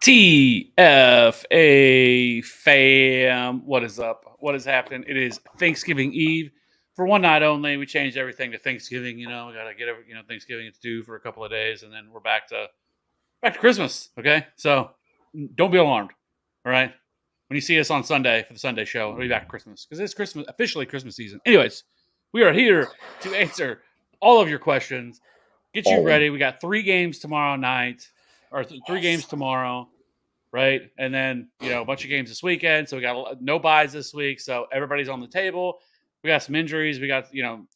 TFA fam, what is up? What is happening? It is Thanksgiving Eve. For one night only, we changed everything to Thanksgiving. We gotta get Thanksgiving it's due for a couple of days, and then we're back to Christmas. Okay, so don't be alarmed. All right, when you see us on Sunday for the Sunday show, we'll be back at Christmas because it's Christmas officially Christmas season. Anyways, we are here to answer all of your questions. Get you ready. We got 3 games tomorrow night, or 3 games tomorrow. Right. And then, a bunch of games this weekend. So we got no buys this week. So everybody's on the table. We got some injuries. We got,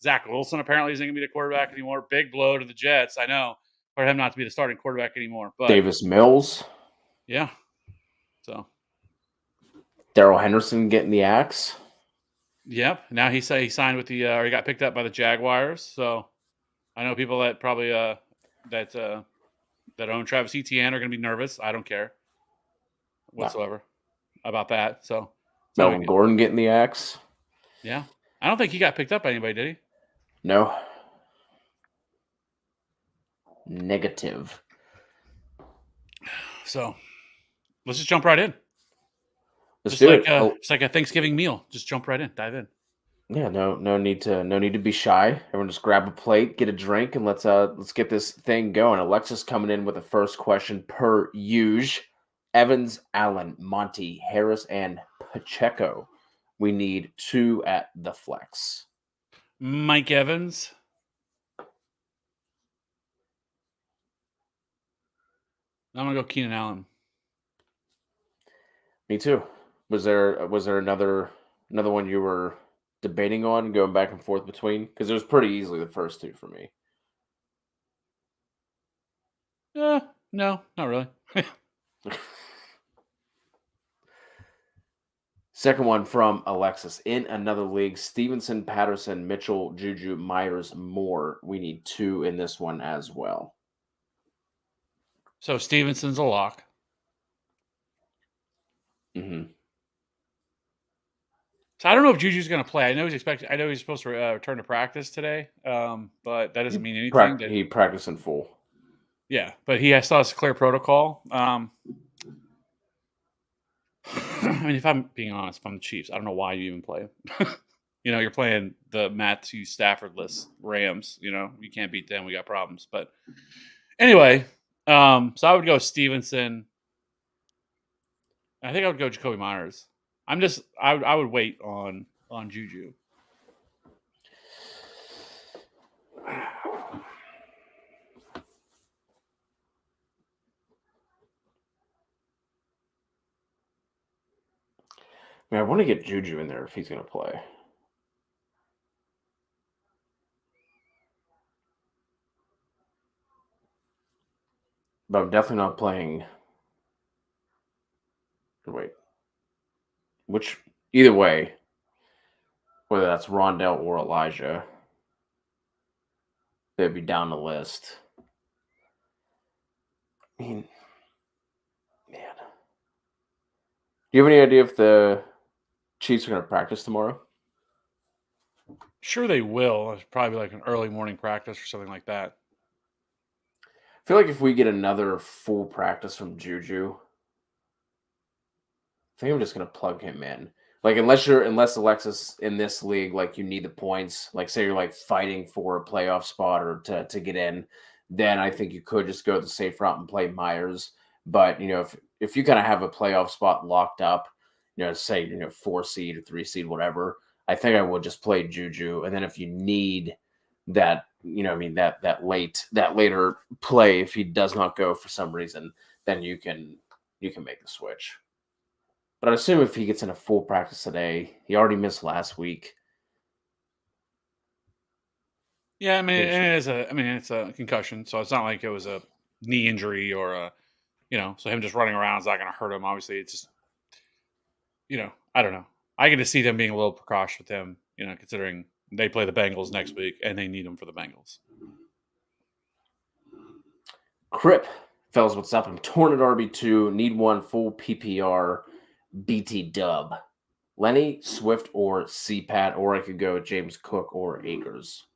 Zach Wilson apparently isn't going to be the quarterback anymore. Big blow to the Jets. I know for him not to be the starting quarterback anymore. But Davis Mills. Yeah. So Darrell Henderson getting the axe. Yep. Now he signed with or he got picked up by the Jaguars. So I know people that probably that own Travis Etienne are going to be nervous. I don't care whatsoever about that. So Melvin Gordon getting the axe. Yeah. I don't think he got picked up by anybody, did he? No. Negative. So let's just jump right in. Let's do it. It's like a Thanksgiving meal. Just jump right in. Dive in. Yeah, no need to be shy. Everyone just grab a plate, get a drink, and let's get this thing going. Alexis coming in with the first question per usual. Evans, Allen, Monty, Harris, and Pacheco. We need 2 at the flex. Mike Evans. I'm gonna go Keenan Allen. Me too. Was there another one you were debating on, going back and forth between? Because it was pretty easily the first 2 for me. No, not really. Second one from Alexis. In another league, Stevenson, Patterson, Mitchell, Juju, Myers, Moore. We need 2 in this one as well. So Stevenson's a lock. Mm-hmm. So I don't know if Juju's going to play. I know he's supposed to return to practice today, but that doesn't mean anything. He practiced in full. Yeah, but he still has a clear protocol. I mean, if I'm being honest, if I'm the Chiefs, I don't know why you even play him. You're playing the Matthew Stafford-less Rams. You can't beat them. We got problems. But anyway, so I would go Stevenson. I think I would go Jacoby Myers. I would wait on Juju. I want to get Juju in there if he's going to play. But I'm definitely not playing. Wait. Either way, whether that's Rondell or Elijah, they'd be down the list. I mean, man. Do you have any idea if the Chiefs are going to practice tomorrow? Sure they will. It's probably like an early morning practice or something like that. I feel like if we get another full practice from Juju, I think I'm just going to plug him in. Like, unless Alexis in this league, like, you need the points, like, say you're like fighting for a playoff spot or to get in, then I think you could just go the safe route and play Myers. But, if you kind of have a playoff spot locked up, say, 4 seed or 3 seed, whatever, I think I would just play Juju. And then if you need that, that later play, if he does not go for some reason, then you can make the switch. But I assume if he gets in a full practice today, he already missed last week. Yeah, I mean, it's a concussion, so it's not like it was a knee injury or so him just running around is not going to hurt him. Obviously, it's just, I don't know. I get to see them being a little precautious with him, considering they play the Bengals next week and they need him for the Bengals. Crip, fellas, what's up? I'm torn at RB2. Need one full PPR BT dub. Lenny, Swift, or CPAT, or I could go James Cook or Akers.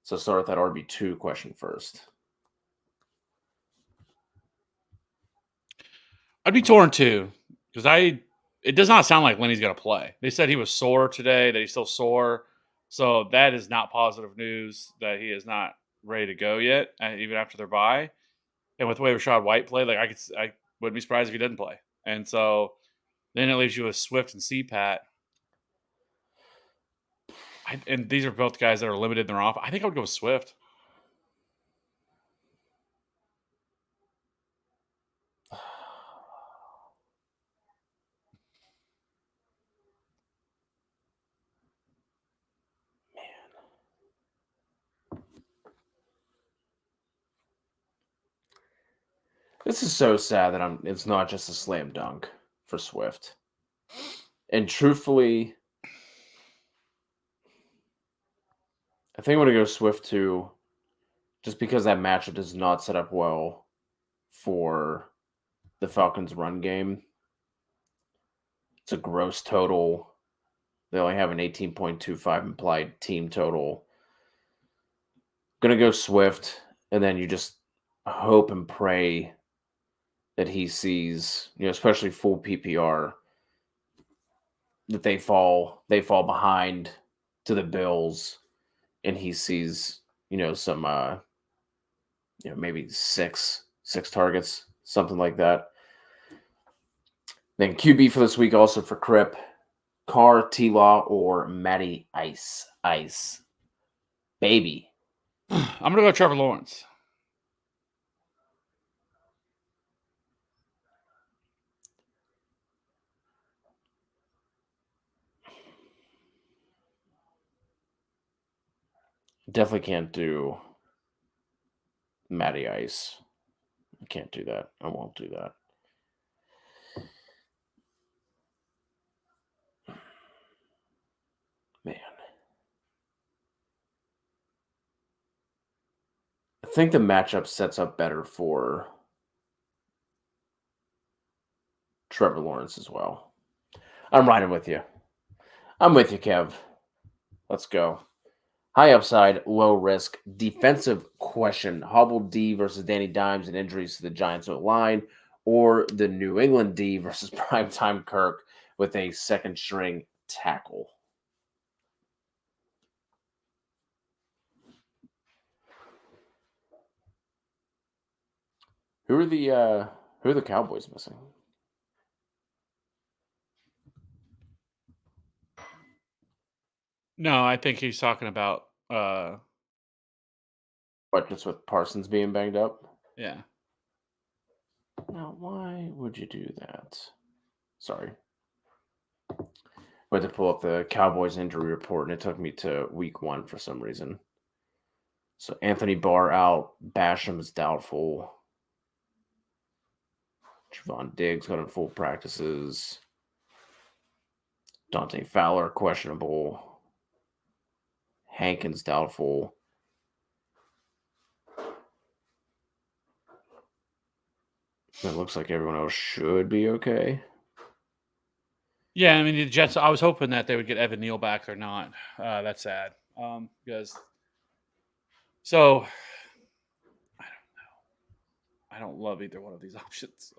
So start with that RB2 question first. I'd be torn too because it does not sound like Lenny's going to play. They said he was sore today, that he's still sore. So that is not positive news that he is not ready to go yet, even after their bye. And with the way Rashad White played, like I wouldn't be surprised if he didn't play. And so then it leaves you with Swift and CPAT. And these are both guys that are limited in their off. I think I would go with Swift. This is so sad that it's not just a slam dunk for Swift. And truthfully, I think I'm going to go Swift too, just because that matchup does not set up well for the Falcons' run game. It's a gross total. They only have an 18.25 implied team total. Going to go Swift, and then you just hope and pray that he sees, especially full PPR, that they fall behind to the Bills, and he sees, some maybe six targets, something like that. Then QB for this week also for Crip, Carr, T-Law, or Matty Ice. Baby. I'm going to go Trevor Lawrence. Definitely can't do Matty Ice. I can't do that. I won't do that. Man. I think the matchup sets up better for Trevor Lawrence as well. I'm riding with you. I'm with you, Kev. Let's go. High upside, low risk, defensive question. Hobble D versus Danny Dimes and injuries to the Giants O-line, or the New England D versus Primetime Kirk with a second string tackle. Who are the Cowboys missing? No, I think he's talking about What, just with Parsons being banged up? yeah. Now, why would you do that? Sorry. I went to pull up the Cowboys injury report, and it took me to week 1 for some reason. So Anthony Barr out, Basham is doubtful. Trevon Diggs got in full practices. Dante Fowler questionable. Hankins doubtful. It looks like everyone else should be okay. Yeah, I mean, the Jets, I was hoping that they would get Evan Neal back. They're not. That's sad. Because, so, I don't know. I don't love either one of these options.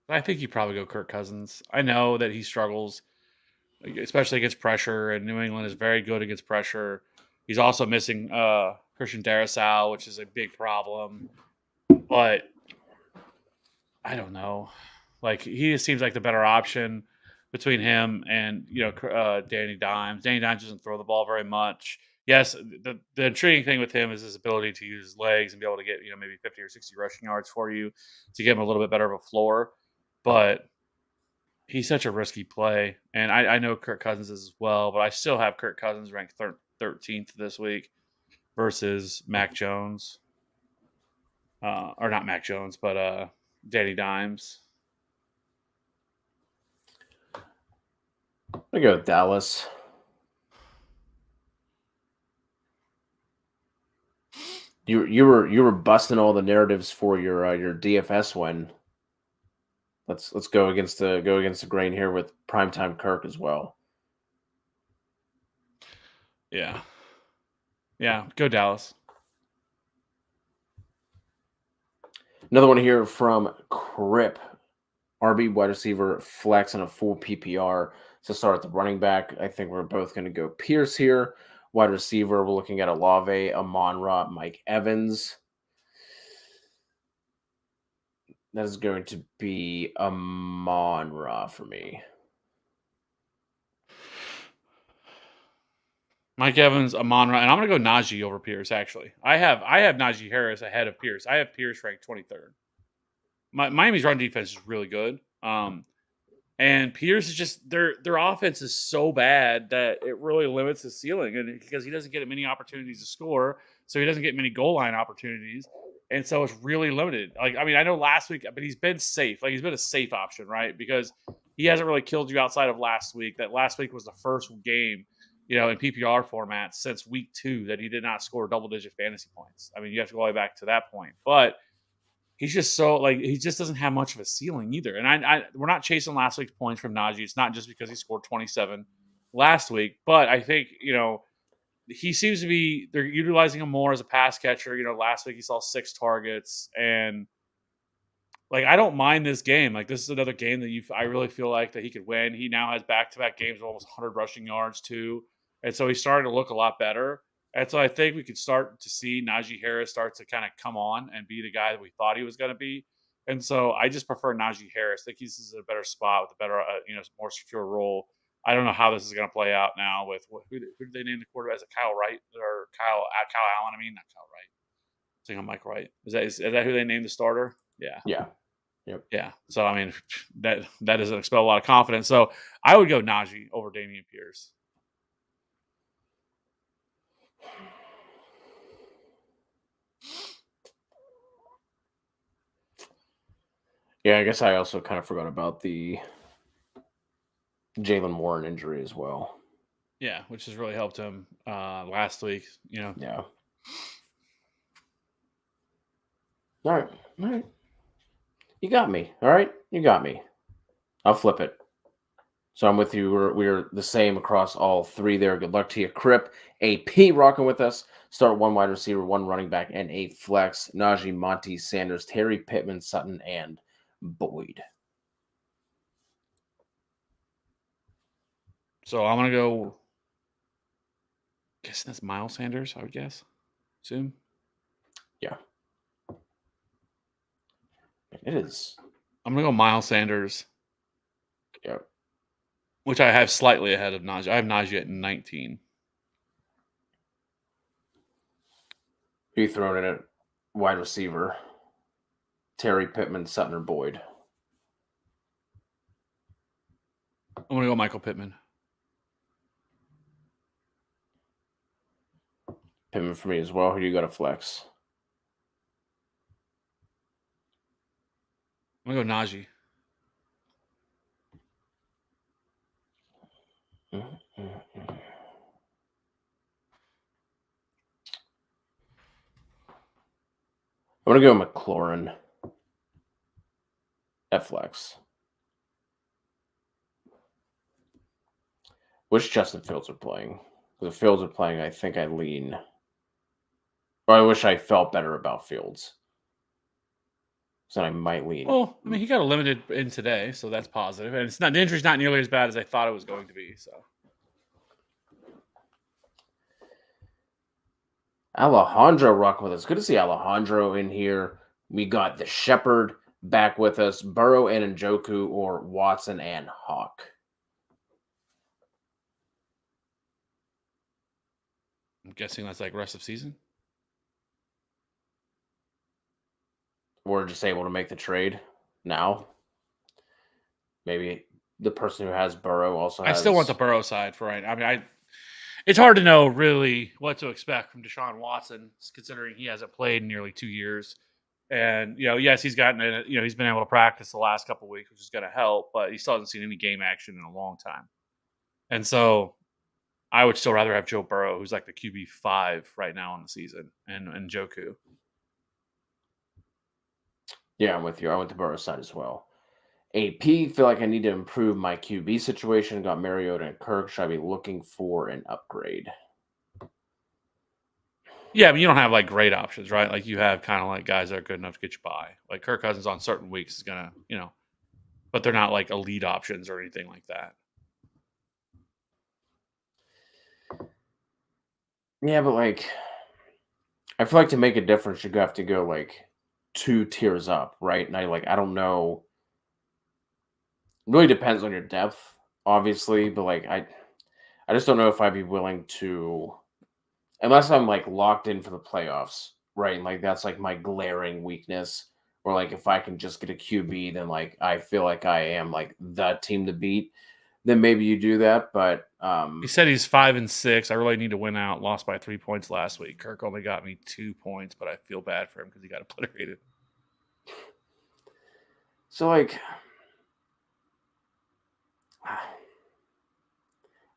I think you probably go Kirk Cousins. I know that he struggles, especially against pressure, and New England is very good against pressure. He's also missing Christian Darrisaw, which is a big problem. But I don't know. Like, he seems like the better option between him and Danny Dimes. Danny Dimes doesn't throw the ball very much. Yes, the intriguing thing with him is his ability to use his legs and be able to get maybe 50 or 60 rushing yards for you to give him a little bit better of a floor. But he's such a risky play, and I know Kirk Cousins is as well, but I still have Kirk Cousins ranked 13th this week versus Mac Jones, or not Mac Jones, but Danny Dimes. I go with Dallas. You were busting all the narratives for your DFS win. Let's go against the grain here with Primetime Kirk as well. Yeah. Yeah, go Dallas. Another one here from Crip. RB wide receiver flex and a full PPR to start at the running back. I think we're both going to go Pierce here. Wide receiver, we're looking at Olave, Amon-Ra, Mike Evans. That is going to be Amon-Ra for me. Mike Evans, Amon-Ra, and I'm going to go Najee over Pierce. Actually, I have Najee Harris ahead of Pierce. I have Pierce ranked 23rd. Miami's run defense is really good. And Pierce is just their offense is so bad that it really limits his ceiling, and because he doesn't get many opportunities to score, so he doesn't get many goal line opportunities, and so it's really limited. Like, I mean, I know last week, but he's been safe. Like, he's been a safe option, right? Because he hasn't really killed you outside of last week. That last week was the first game, in PPR format since week 2 that he did not score double-digit fantasy points. I mean, you have to go all the way back to that point, but he's just so he just doesn't have much of a ceiling either. And we're not chasing last week's points from Najee. It's not just because he scored 27 last week, but I think he seems to be they're utilizing him more as a pass catcher. Last week he saw 6 targets, and I don't mind this game. Like, this is another game that I really feel like that he could win. He now has back-to-back games of almost 100 rushing yards too, and so he's starting to look a lot better. And so I think we could start to see Najee Harris start to kind of come on and be the guy that we thought he was going to be. And so I just prefer Najee Harris. I think he's in a better spot with a better, more secure role. I don't know how this is going to play out now with who did they name the quarterback? Is it Kyle Wright or Kyle Allen? I mean, not Kyle Wright. I think I'm Mike Wright. Is that who they named the starter? Yeah. Yeah. Yep. Yeah. So I mean, that doesn't expel a lot of confidence. So I would go Najee over Dameon Pierce. Yeah, I guess I also kind of forgot about the Jalen Warren injury as well. Yeah, which has really helped him last week. Yeah. All right. You got me. All right, you got me. I'll flip it. So I'm with you. We're the same across all 3 there. Good luck to you, Crip. AP rocking with us. Start 1 wide receiver, 1 running back, and 8 flex. Najee, Monty, Sanders, Terry, Pittman, Sutton, and Boyd. So I'm gonna go. Guessing that's Miles Sanders, I would guess. Soon. Yeah. It is. I'm gonna go Miles Sanders. Yep. Which I have slightly ahead of Najee. I have Najee at 19. Who you throwing in at wide receiver? Terry, Pittman, Sutton, or Boyd? I'm gonna go Michael Pittman. Pittman for me as well. Who do you got to flex? I'm gonna go Najee. I'm going to go McLaurin at flex. Which Justin Fields are playing? Because if Fields are playing, I think I lean. Or I wish I felt better about Fields. So I might lean. Well, I mean, he got a limited in today, so that's positive. And the injury's not nearly as bad as I thought it was going to be. So Alejandro rocking with us. Good to see Alejandro in here. We got the Shepherd back with us. Burrow and Njoku, or Watson and Hawk. I'm guessing that's like rest of season. We're just able to make the trade now. Maybe the person who has Burrow also has. I still want the Burrow side for right. I mean, it's hard to know really what to expect from Deshaun Watson, considering he hasn't played in nearly 2 years. And yes, he's gotten he's been able to practice the last couple of weeks, which is going to help, but he still hasn't seen any game action in a long time. And so I would still rather have Joe Burrow, who's like the QB5 right now in the season, and Njoku. Yeah, I'm with you. I went to Burrow side as well. AP, feel like I need to improve my QB situation. Got Mariota and Kirk. Should I be looking for an upgrade? Yeah, but you don't have like great options, right? Like you have kind of like guys that are good enough to get you by. Like Kirk Cousins on certain weeks is gonna, but they're not like elite options or anything like that. Yeah, but like I feel like to make a difference, you have to go like 2 tiers up, right? And I don't know. Really depends on your depth, obviously, but like I just don't know if I'd be willing to unless I'm like locked in for the playoffs, right? And like that's like my glaring weakness. Or like if I can just get a QB, then like I feel like I am like the team to beat. Then maybe you do that, but He said he's 5-6. I really need to win out. Lost by 3 points last week. Kirk only got me 2 points, but I feel bad for him because he got obliterated. so like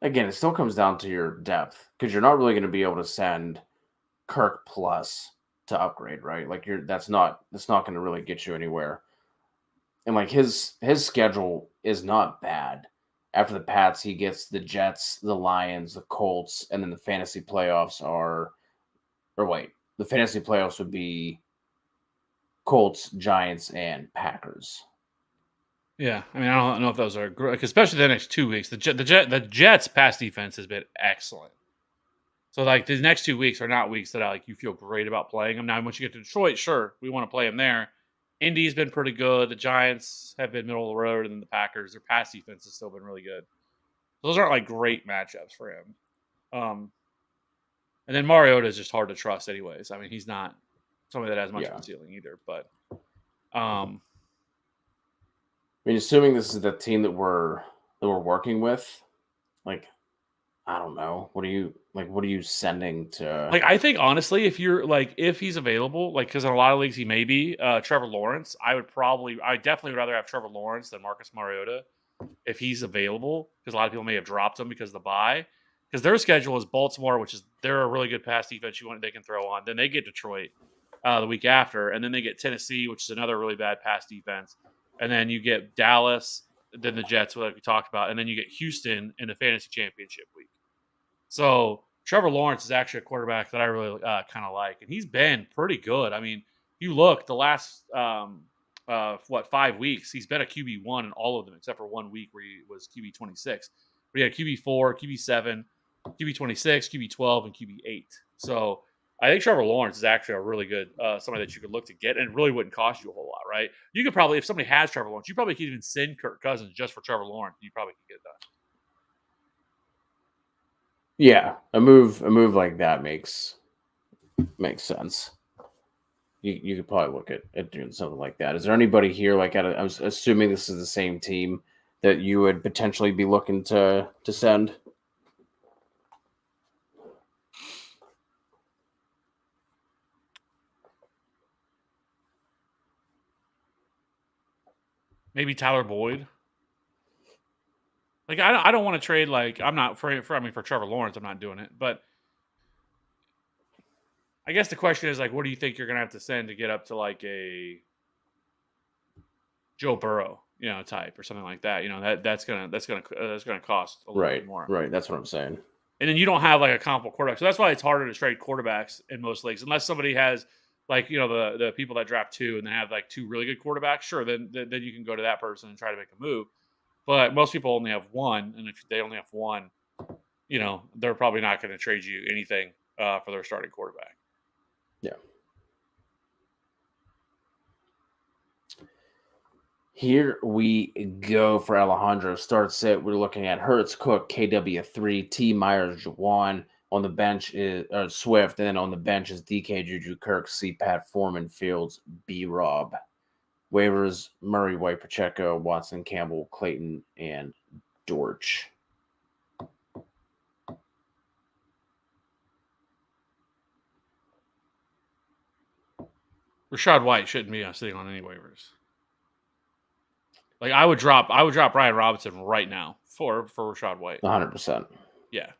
again, it still comes down to your depth because you're not really going to be able to send Kirk plus to upgrade, right? Like that's not going to really get you anywhere. And like his schedule is not bad. After the Pats, he gets the Jets, the Lions, the Colts, and then the fantasy playoffs are or wait, the fantasy playoffs would be Colts, Giants, and Packers. Yeah, I mean, I don't know if those are great, especially the next 2 weeks. The Jets' pass defense has been excellent. So like the next 2 weeks are not weeks that you feel great about playing them. Now, once you get to Detroit, sure, we want to play them there. Indy's been pretty good. The Giants have been middle of the road, and then the Packers, their pass defense has still been really good. Those aren't like great matchups for him. Um, and then Mariota is just hard to trust, anyways. I mean, he's not somebody that has much of Yeah. a ceiling either. But um, I mean, assuming this is the team that we're working with, like I don't know. What are you sending to like I think honestly, if he's available, like because in a lot of leagues he may be Trevor Lawrence. I definitely would rather have Trevor Lawrence than Marcus Mariota if he's available, because a lot of people may have dropped him because of the bye. Because their schedule is Baltimore, which is they're a really good pass defense they can throw on. Then they get Detroit the week after, and then they get Tennessee, which is another really bad pass defense. And then you get Dallas, then the Jets, like we talked about, and then you get Houston in the fantasy championship week. So Trevor Lawrence is actually a quarterback that I really kind of like, and he's been pretty good. I mean, you look the last 5 weeks, he's been a QB1 in all of them except for 1 week where he was QB 26. But he had QB4, QB7, QB 26, QB 12, and QB 8. So I think Trevor Lawrence is actually a really good somebody that you could look to get, and it really wouldn't cost you a whole lot, right? You could probably, if somebody has Trevor Lawrence, you probably could even send Kirk Cousins just for Trevor Lawrence. You probably could get that. Yeah, a move like that makes sense. You could probably look at doing something like that. Is there anybody here like I was assuming this is the same team that you would potentially be looking to send? Maybe Tyler Boyd. Like I don't want to trade. Like I'm not for Trevor Lawrence. I'm not doing it. But I guess the question is like, what do you think you're gonna have to send to get up to like a Joe Burrow, type or something like that? That's gonna cost a little bit Right, more. right. That's what I'm saying. And then you don't have like a comparable quarterback, so that's why it's harder to trade quarterbacks in most leagues, unless somebody has like the people that draft two and they have like two really good quarterbacks. Sure, then you can go to that person and try to make a move. But most people only have one, and if they only have one, they're probably not going to trade you anything for their starting quarterback. Yeah. Here we go for Alejandro. Starts it. We're looking at Hertz, Cook, KW3, T. Myers, Jawan. On the bench is Swift, and then on the bench is DK, Juju, Kirk, C. Pat, Foreman, Fields, B. Rob. Waivers: Murray, White, Pacheco, Watson, Campbell, Clayton, and Dortch. Rashad White shouldn't be sitting on any waivers. Like I would drop Brian Robinson right now for Rashad White. 100%. Yeah.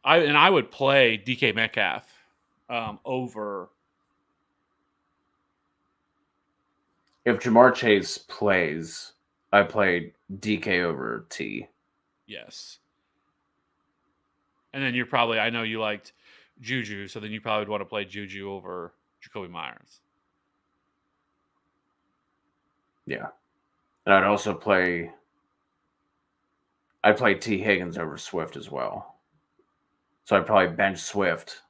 I would play DK Metcalf over. If Jamar Chase plays, I play DK over T. Yes. And then you're probably, I know you liked Juju, so then you probably would want to play Juju over Jacoby Myers. Yeah. And I'd play T. Higgins over Swift as well. So I'd probably bench Swift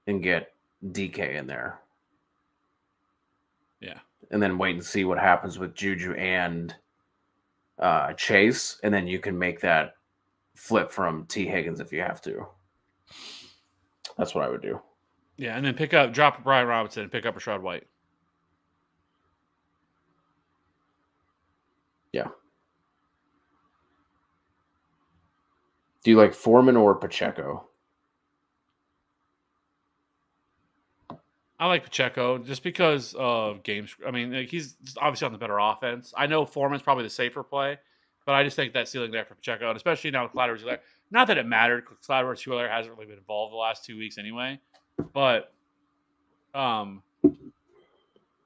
and get DK in there. Yeah. And then wait and see what happens with Juju and Chase. And then you can make that flip from T. Higgins if you have to. That's what I would do. Yeah, and then drop Brian Robinson and pick up Rashad White. Yeah. Do you like Foreman or Pacheco? I like Pacheco just because of games. I mean, he's obviously on the better offense. I know Foreman's probably the safer play, but I just think that ceiling there for Pacheco, and especially now with Clyde Edwards-Helaire. Not that it mattered, because Clyde Edwards-Helaire hasn't really been involved the last 2 weeks anyway. But,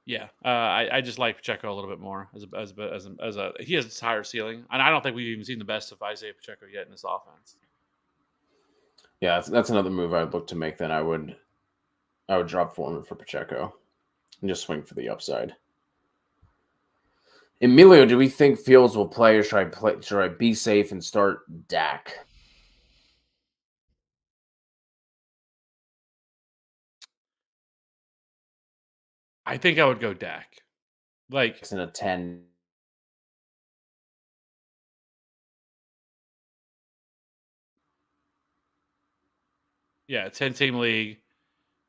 yeah, I just like Pacheco a little bit more as a he has a higher ceiling, and I don't think we've even seen the best of Isaiah Pacheco yet in this offense. Yeah, that's another move I'd look to make. Then I would drop Foreman for Pacheco and just swing for the upside. Emilio, do we think Fields will play, or should I be safe and start Dak? I think I would go Dak. Like, It's in a 10. yeah, 10-team league.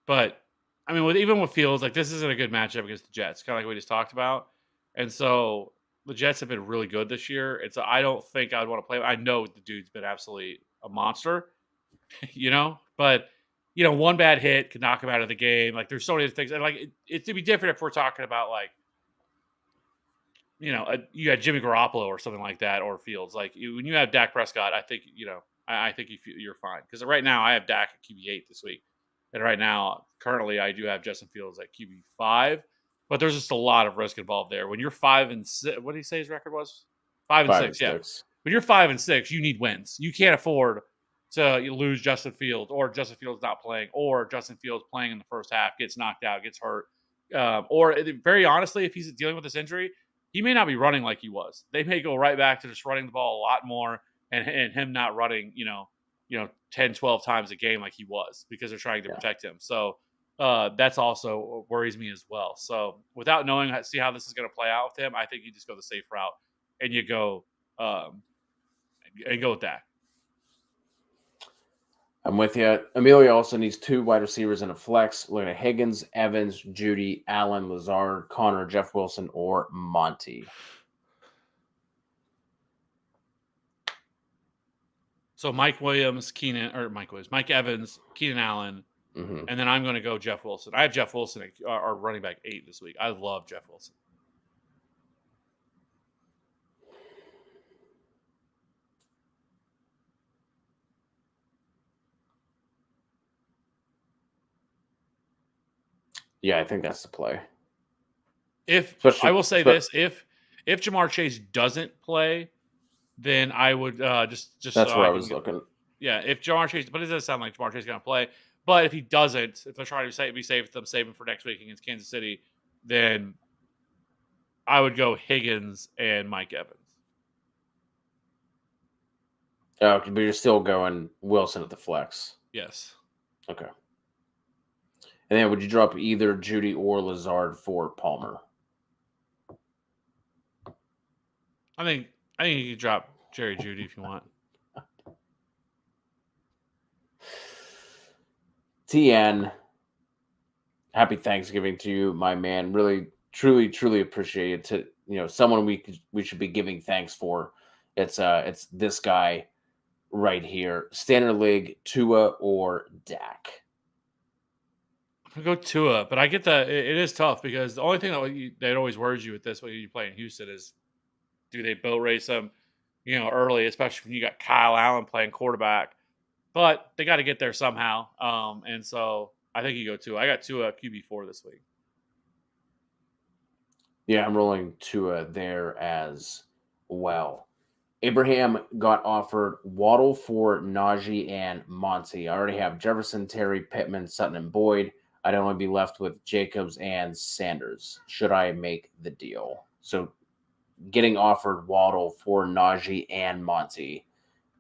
But I mean, even with Fields, like this isn't a good matchup against the Jets, kind of like we just talked about. And so the Jets have been really good this year. And so I don't think I'd want to play. I know the dude's been absolutely a monster, but one bad hit could knock him out of the game. Like there's so many things, and like it'd be different if we're talking about like you had Jimmy Garoppolo or something like that, or Fields. Like when you have Dak Prescott, I think I think you're fine, because right now I have Dak at QB8 this week, and right now currently I do have Justin Fields at QB5, but there's just a lot of risk involved there. When you're 5-6, what did he say his record was? 5-6, yeah. 6. When you're 5-6, you need wins. You can't afford to lose Justin Fields, or Justin Fields not playing, or Justin Fields playing in the first half gets knocked out, gets hurt, or very honestly, if he's dealing with this injury, he may not be running like he was. They may go right back to just running the ball a lot more, and him not running, 10, 12 times a game like he was, because they're trying to protect him. So that's also worries me as well. So without knowing see how this is going to play out with him, I think you just go the safe route and you go with that. I'm with you. Emilio also needs 2 wide receivers and a flex. Looking at Higgins, Evans, Judy, Allen, Lazard, Connor, Jeff Wilson, or Monty. So Mike Evans, Keenan Allen, and then I'm going to go Jeff Wilson. I have Jeff Wilson at our running back 8 this week. I love Jeff Wilson. Yeah, I think that's the play. I will say this, if Jamar Chase doesn't play, then I would just that's where I was looking. Yeah, if Jamar Chase, but it doesn't sound like Jamar Chase is going to play. But if he doesn't, if they're trying to be safe, them saving for next week against Kansas City, then I would go Higgins and Mike Evans. Oh, but you're still going Wilson at the flex. Yes. Okay. And then would you drop either Judy or Lazard for Palmer? I think you could drop Jerry Judy if you want. TN, happy Thanksgiving to you, my man. Really, truly, truly appreciate it. Someone we should be giving thanks for. It's this guy right here. Standard League, Tua or Dak? I'm going to go Tua, but I get that it is tough, because the only thing that always worries you with this when you play in Houston is, do they boat race them, early, especially when you got Kyle Allen playing quarterback. But they got to get there somehow. And so I think you go Tua. I got Tua QB4 this week. Yeah, I'm rolling Tua there as well. Abraham got offered Waddle for Najee and Monty. I already have Jefferson, Terry, Pittman, Sutton, and Boyd. I'd only be left with Jacobs and Sanders. Should I make the deal? So getting offered Waddle for Najee and Monty,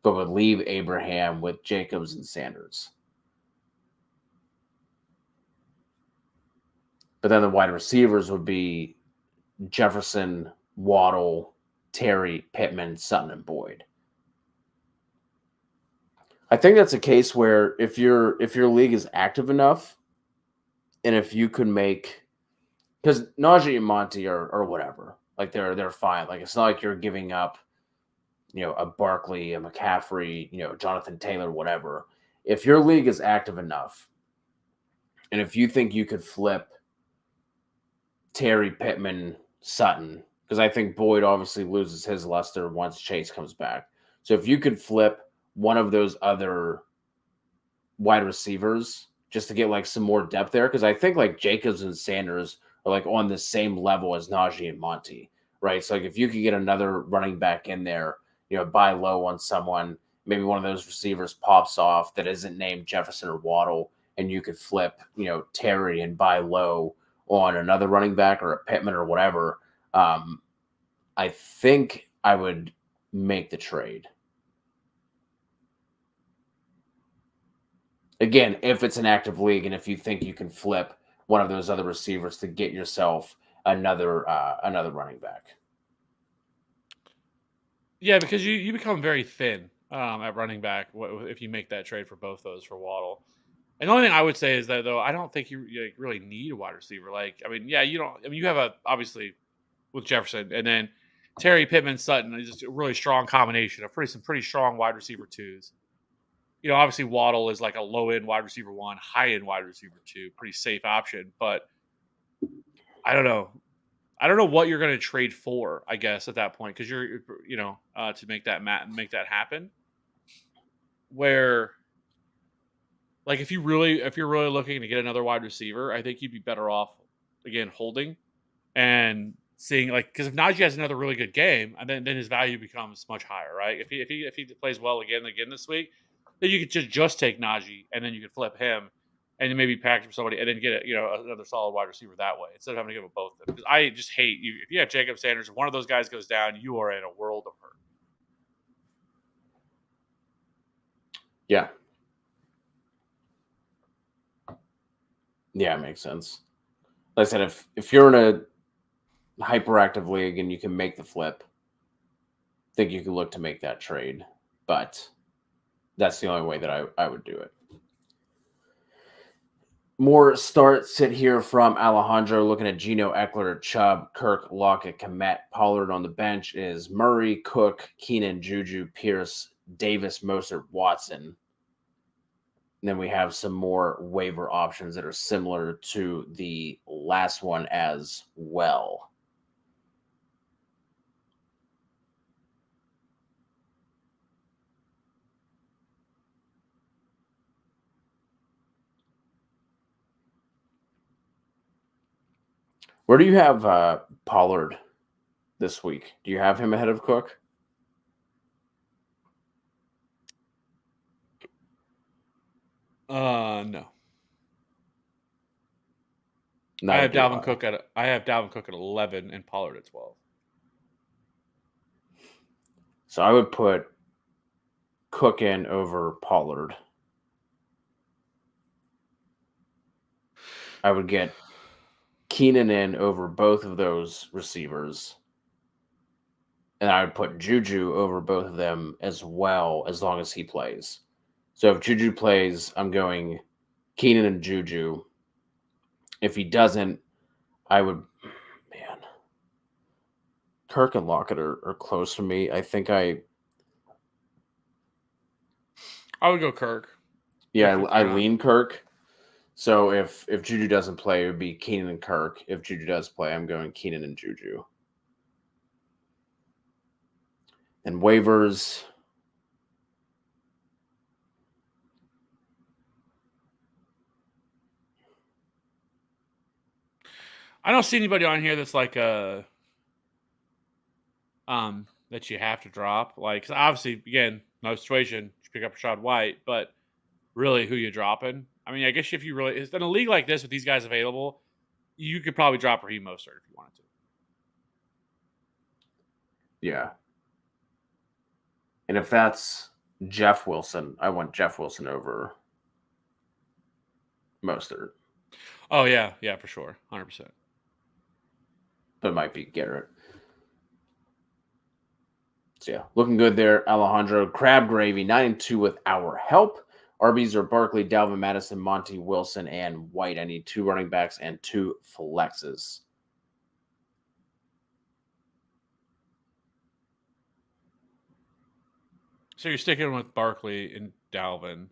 but would leave Abraham with Jacobs and Sanders. But then the wide receivers would be Jefferson, Waddle, Terry, Pittman, Sutton, and Boyd. I think that's a case where if your league is active enough, and if you could make, because Najee and Monty are whatever, like they're fine. Like it's not like you're giving up, a Barkley, a McCaffrey, Jonathan Taylor, whatever. If your league is active enough, and if you think you could flip Terry, Pittman, Sutton, because I think Boyd obviously loses his luster once Chase comes back. So if you could flip one of those other wide receivers just to get like some more depth there, because I think like Jacobs and Sanders are like on the same level as Najee and Monty, right? So like if you could get another running back in there, buy low on someone, maybe one of those receivers pops off that isn't named Jefferson or Waddle, and you could flip, Terry and buy low on another running back or a Pittman or whatever. I think I would make the trade. Again, if it's an active league and if you think you can flip one of those other receivers to get yourself another running back. Yeah, because you become very thin at running back if you make that trade for both those for Waddle. And the only thing I would say is that though I don't think you really need a wide receiver. Like I mean, yeah, you don't. I mean, you have obviously with Jefferson and then Terry Pittman Sutton is just a really strong combination of some pretty strong wide receiver twos. Obviously Waddle is like a low end wide receiver 1, high end wide receiver 2, pretty safe option. But I don't know. I don't know what you're going to trade for. I guess at that point because you're to make that happen. Where like if you're really looking to get another wide receiver, I think you'd be better off again holding and seeing like because if Najee has another really good game, and then his value becomes much higher, right? If he plays well again this week, then you could just take Najee and then you could flip him and then maybe package for somebody and then get another solid wide receiver that way instead of having to give them both. Because I just hate you if you have Jacob Sanders and one of those guys goes down, you are in a world of hurt. Yeah. Yeah, it makes sense. Like I said, if you're in a hyperactive league and you can make the flip, I think you can look to make that trade. But that's the only way that I would do it. More start sit here from Alejandro looking at Geno, Eckler, Chubb, Kirk, Lockett, Komet. Pollard on the bench is Murray, Cook, Keenan, Juju, Pierce, Davis, Mostert, Watson. And then we have some more waiver options that are similar to the last one as well. Where do you have Pollard this week? Do you have him ahead of Cook? No. I Neither have do Dalvin Cook at 11 and Pollard at 12. So I would put Cook in over Pollard. I would get Keenan in over both of those receivers. And I would put Juju over both of them as well, as long as he plays. So if Juju plays, I'm going Keenan and Juju. If he doesn't, I would, man, Kirk and Lockett are close to me. I think I would go Kirk. Yeah, I lean Kirk. So if Juju doesn't play, it would be Keenan and Kirk. If Juju does play, I'm going Keenan and Juju. And waivers. I don't see anybody on here that's like that you have to drop. Like, 'cause obviously, again, no situation, you pick up Rashad White, but really, who you dropping? I mean, I guess if you really in a league like this with these guys available, you could probably drop Raheem Mostert if you wanted to. Yeah. And if that's Jeff Wilson, I want Jeff Wilson over Mostert. Oh yeah, for sure, 100%. But it might be Garrett. So yeah, looking good there. Alejandro Crab Gravy, 9-2 with our help. RBs are Barkley, Dalvin Madison, Monty Wilson, and White. I need 2 running backs and 2 flexes. So you're sticking with Barkley and Dalvin.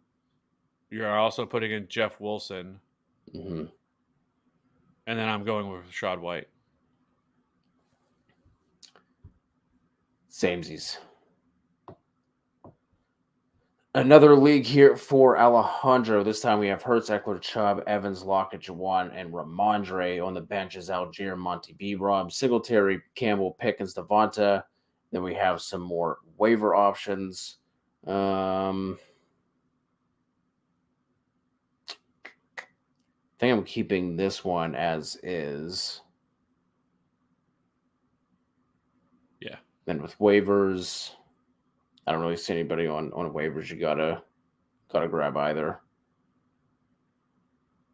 You're also putting in Jeff Wilson, Mm-hmm. and then I'm going with Rashad White. Samesies. Another league here for Alejandro. This time we have Hurts, Eckler, Chubb, Evans, Lockett, Jawan, and Ramondre. On the bench is Algier, Monty B, Rob, Singletary, Campbell, Pickens, Devonta. Then we have some more waiver options. I think I'm keeping this one as is. Yeah. Then with waivers, I don't really see anybody on waivers. You gotta grab either.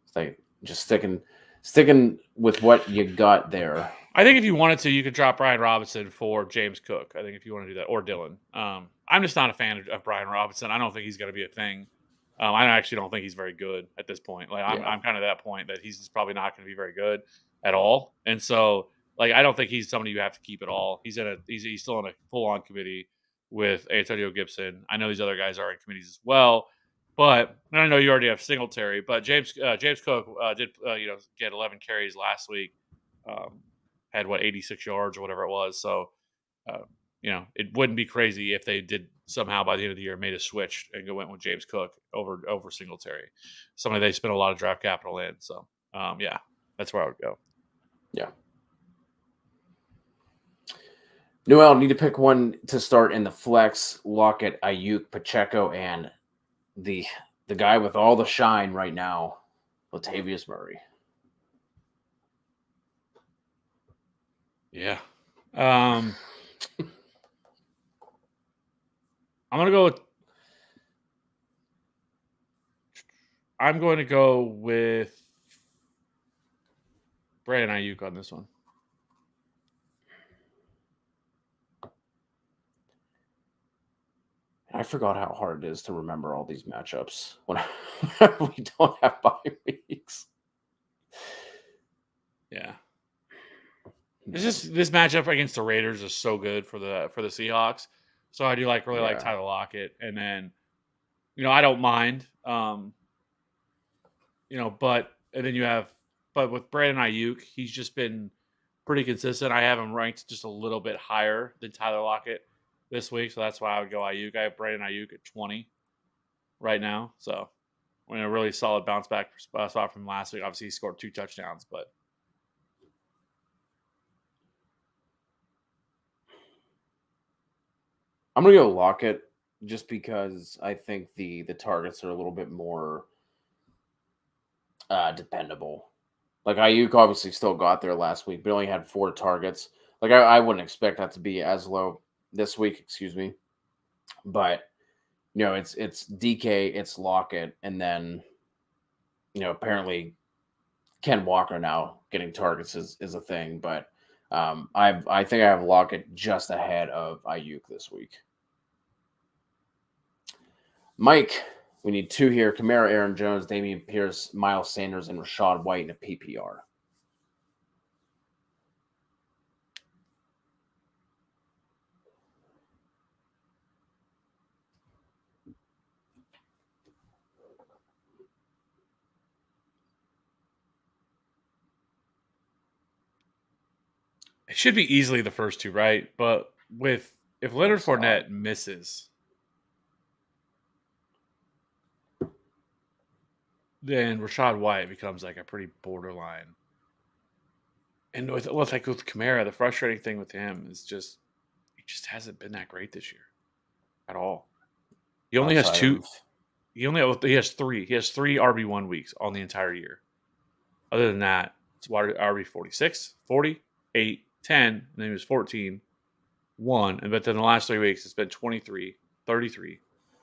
It's like just sticking with what you got there. I think if you wanted to, you could drop Brian Robinson for James Cook. I think if you want to do that, or Dylan. I'm just not a fan of Brian Robinson. I don't think he's going to be a thing. I actually don't think he's very good at this point. Like I'm kind of at that point that he's just probably not going to be very good at all. And so, like, I don't think he's somebody you have to keep at all. He's still in a full on committee with Antonio Gibson. I know these other guys are in committees as well. But I know you already have Singletary, but James Cook did get 11 carries last week. Had 86 yards or whatever it was. So, it wouldn't be crazy if they did somehow by the end of the year made a switch and went with James Cook over Singletary. Somebody they spent a lot of draft capital in. So, yeah, that's where I would go. Yeah. Noel, need to pick one to start in the flex. Lockett, Ayuk, Pacheco, and the guy with all the shine right now, Latavius Murray. Yeah. I'm going to go with Brandon Ayuk on this one. I forgot how hard it is to remember all these matchups when we don't have bye weeks. Yeah. It's just this matchup against the Raiders is so good for the Seahawks. So I do like Tyler Lockett, and then I don't mind. But and then but with Brandon Ayuk, he's just been pretty consistent. I have him ranked just a little bit higher than Tyler Lockett this week, so that's why I would go Ayuk. I have Brandon Ayuk at 20 right now, so we're in a really solid bounce back spot from last week. Obviously, he scored 2 touchdowns, but I'm gonna go Lockett just because I think the targets are a little bit more dependable. Like Ayuk obviously still got there last week, but only had 4 targets. Like I wouldn't expect that to be as low this week, excuse me. But it's DK, it's Lockett, and then apparently Ken Walker now getting targets is a thing. But I think I have Lockett just ahead of Ayuk this week. Mike, we need 2 here. Kamara, Aaron Jones, Damian Pierce, Miles Sanders, and Rashad White in a PPR. it should be easily the first 2, right? But if Leonard Fournette misses, then Rashad White becomes like a pretty borderline. And with Kamara, the frustrating thing with him is just he just hasn't been that great this year at all. He only has outside two. of He has three. He has 3 RB1 weeks on the entire year. Other than that, it's RB 46, 40, 8, 10, and then he was 14, 1. And but then the last 3 weeks, it's been 23, 33,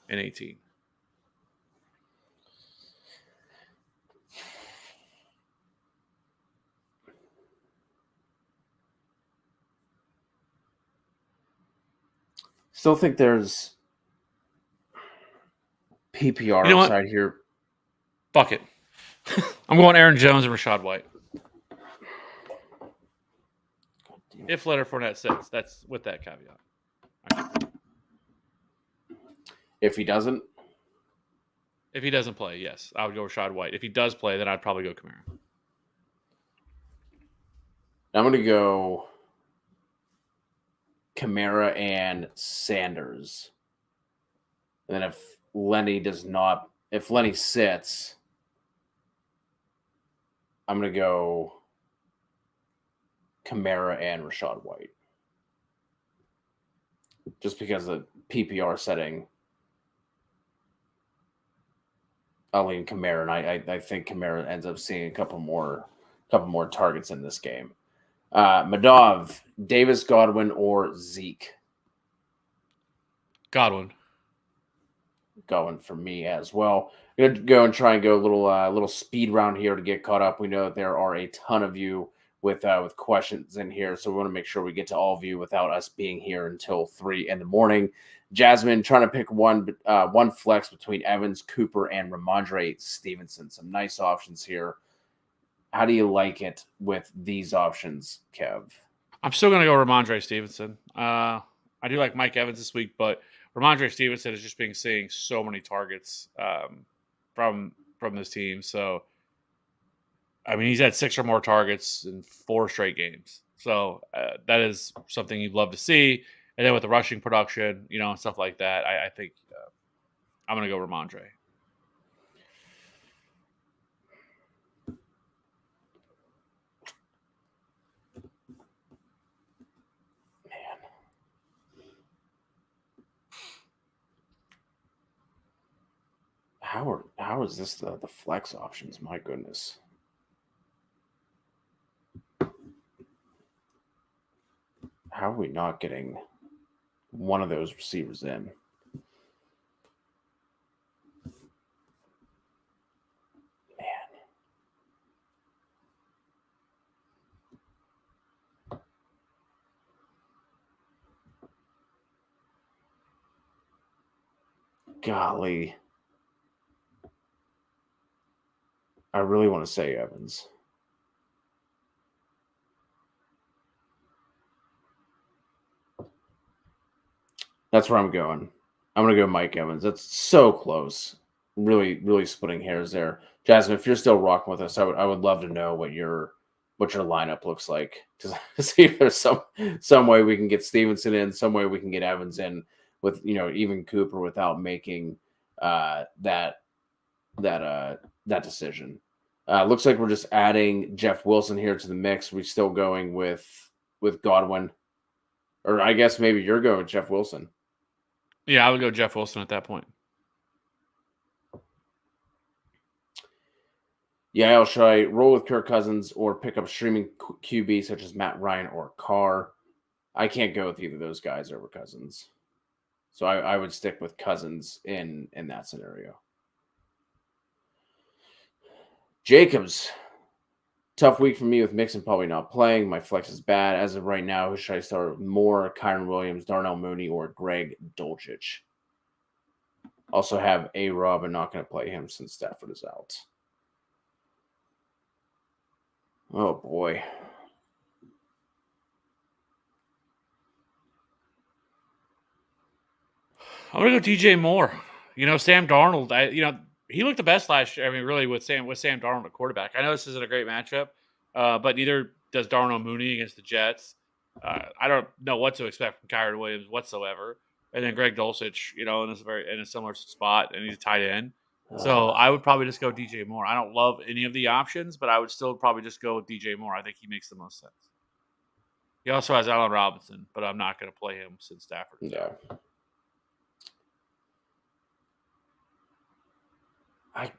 and 18. still think there's PPR You know what? upside here. Fuck it. I'm going Aaron Jones and Rashad White. If Leonard Fournette sits, that's with that caveat. If he doesn't, play, yes, I would go Rashad White. If he does play, then I'd probably go Kamara. I'm going to go Kamara and Sanders. And then if Lenny sits, I'm going to go Kamara and Rashad White. Just because the PPR setting, I'll lean Kamara, and I think Kamara ends up seeing a couple more targets in this game. Madov, Davis, Godwin, or Zeke? Godwin for me as well. I'm gonna go and try and go a little speed round here to get caught up. We know that there are a ton of you with questions in here, so we want to make sure we get to all of you without us being here until 3 a.m. Jasmine trying to pick one flex between Evans, Cooper, and Ramondre Stevenson. Some nice options here. How do you like it with these options, Kev? I'm still going to go Ramondre Stevenson. I do like Mike Evans this week, but Ramondre Stevenson is just seeing so many targets from this team. So, I mean, he's had 6 or more targets in 4 straight games. So that is something you'd love to see. And then with the rushing production, and stuff like that, I think I'm going to go Ramondre. How is this the flex options? My goodness. How are we not getting one of those receivers in? Golly. I really want to say Evans. That's where I'm going. I'm going to go Mike Evans. That's so close. Really, really splitting hairs there. Jasmine, if you're still rocking with us, I would love to know what your lineup looks like, to see if there's some way we can get Stevenson in, some way we can get Evans in with even Cooper without making that decision. Looks like we're just adding Jeff Wilson here to the mix. We're still going with Godwin, or I guess maybe you're going with Jeff Wilson. Yeah, I would go Jeff Wilson at that point. Yeah, should I roll with Kirk Cousins or pick up streaming QB such as Matt Ryan or Carr? I can't go with either of those guys over Cousins. So I would stick with Cousins in that scenario. Jacobs. Tough week for me with Mixon probably not playing. My flex is bad. As of right now, who should I start with more? Kyron Williams, Darnell Mooney, or Greg Dulcich? Also have A-Rob, and not going to play him since Stafford is out. Oh, boy. I'm going to go DJ Moore. Sam Darnold, he looked the best last year. I mean, really, with Sam Darnold at quarterback. I know this isn't a great matchup, but neither does Darnell Mooney against the Jets. I don't know what to expect from Kyron Williams whatsoever. And then Greg Dulcich, in a similar spot, and he's a tight end. So I would probably just go DJ Moore. I don't love any of the options, but I would still probably just go with DJ Moore. I think he makes the most sense. He also has Allen Robinson, but I'm not going to play him since Stafford. Yeah. I'm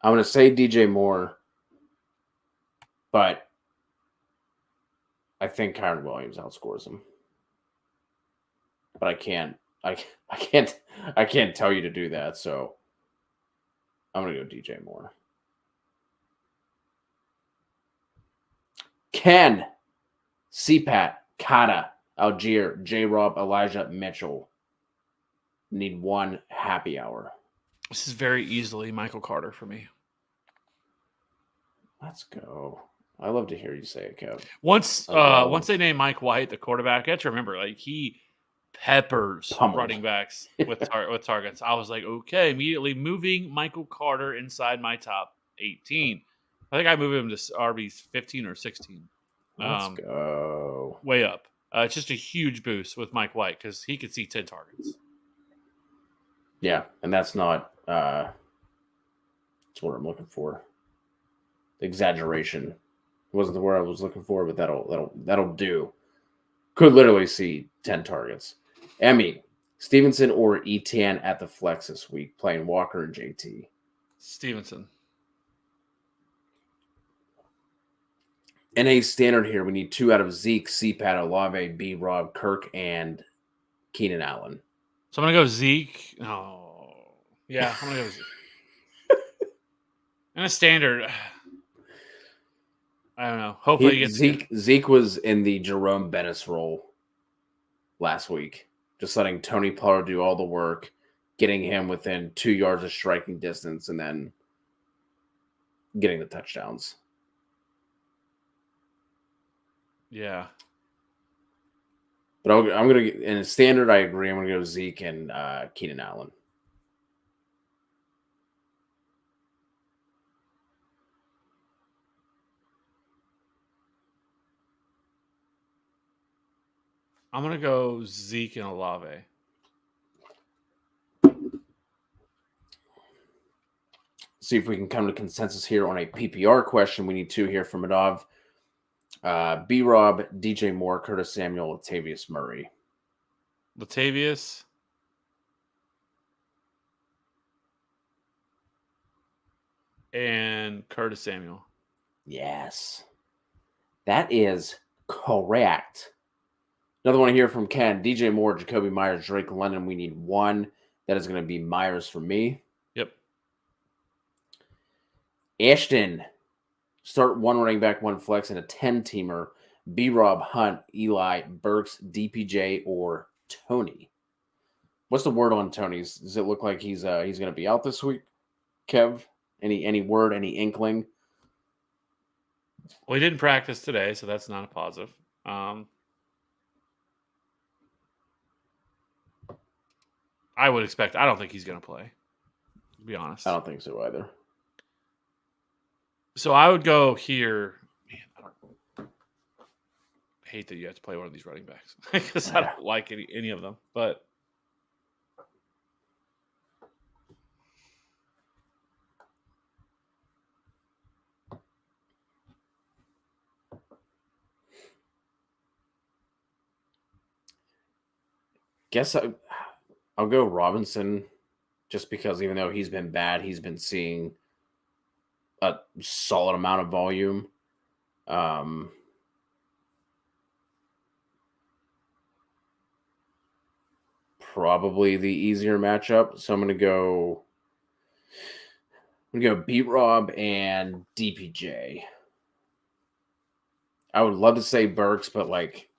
going to say DJ Moore, but I think Kyron Williams outscores him. But I can't tell you to do that, so I'm going to go DJ Moore. Ken, CPAT, Kata, Algier, J-Rob, Elijah, Mitchell. Need one happy hour. This is very easily Michael Carter for me. Let's go. I love to hear you say it, Kev. Once they name Mike White the quarterback, you have to remember, like, he peppers running backs with targets. I was like, okay, immediately moving Michael Carter inside my top 18. I think I moved him to RB 15 or 16. Let's go. Way up. It's just a huge boost with Mike White because he could see 10 targets. Yeah, and that's not that's what I'm looking for. Exaggeration wasn't the word I was looking for, but that'll do. Could literally see 10 targets. Emmy, Stevenson or Etienne at the flex this week, playing Walker and JT. Stevenson. NA standard here. We need 2 out of Zeke, CPAT, Olave, B. Rob, Kirk, and Keenan Allen. So I'm gonna go Zeke. Oh, yeah, I'm gonna go Zeke. And a standard. I don't know. Hopefully, Zeke was in the Jerome Bettis role last week, just letting Tony Pollard do all the work, getting him within 2 yards of striking distance, and then getting the touchdowns. Yeah. But I'm going to, in a standard, I agree. I'm going to go Zeke and Keenan Allen. I'm going to go Zeke and Olave. See if we can come to consensus here on a PPR question. We need 2 here from Madav. B-Rob, DJ Moore, Curtis Samuel, Latavius Murray. Latavius. And Curtis Samuel. Yes. That is correct. Another one here from Ken. DJ Moore, Jacoby Myers, Drake London. We need 1. That is going to be Myers for me. Yep. Ashton. Start 1 running back, 1 flex, and a 10-teamer. B-Rob, Hunt, Eli, Burks, DPJ, or Tony. What's the word on Tony's? Does it look like he's going to be out this week? Kev, any word, any inkling? Well, he didn't practice today, so that's not a positive. I would expect. I don't think he's going to play, to be honest. I don't think so either. So I would go here. Man, I hate that you have to play one of these running backs because I don't like any of them. But guess I'll go Robinson just because even though he's been bad, he's been seeing a solid amount of volume. Probably the easier matchup. So I'm going to go B-Rob and DPJ. I would love to say Burks, but like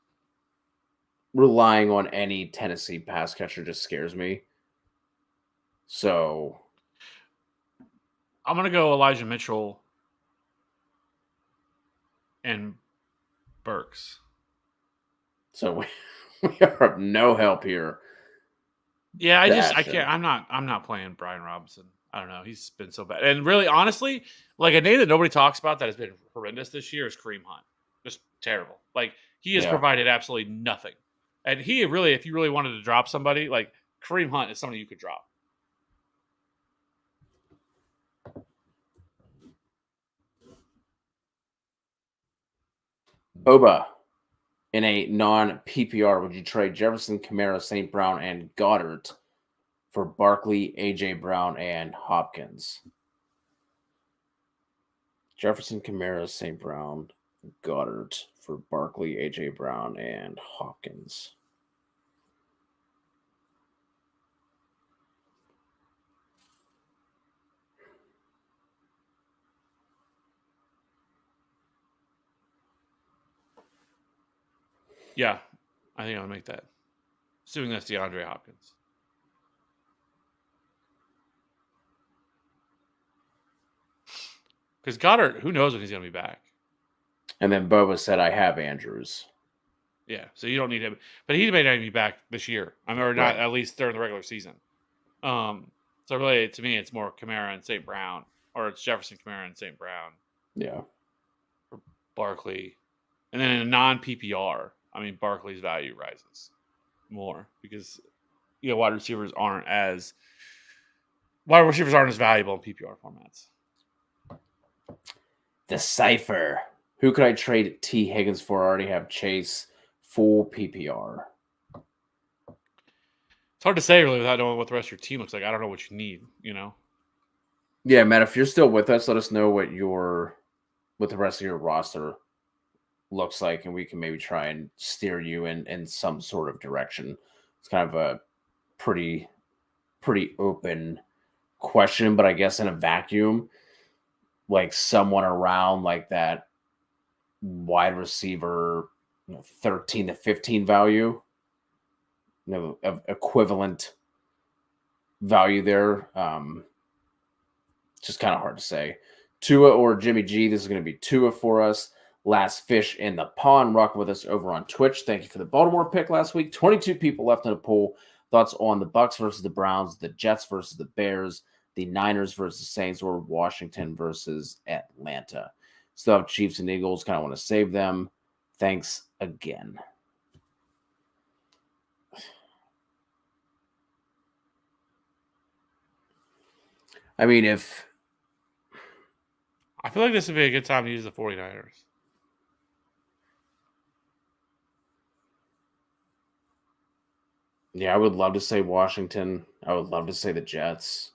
relying on any Tennessee pass catcher just scares me. So I'm going to go Elijah Mitchell and Burks. So we are of no help here. Yeah, I can't. I'm not playing Brian Robinson. I don't know. He's been so bad. And really, honestly, like a name that nobody talks about that has been horrendous this year is Kareem Hunt. Just terrible. Like he has provided absolutely nothing. And he really, if you really wanted to drop somebody, like Kareem Hunt is somebody you could drop. Boba, in a non-PPR, would you trade Jefferson, Kamara, St. Brown, and Goddard for Barkley, A.J. Brown, and Hopkins? Jefferson, Kamara, St. Brown, Goddard for Barkley, A.J. Brown, and Hopkins. Yeah, I think I would make that. Assuming that's DeAndre Hopkins. Because Goddard, who knows when he's going to be back? And then Boba said, I have Andrews. Yeah, so you don't need him. But he may not even be back this year. I mean, or not Right. at least during the regular season. So really, to me, it's more Kamara and St. Brown. Or it's Jefferson, Kamara, and St. Brown. Yeah. For Barkley. And then in a non-PPR, I mean, Barkley's value rises more because wide receivers aren't as valuable in PPR formats. The Cypher. Who could I trade T. Higgins for? I already have Chase, full PPR. It's hard to say really without knowing what the rest of your team looks like. I don't know what you need, Yeah, Matt, if you're still with us, let us know what the rest of your roster looks like, and we can maybe try and steer you in some sort of direction. It's kind of a pretty open question, but I guess in a vacuum, like someone around like that wide receiver 13 to 15 value, of equivalent value there. Just kind of hard to say. Tua or Jimmy G. This is going to be Tua for us. Last fish in the pond. Rock with us over on Twitch. Thank you for the Baltimore pick last week. 22 people left in a poll. Thoughts on the Bucks versus the Browns, the Jets versus the Bears, the Niners versus Saints, or Washington versus Atlanta. Still have Chiefs and Eagles. Kind of want to save them. Thanks again. I mean, I feel like this would be a good time to use the 49ers. Yeah, I would love to say Washington. I would love to say the Jets.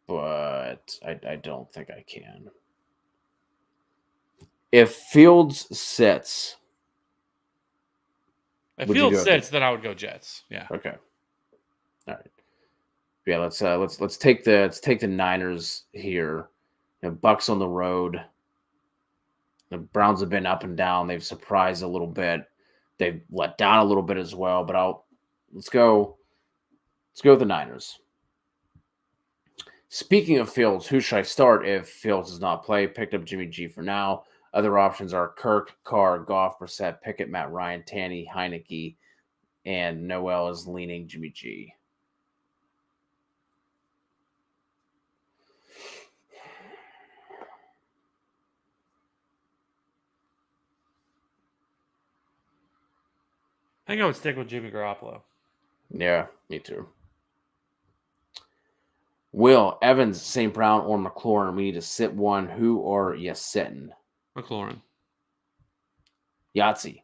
But I don't think I can. If Fields sits, If would you Fields go sits, then I would go Jets. Yeah. Okay. All right. Yeah, let's take the Niners here. Bucks on the road. The Browns have been up and down. They've surprised a little bit. They've let down a little bit as well. But let's go with the Niners. Speaking of Fields, who should I start if Fields does not play? Picked up Jimmy G for now. Other options are Kirk, Carr, Goff, Brissett, Pickett, Matt Ryan, Tanny, Heineke, and Noel is leaning Jimmy G. I think I would stick with Jimmy Garoppolo. Yeah, me too. Will, Evans, St. Brown, or McLaurin? We need to sit one. Who are you sitting? McLaurin. Yahtzee.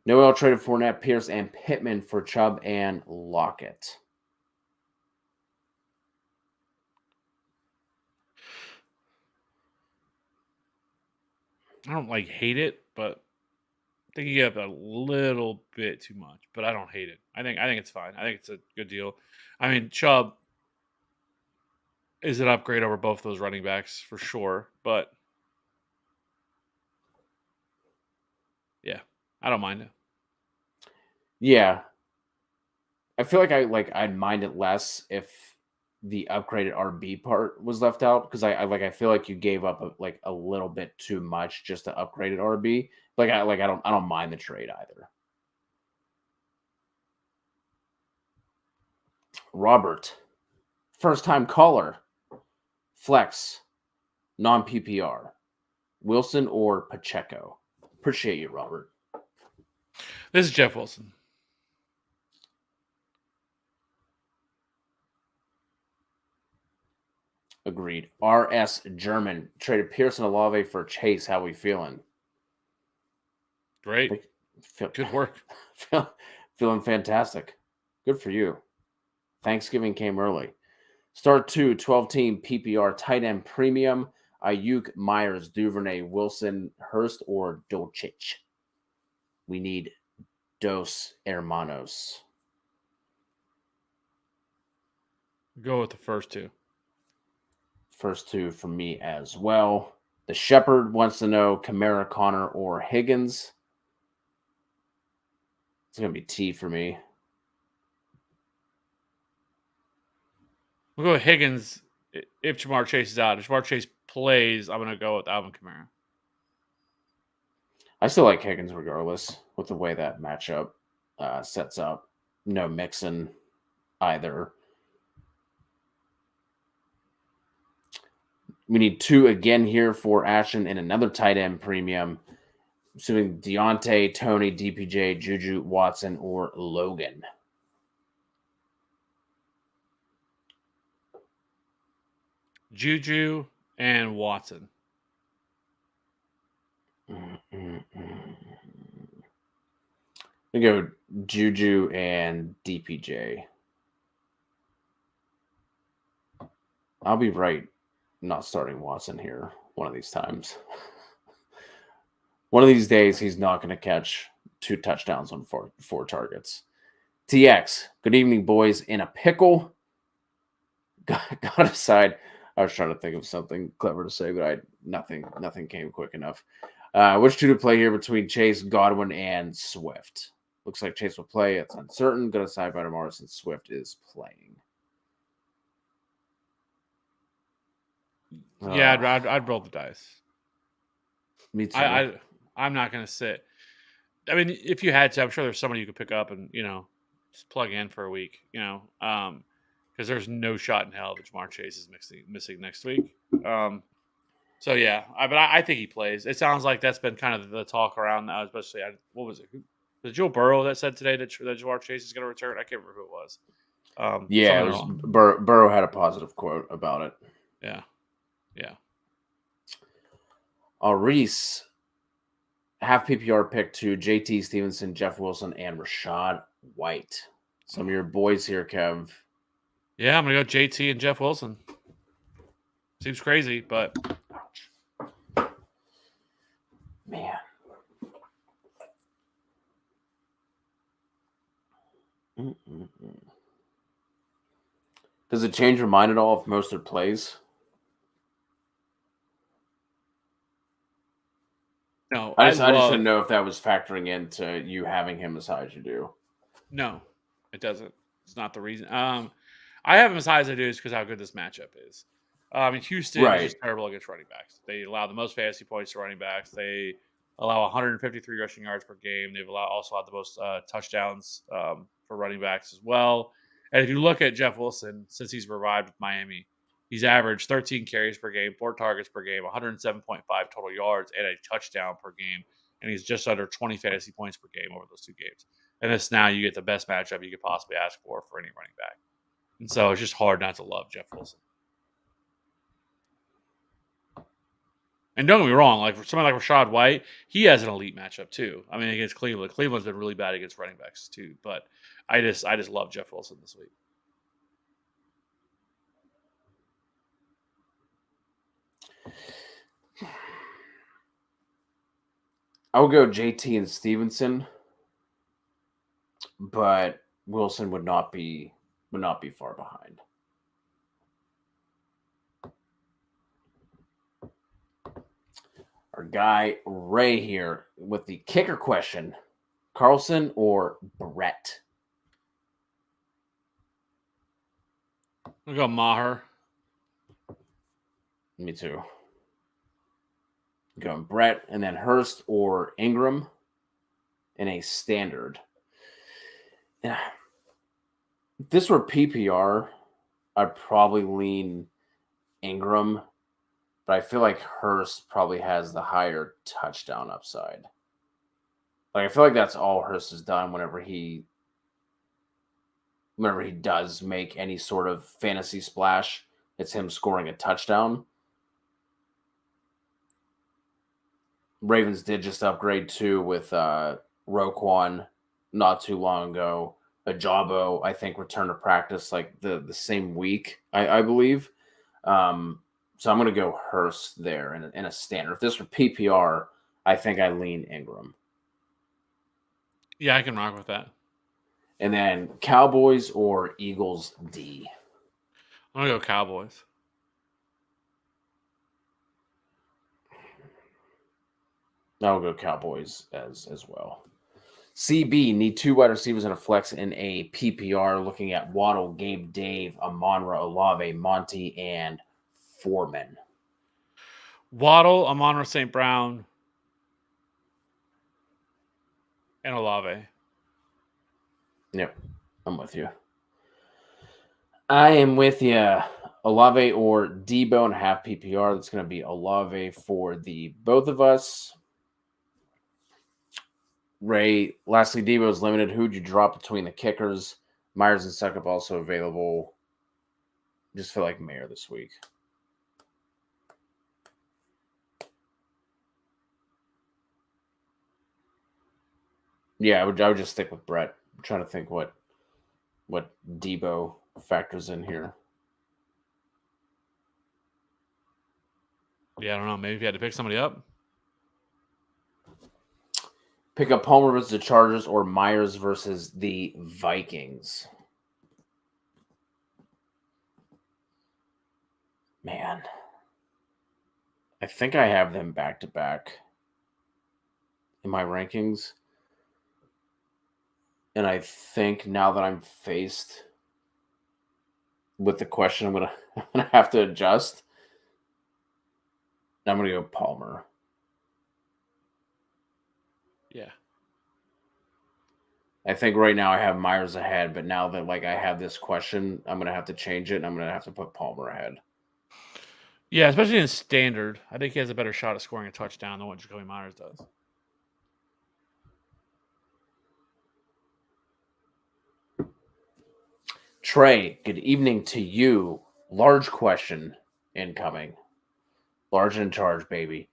Noel traded Fournette, Pierce, and Pittman for Chubb and Lockett. I don't hate it, but I think you get a little bit too much. But I don't hate it. I think it's fine. I think it's a good deal. I mean, Chubb is an upgrade over both those running backs for sure. But yeah, I don't mind it. Yeah. I feel like I'd mind it less if the upgraded RB part was left out, because I feel like you gave up a little bit too much just to upgraded RB. I don't mind the trade either. Robert, first time caller, flex, non PPR, Wilson or Pacheco. Appreciate you, Robert. This is Jeff Wilson. Agreed. RS German traded Pearson Olave for Chase. How we feeling? Great. Like, Good work. feeling fantastic. Good for you. Thanksgiving came early. Start 2, 12-team PPR tight end premium. Ayuk, Myers, Duvernay, Wilson, Hurst, or Dolchich. We need dos hermanos. Go with the first two. First two for me as well. The Shepherd wants to know Kamara, Connor, or Higgins. It's going to be T for me. We'll go with Higgins if Jamar Chase is out. If Jamar Chase plays, I'm going to go with Alvin Kamara. I still like Higgins regardless with the way that matchup sets up. No Mixon either. We need 2 again here for Ashton and another tight end premium. Assuming Deontay, Tony, DPJ, Juju, Watson, or Logan. Juju and Watson. We go Juju and DPJ. I'll be right not starting Watson here one of these times. One of these days, he's not going to catch 2 touchdowns on four targets. TX, good evening, boys. In a pickle. Got aside. I was trying to think of something clever to say, but nothing came quick enough. Which 2 to play here between Chase, Godwin, and Swift? Looks like Chase will play. It's uncertain. Got aside by tomorrow since Swift is playing. Yeah, I'd roll the dice. Me too. I'm not going to sit. I mean, if you had to, I'm sure there's somebody you could pick up and, just plug in for a week, because there's no shot in hell that Jamar Chase is missing next week. So, yeah, I think he plays. It sounds like that's been kind of the talk around now, especially, what was it? Was it Joe Burrow that said today that Jamar Chase is going to return? I can't remember who it was. Yeah, it was Burrow had a positive quote about it. Yeah. Reese, half PPR pick to JT Stevenson, Jeff Wilson, and Rashad White. Some of your boys here, Kev. Yeah, I'm going to go JT and Jeff Wilson. Seems crazy, but. Man. Does it change your mind at all if Mostert plays? No, I just didn't know if that was factoring into you having him as high as you do. No, it doesn't. It's not the reason. I have him as high as I do is because how good this matchup is. Houston is just terrible against running backs. They allow the most fantasy points to running backs. They allow 153 rushing yards per game. They've also had the most touchdowns for running backs as well. And if you look at Jeff Wilson, since he's revived with Miami, he's averaged 13 carries per game, 4 targets per game, 107.5 total yards, and a touchdown per game. And he's just under 20 fantasy points per game over those 2 games. And this now you get the best matchup you could possibly ask for any running back. And so it's just hard not to love Jeff Wilson. And don't get me wrong, like for somebody like Rashad White, he has an elite matchup too. I mean, against Cleveland. Cleveland's been really bad against running backs too. But I just love Jeff Wilson this week. I would go JT and Stevenson, but Wilson would not be far behind. Our guy Ray here with the kicker question: Carlson or Brett? We'll go Maher. Me too. Going Brett and then Hurst or Ingram in a standard. Yeah. If this were PPR, I'd probably lean Ingram, but I feel like Hurst probably has the higher touchdown upside. Like I feel like that's all Hurst has done whenever he does make any sort of fantasy splash, it's him scoring a touchdown. Ravens did just upgrade too with Roquan not too long ago. Ajabo, I think, returned to practice like the same week, I believe. So I'm going to go Hurst there in a standard. If this were PPR, I think I lean Ingram. Yeah, I can rock with that. And then Cowboys or Eagles D. I'm gonna go Cowboys. I'll go Cowboys as well. CB need 2 wide receivers and a flex in a PPR. Looking at Waddle, Gabe, Dave, Amonra, Olave, Monty, and Foreman. Waddle, Amon-Ra St. Brown, and Olave. Yep, I'm with you. I am with you. Olave or Debo and half PPR. That's going to be Olave for the both of us. Ray, lastly, Debo is limited. Who'd you drop between the kickers? Myers and Suckup also available. Just feel like Mayer this week. Yeah, I would just stick with Brett. I'm trying to think what Debo factors in here. Yeah, I don't know. Maybe if you had to pick somebody up. Pick up Homer versus the Chargers or Myers versus the Vikings. Man, I think I have them back to back in my rankings. And I think now that I'm faced with the question, I'm gonna have to adjust. I'm gonna go Palmer. Yeah. I think right now I have Myers ahead, but now that I have this question, I'm gonna have to change it and I'm gonna have to put Palmer ahead. Yeah, especially in standard. I think he has a better shot at scoring a touchdown than what Jacoby Myers does. Trey, good evening to you. Large question incoming. Large in charge, baby.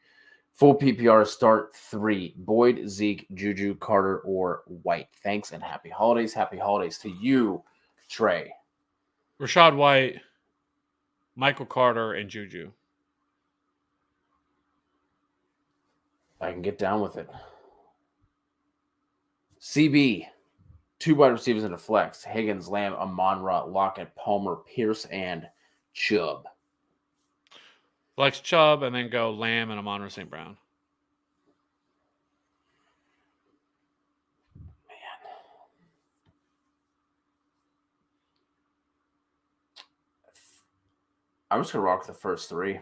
Full PPR start 3. Boyd, Zeke, Juju, Carter, or White. Thanks and happy holidays. Happy holidays to you, Trey. Rachaad White, Michael Carter, and Juju. I can get down with it. CB, 2 wide receivers and a flex. Higgins, Lamb, Amon-Ra, Lockett, Palmer, Pierce, and Chubb. Flex Chubb, and then go Lamb and Amon-Ra St. Brown. I'm just going to rock the first 3.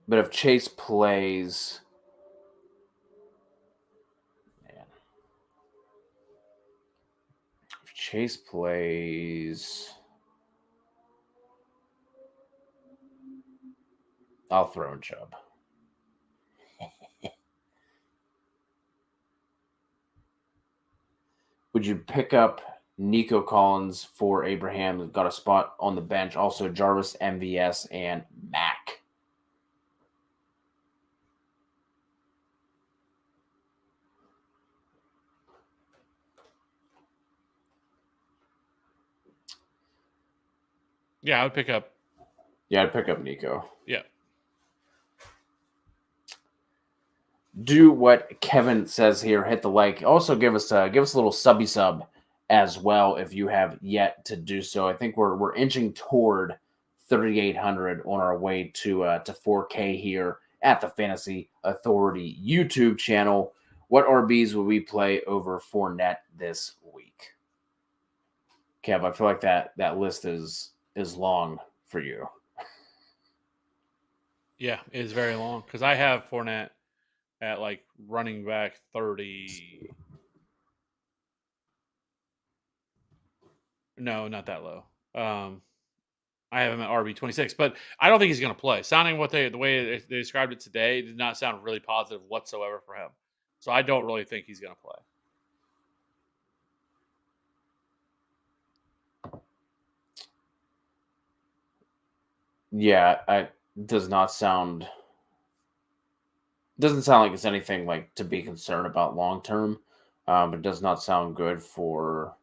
But if Chase plays... Man. If Chase plays... I'll throw in Chubb. Would you pick up Nico Collins for Abraham? Got a spot on the bench. Also Jarvis, MVS, and Mac. Yeah, I would pick up. Yeah, I'd pick up Nico. Yeah. Do what Kevin says here. Hit the like. Also, give us a little subby sub as well if you have yet to do so. I think we're inching toward 3,800 on our way to 4K here at the Fantasy Authority YouTube channel. What RBs will we play over Fournette this week? Kev, I feel like that list is long for you. Yeah, it is very long because I have Fournette at running back 30. No, not that low. I have him at RB 26, but I don't think he's going to play. Sounding the way they described it today did not sound really positive whatsoever for him. So I don't really think he's going to play. Yeah, I does not sound doesn't sound like it's anything like to be concerned about long term. It does not sound good for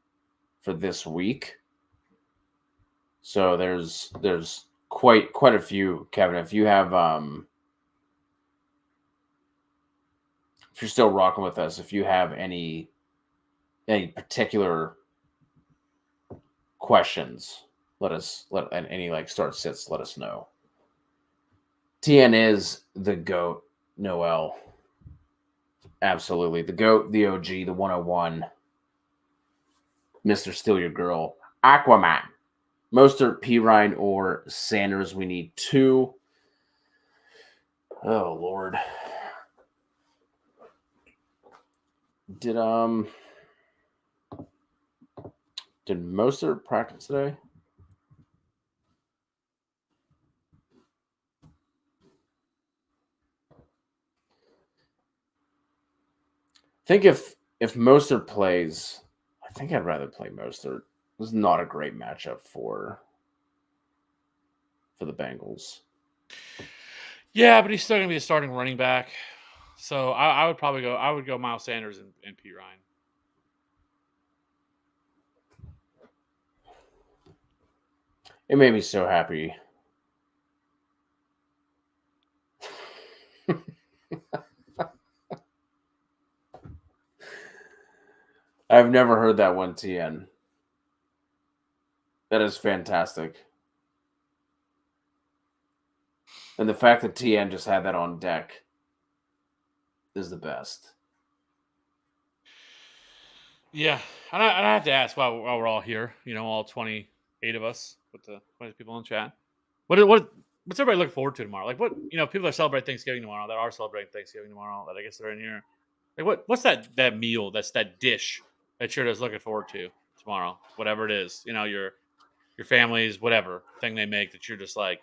this week. So there's quite a few, Kevin. If you're still rocking with us, if you have any particular questions, and any like start sits, let us know. TN is the GOAT, Noel. Absolutely. The GOAT, the OG, the 101. Mr. Steal Your Girl. Aquaman. Mostert, Pirine, or Sanders. We need 2. Oh Lord. Did Mostert practice today? I think if Mostert plays, I think I'd rather play Mostert. This is not a great matchup for the Bengals. Yeah, but he's still gonna be a starting running back. So I would probably go. I would go Miles Sanders and P Ryan. It made me so happy. I've never heard that one, TN. That is fantastic. And the fact that TN just had that on deck is the best. Yeah, and I have to ask while we're all here, all 28 of us with the 20 people in chat. What's everybody looking forward to tomorrow? Like what people are celebrating Thanksgiving tomorrow that are celebrating Thanksgiving tomorrow that I guess they're in here. Like what's that meal? That's that dish that you're just looking forward to tomorrow, whatever it is. Your family's whatever thing they make that you're just like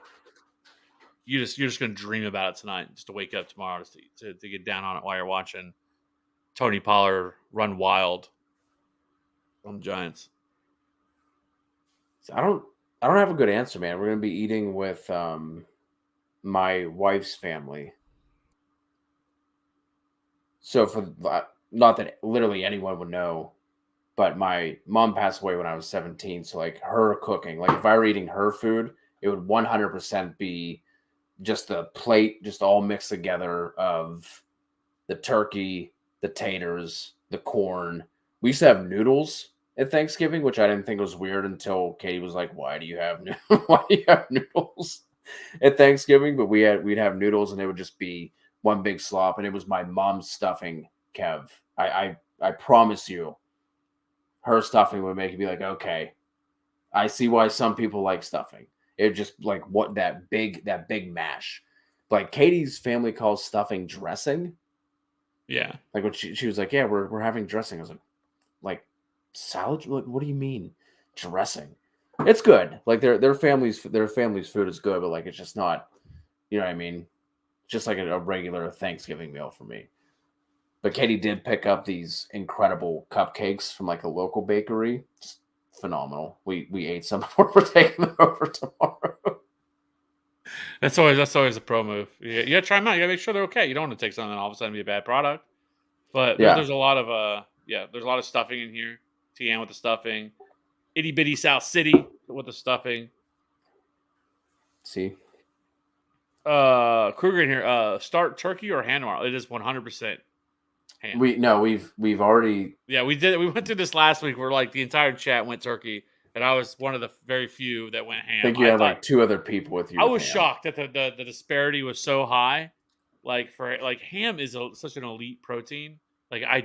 you're just gonna dream about it tonight, just to wake up tomorrow to get down on it while you're watching Tony Pollard run wild on the Giants. So I don't have a good answer, man. We're gonna be eating with my wife's family. So for not that literally anyone would know, but my mom passed away when I was 17. So like her cooking, like if I were eating her food, it would 100% be just the plate, just all mixed together of the turkey, the taters, the corn. We used to have noodles at Thanksgiving, which I didn't think was weird until Katie was like, "Why do you have why do you have noodles at Thanksgiving?" But we'd have noodles, and it would just be one big slop, and it was my mom's stuffing. Kev, I promise you, her stuffing would make you be like, "Okay, I see why some people like stuffing." It just like what that big mash. Like Katie's family calls stuffing dressing. Yeah. Like when she was like, "Yeah, we're having dressing." I was like salad? Like, what do you mean dressing? It's good. Like their family's food is good, but like it's just not, you know what I mean? Just like a regular Thanksgiving meal for me. But Katie did pick up these incredible cupcakes from like a local bakery. Just phenomenal. We ate some before we're taking them over tomorrow. That's always a pro move. You gotta try them out. You gotta make sure they're okay. You don't want to take something and all of a sudden be a bad product. But Yeah. there's a lot of there's a lot of stuffing in here. TN with the stuffing. Itty bitty South City with the stuffing. See? Kruger in here. Start turkey or ham tomorrow. It is 100% ham. We've already Yeah, we did. We went through this last week where like the entire chat went turkey, and I was one of the very few that went ham. I think you had like 2 other people with you. I was shocked that the disparity was so high. Like ham is such an elite protein. Like I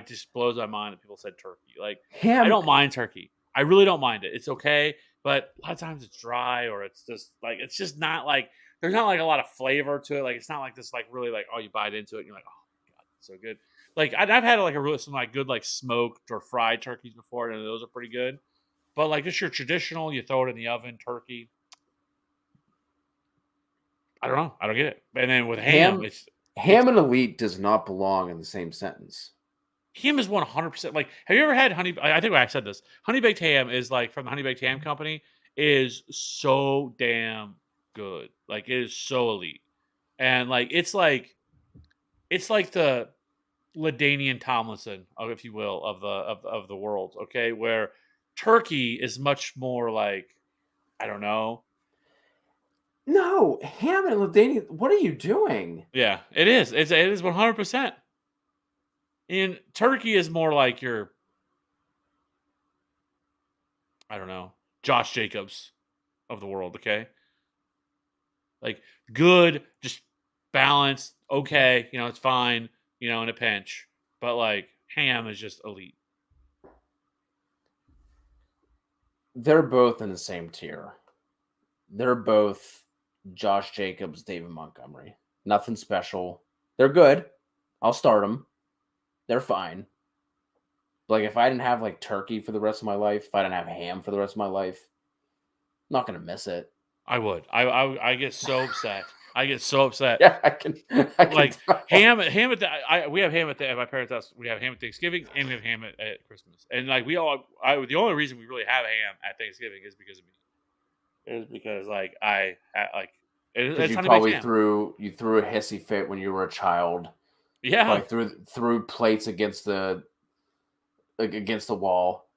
just blows my mind that people said turkey. Like ham. I don't mind turkey. I really don't mind it. It's okay, but a lot of times it's dry or it's just not like there's not like a lot of flavor to it. Like it's not like this like really like oh you bite into it and you're like oh my god it's so good. Like I've had like some like good like smoked or fried turkeys before and those are pretty good. But like just your traditional, you throw it in the oven turkey. I don't know. I don't get it. And then with ham it's ham and elite does not belong in the same sentence. Ham is 100%. Like, have you ever had I think I said this. Honey baked ham is like from the Honey Baked Ham Company is so damn good. Like it is so elite, and it's like the Ladainian Tomlinson, if you will, of the world. Okay, where Turkey is much more like I don't know. No, Ham and Ladanian, what are you doing? Yeah, it is. It is 100%. And Turkey is more like your I don't know Josh Jacobs of the world. Okay, like good, just balanced. Okay, it's fine. In a pinch, but like Ham is just elite. They're both in the same tier. They're both Josh Jacobs, David Montgomery. Nothing special. They're good. I'll start them. They're fine. Like if I didn't have like turkey for the rest of my life, if I didn't have ham for the rest of my life, I'm not gonna miss it. I would. I get so upset. I get so upset. Yeah, I can Like tell. ham at we have ham at my parents' house. We have ham at Thanksgiving and we have ham at Christmas. And like the only reason we really have ham at Thanksgiving is because of me. It is because like Because it's you honey baked probably ham. threw a hissy fit when you were a child. Yeah. Probably threw plates against the wall.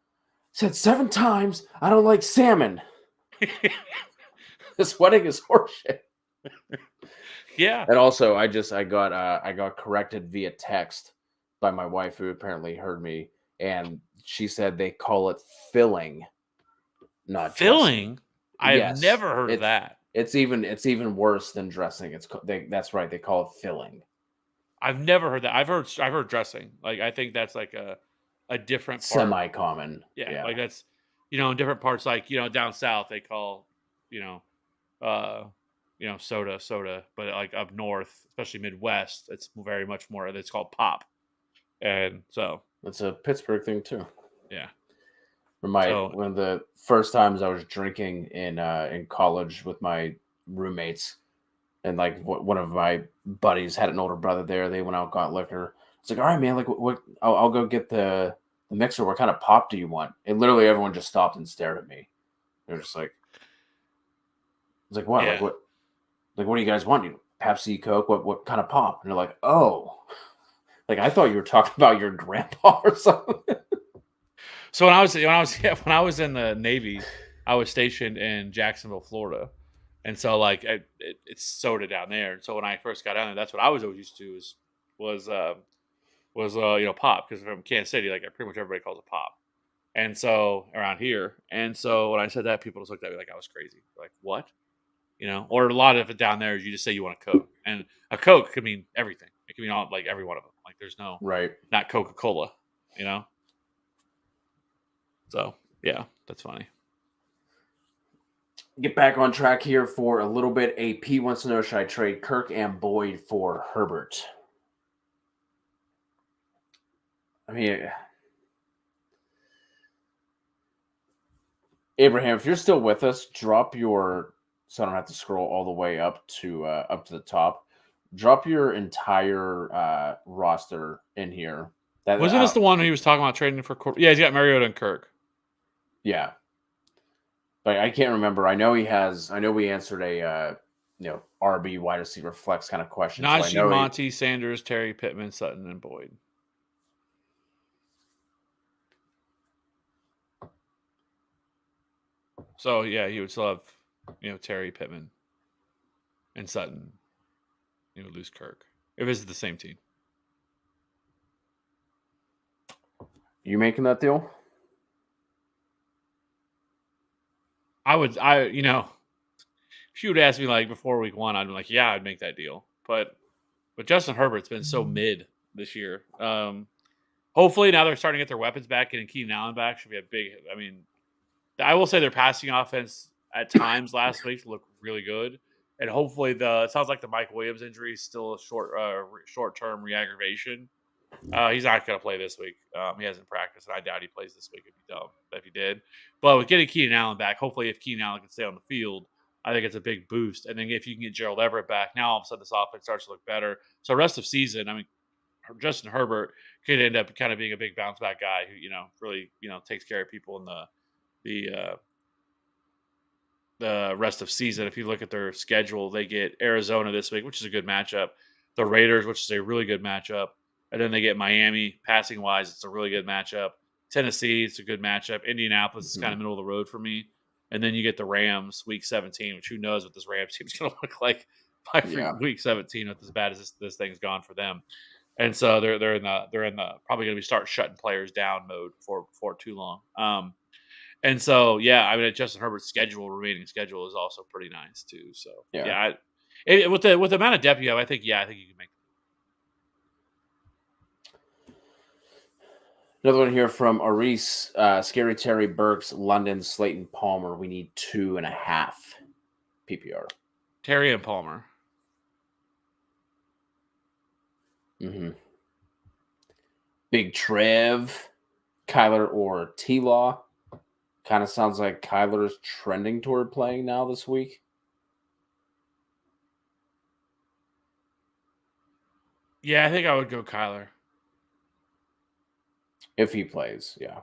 Said 7 times I don't like salmon. This wedding is horseshit. Yeah. And also, I got corrected via text by my wife, who apparently heard me, and she said they call it filling, not dressing. Filling. I have Yes, never heard of that. it's even worse than dressing. That's right. They call it filling. I've never heard that. I've heard dressing. Like I think that's like a different part. Semi common. Yeah, Yeah. like that's in different parts, like down south they call you know uh soda, but like up north, especially Midwest, it's very much more. It's called pop, and so It's a Pittsburgh thing too. yeah, so One of the first times I was drinking in college with my roommates, and like one of my buddies had an older brother there. They went out and got liquor. It's like, all right, man, like what I'll go get the mixer. What kind of pop do you want? And literally everyone just stopped and stared at me. They're just like, it's like what? yeah. Like what do you guys want? Pepsi, Coke, what kind of pop? And they're like, oh, like I thought you were talking about your grandpa or something. So when I was in the Navy, I was stationed in Jacksonville, Florida, and so like it's soda down there. And so when I first got down there, that's what I was always used to was uh, was pop, because from Kansas City, like pretty much everybody calls it pop. And so around here, and so when I said that, people just looked at me like I was crazy. Like what? Or a lot of it down there is you just say you want a Coke, and a Coke could mean everything. It could mean all like every one of them. Like there's no Right. not Coca Cola, you know. So yeah, that's funny. Get back on track here for a little bit. AP wants to know, should I trade Kirk and Boyd for Herbert? I mean, Abraham, if you're still with us, drop your, so I don't have to scroll all the way up to the top. Drop your entire roster in here. Wasn't this the one he was talking about trading for? Yeah, he's got Mariota and Kirk. Yeah, but I can't remember. I know he has. I know we answered a RB wide receiver flex kind of question. So I Najee, know Monty, Sanders, Terry, Pittman, Sutton, and Boyd. So yeah, he would still have Terry, Pittman, and Sutton. He would lose Kirk if it's the same team. You making that deal? If you would ask me like before week 1, I'd be like, yeah, I'd make that deal. But Justin Herbert's been so mid this year. Hopefully now they're starting to get their weapons back, getting Keenan Allen back should be a big. I mean, I will say their passing offense at times last week looked really good, and hopefully it sounds like the Mike Williams injury is still a short term re-aggravation. He's not going to play this week. He hasn't practiced, and I doubt he plays this week if he did. But with getting Keenan Allen back, hopefully if Keenan Allen can stay on the field, I think it's a big boost. And then if you can get Gerald Everett back, now all of a sudden this offense starts to look better. So rest of season, I mean, Justin Herbert could end up kind of being a big bounce back guy who really takes care of people in the the rest of season. If you look at their schedule, they get Arizona this week, which is a good matchup. The Raiders, which is a really good matchup, and then they get Miami. Passing wise, it's a really good matchup. Tennessee, it's a good matchup. Indianapolis is kind of middle of the road for me. And then you get the Rams week 17, which who knows what this Rams team is going to look like by week 17 with as bad as this thing's gone for them. And so they're in the probably going to be start shutting players down mode for too long. And so yeah, I mean Justin Herbert's remaining schedule is also pretty nice too. So yeah, with the amount of depth you have, I think you can make. Another one here from Aris, Scary Terry Burks, London, Slayton Palmer. We need 2.5 PPR. Terry and Palmer. Big Trev, Kyler or T-Law. Kind of sounds like Kyler's trending toward playing now this week. Yeah, I think I would go Kyler. If he plays, yeah.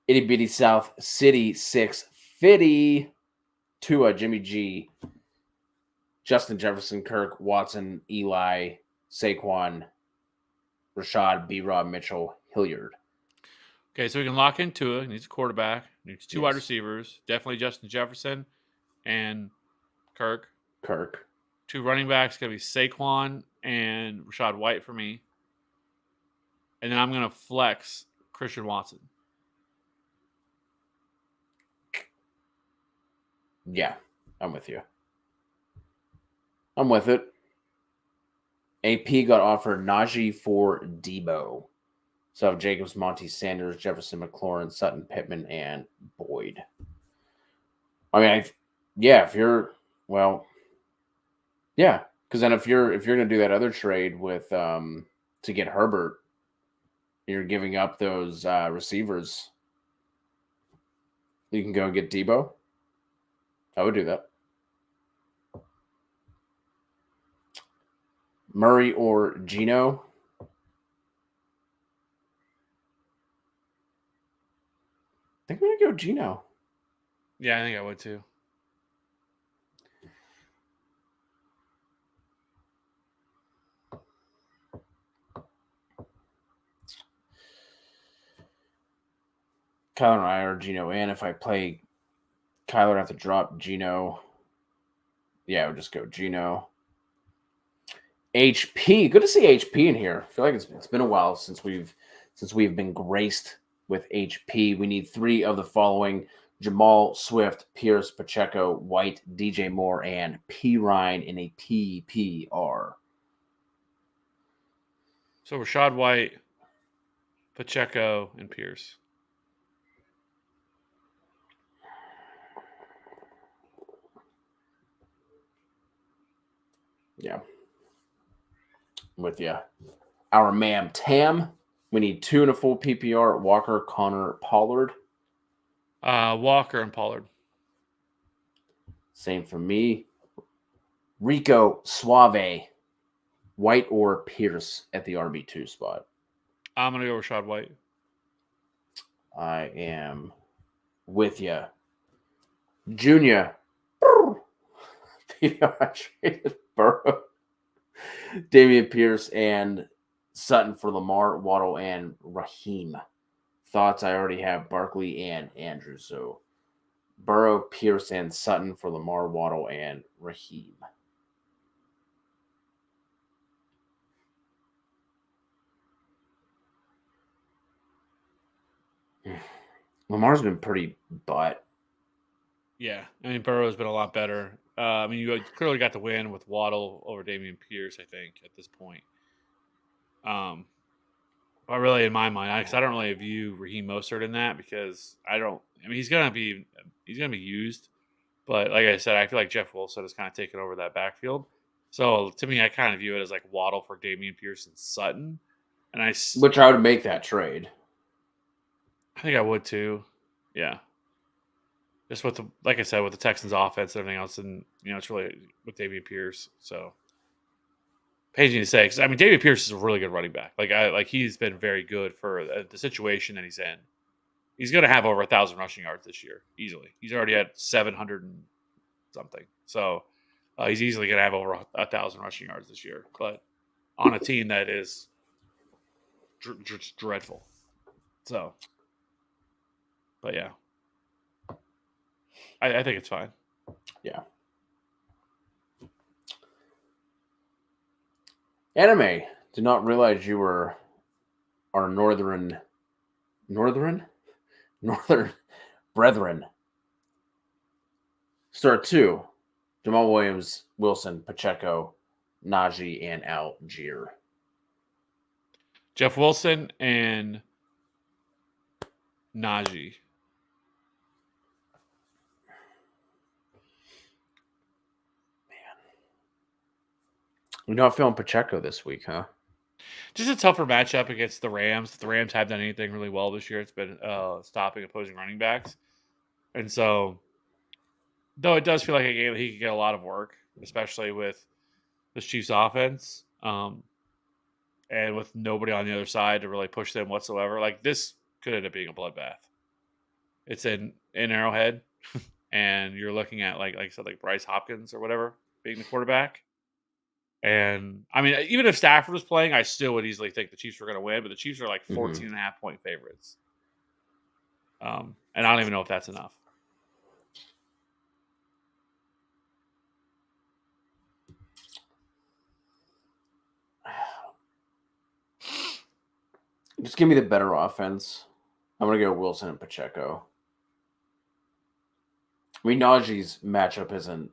Itty Bitty South City 650. Tua, Jimmy G, Justin Jefferson, Kirk, Watson, Eli, Saquon, Rashad, B-Rob, Mitchell, Hilliard. Okay, so we can lock in Tua. He needs a quarterback. He needs two wide receivers. Definitely Justin Jefferson and Kirk. Two running backs going to be Saquon and Rashad White for me. And then I'm going to flex Christian Watson. Yeah, I'm with you. I'm with it. AP got offered Najee for Debo. So Jacobs, Monty Sanders, Jefferson, McLaurin, Sutton, Pittman, and Boyd. I mean, if you're because then if you're gonna do that other trade with to get Herbert, you're giving up those receivers. You can go and get Debo. I would do that. Murray or Geno. I think I'm gonna go Geno. Yeah, I think I would too. Kyler and I are Geno in. If I play Kyler, I have to drop Geno. Yeah, I would just go Geno. HP. Good to see HP in here. I feel like it's been a while since we've been graced with HP. We need 3 of the following: Jamal, Swift, Pierce, Pacheco, White, DJ Moore, and P. Ryan in a PPR. So Rashad White, Pacheco, and Pierce. Yeah. I'm with you. Our ma'am Tam. We need 2 in a full PPR. Walker, Connor, Pollard. Walker and Pollard. Same for me. Rico, Suave, White or Pierce at the RB2 spot. I'm going to go Rashad White. I am with you. Junior. PPR traded Burrow, Dameon Pierce, and Sutton for Lamar, Waddle, and Raheem. Thoughts? I already have Barkley and Andrew. So Burrow, Pierce, and Sutton for Lamar, Waddle, and Raheem. Lamar's been pretty butt. Yeah, I mean Burrow's been a lot better. I mean you clearly got the win with Waddle over Dameon Pierce. I think at this point. But really, in my mind, because I don't really view Raheem Mostert in that because I don't. I mean, he's gonna be used, but like I said, I feel like Jeff Wilson has kind of taken over that backfield. So to me, I kind of view it as like Waddle for Dameon Pierce and Sutton, and which I would make that trade. I think I would too. Yeah. Just with like I said, with the Texans offense and everything else, and it's really with Dameon Pierce. So pains me to say, because I mean, Dameon Pierce is a really good running back. Like he's been very good for the situation that he's in. He's going to have over 1,000 rushing yards this year easily. He's already had 700 and something. So he's easily going to have over 1,000 rushing yards this year. But on a team that is dreadful. So, but yeah, I think it's fine. Yeah. Anime. Did not realize you were our northern brethren. Start 2. Jamal Williams, Wilson, Pacheco, Najee, and Algier. Jeff Wilson and Najee. You're not feeling Pacheco this week, huh? Just a tougher matchup against the Rams. If the Rams have done anything really well this year, it's been stopping opposing running backs. And so, though it does feel like a game that he could get a lot of work, especially with this Chiefs offense, and with nobody on the other side to really push them whatsoever. Like, this could end up being a bloodbath. It's in Arrowhead, and you're looking at like I said, like Bryce Hopkins or whatever being the quarterback. And I mean, even if Stafford was playing, I still would easily think the Chiefs were going to win, but the Chiefs are like 14 and a half point favorites. And I don't even know if that's enough. Just give me the better offense. I'm going to go Wilson and Pacheco. I mean, Najee's matchup isn't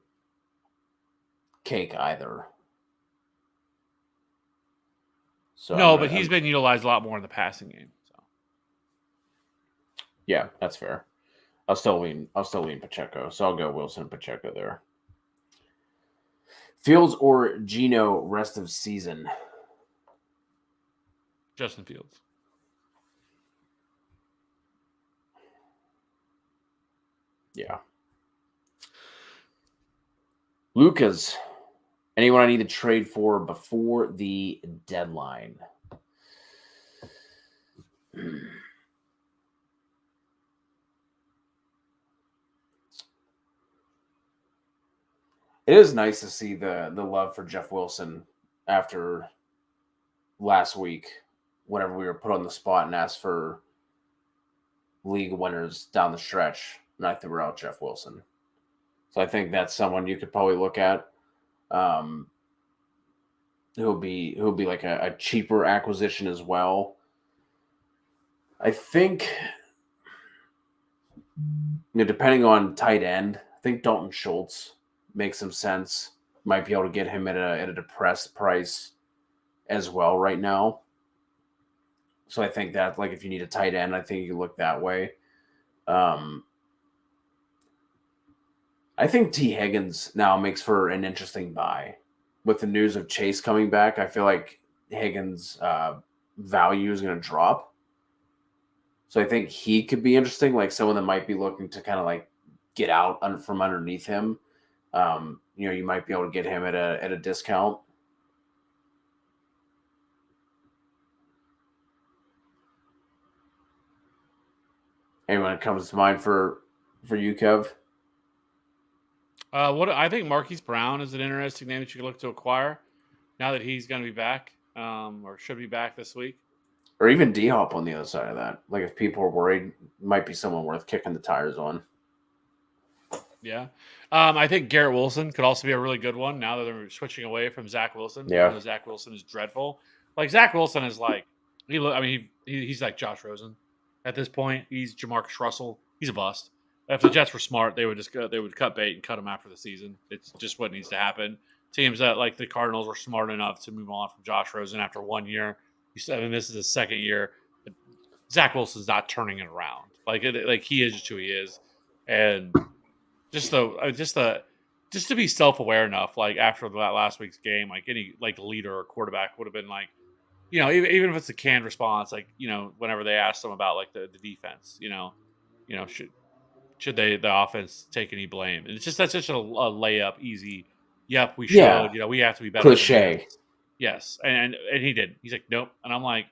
cake either. So no, but he's been utilized a lot more in the passing game. So yeah, that's fair. I'll still lean Pacheco, so I'll go Wilson and Pacheco there. Fields or Geno rest of season? Justin Fields. Yeah. Lucas, anyone I need to trade for before the deadline? It is nice to see the love for Jeff Wilson after last week, whenever we were put on the spot and asked for league winners down the stretch, and I threw out Jeff Wilson. So I think that's someone you could probably look at. Who'll be like a cheaper acquisition as well. I think, depending on tight end, I think Dalton Schultz makes some sense. Might be able to get him at a depressed price as well right now. So I think that, like, if you need a tight end, I think you look that way. I think T. Higgins now makes for an interesting buy. With the news of Chase coming back, I feel like Higgins' value is going to drop. So I think he could be interesting, like someone that might be looking to kind of like get out from underneath him. You might be able to get him at a discount. Anyone that comes to mind for you, Kev? What I think Marquise Brown is an interesting name that you could look to acquire now that he's going to be back, or should be back this week. Or even D-Hop on the other side of that. Like, if people are worried, might be someone worth kicking the tires on. Yeah. I think Garrett Wilson could also be a really good one now that they're switching away from Zach Wilson. Yeah. Zach Wilson is dreadful. Like, Zach Wilson is like, he's like Josh Rosen at this point. He's Jamarcus Russell. He's a bust. If the Jets were smart, they would cut bait and cut him after the season. It's just what needs to happen. Teams that, like the Cardinals, were smart enough to move on from Josh Rosen after 1 year. This is his second year. Zach Wilson's not turning it around. Like he is just who he is, and just to be self-aware enough, like after that last week's game, like any like leader or quarterback would have been like, even if it's a canned response, like whenever they asked them about like the defense, should the offense take any blame? And that's such a layup, easy. Yep, we should. Yeah. We have to be better. Cliche. Yes, and he did. He's like, nope, and I'm like,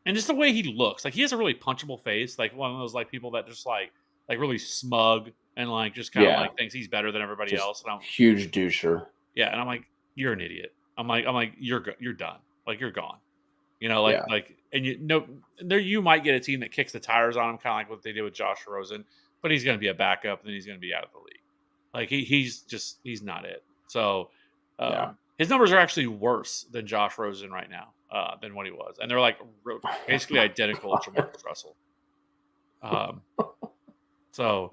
And just the way he looks, like he has a really punchable face, like one of those like people that just like really smug and like just kind of Yeah, like thinks he's better than everybody just else. And I'm huge doucher. yeah, and I'm like, you're an idiot. I'm like you're done. Like you're gone. You know, Yeah, and you know there you might get a team that kicks the tires on him, kind of like what they did with Josh Rosen, but he's going to be a backup, and then he's going to be out of the league. Like he's not it. So yeah. his numbers are actually worse than Josh Rosen right now than what he was, and they're like basically identical to Jamarcus Russell. Um, so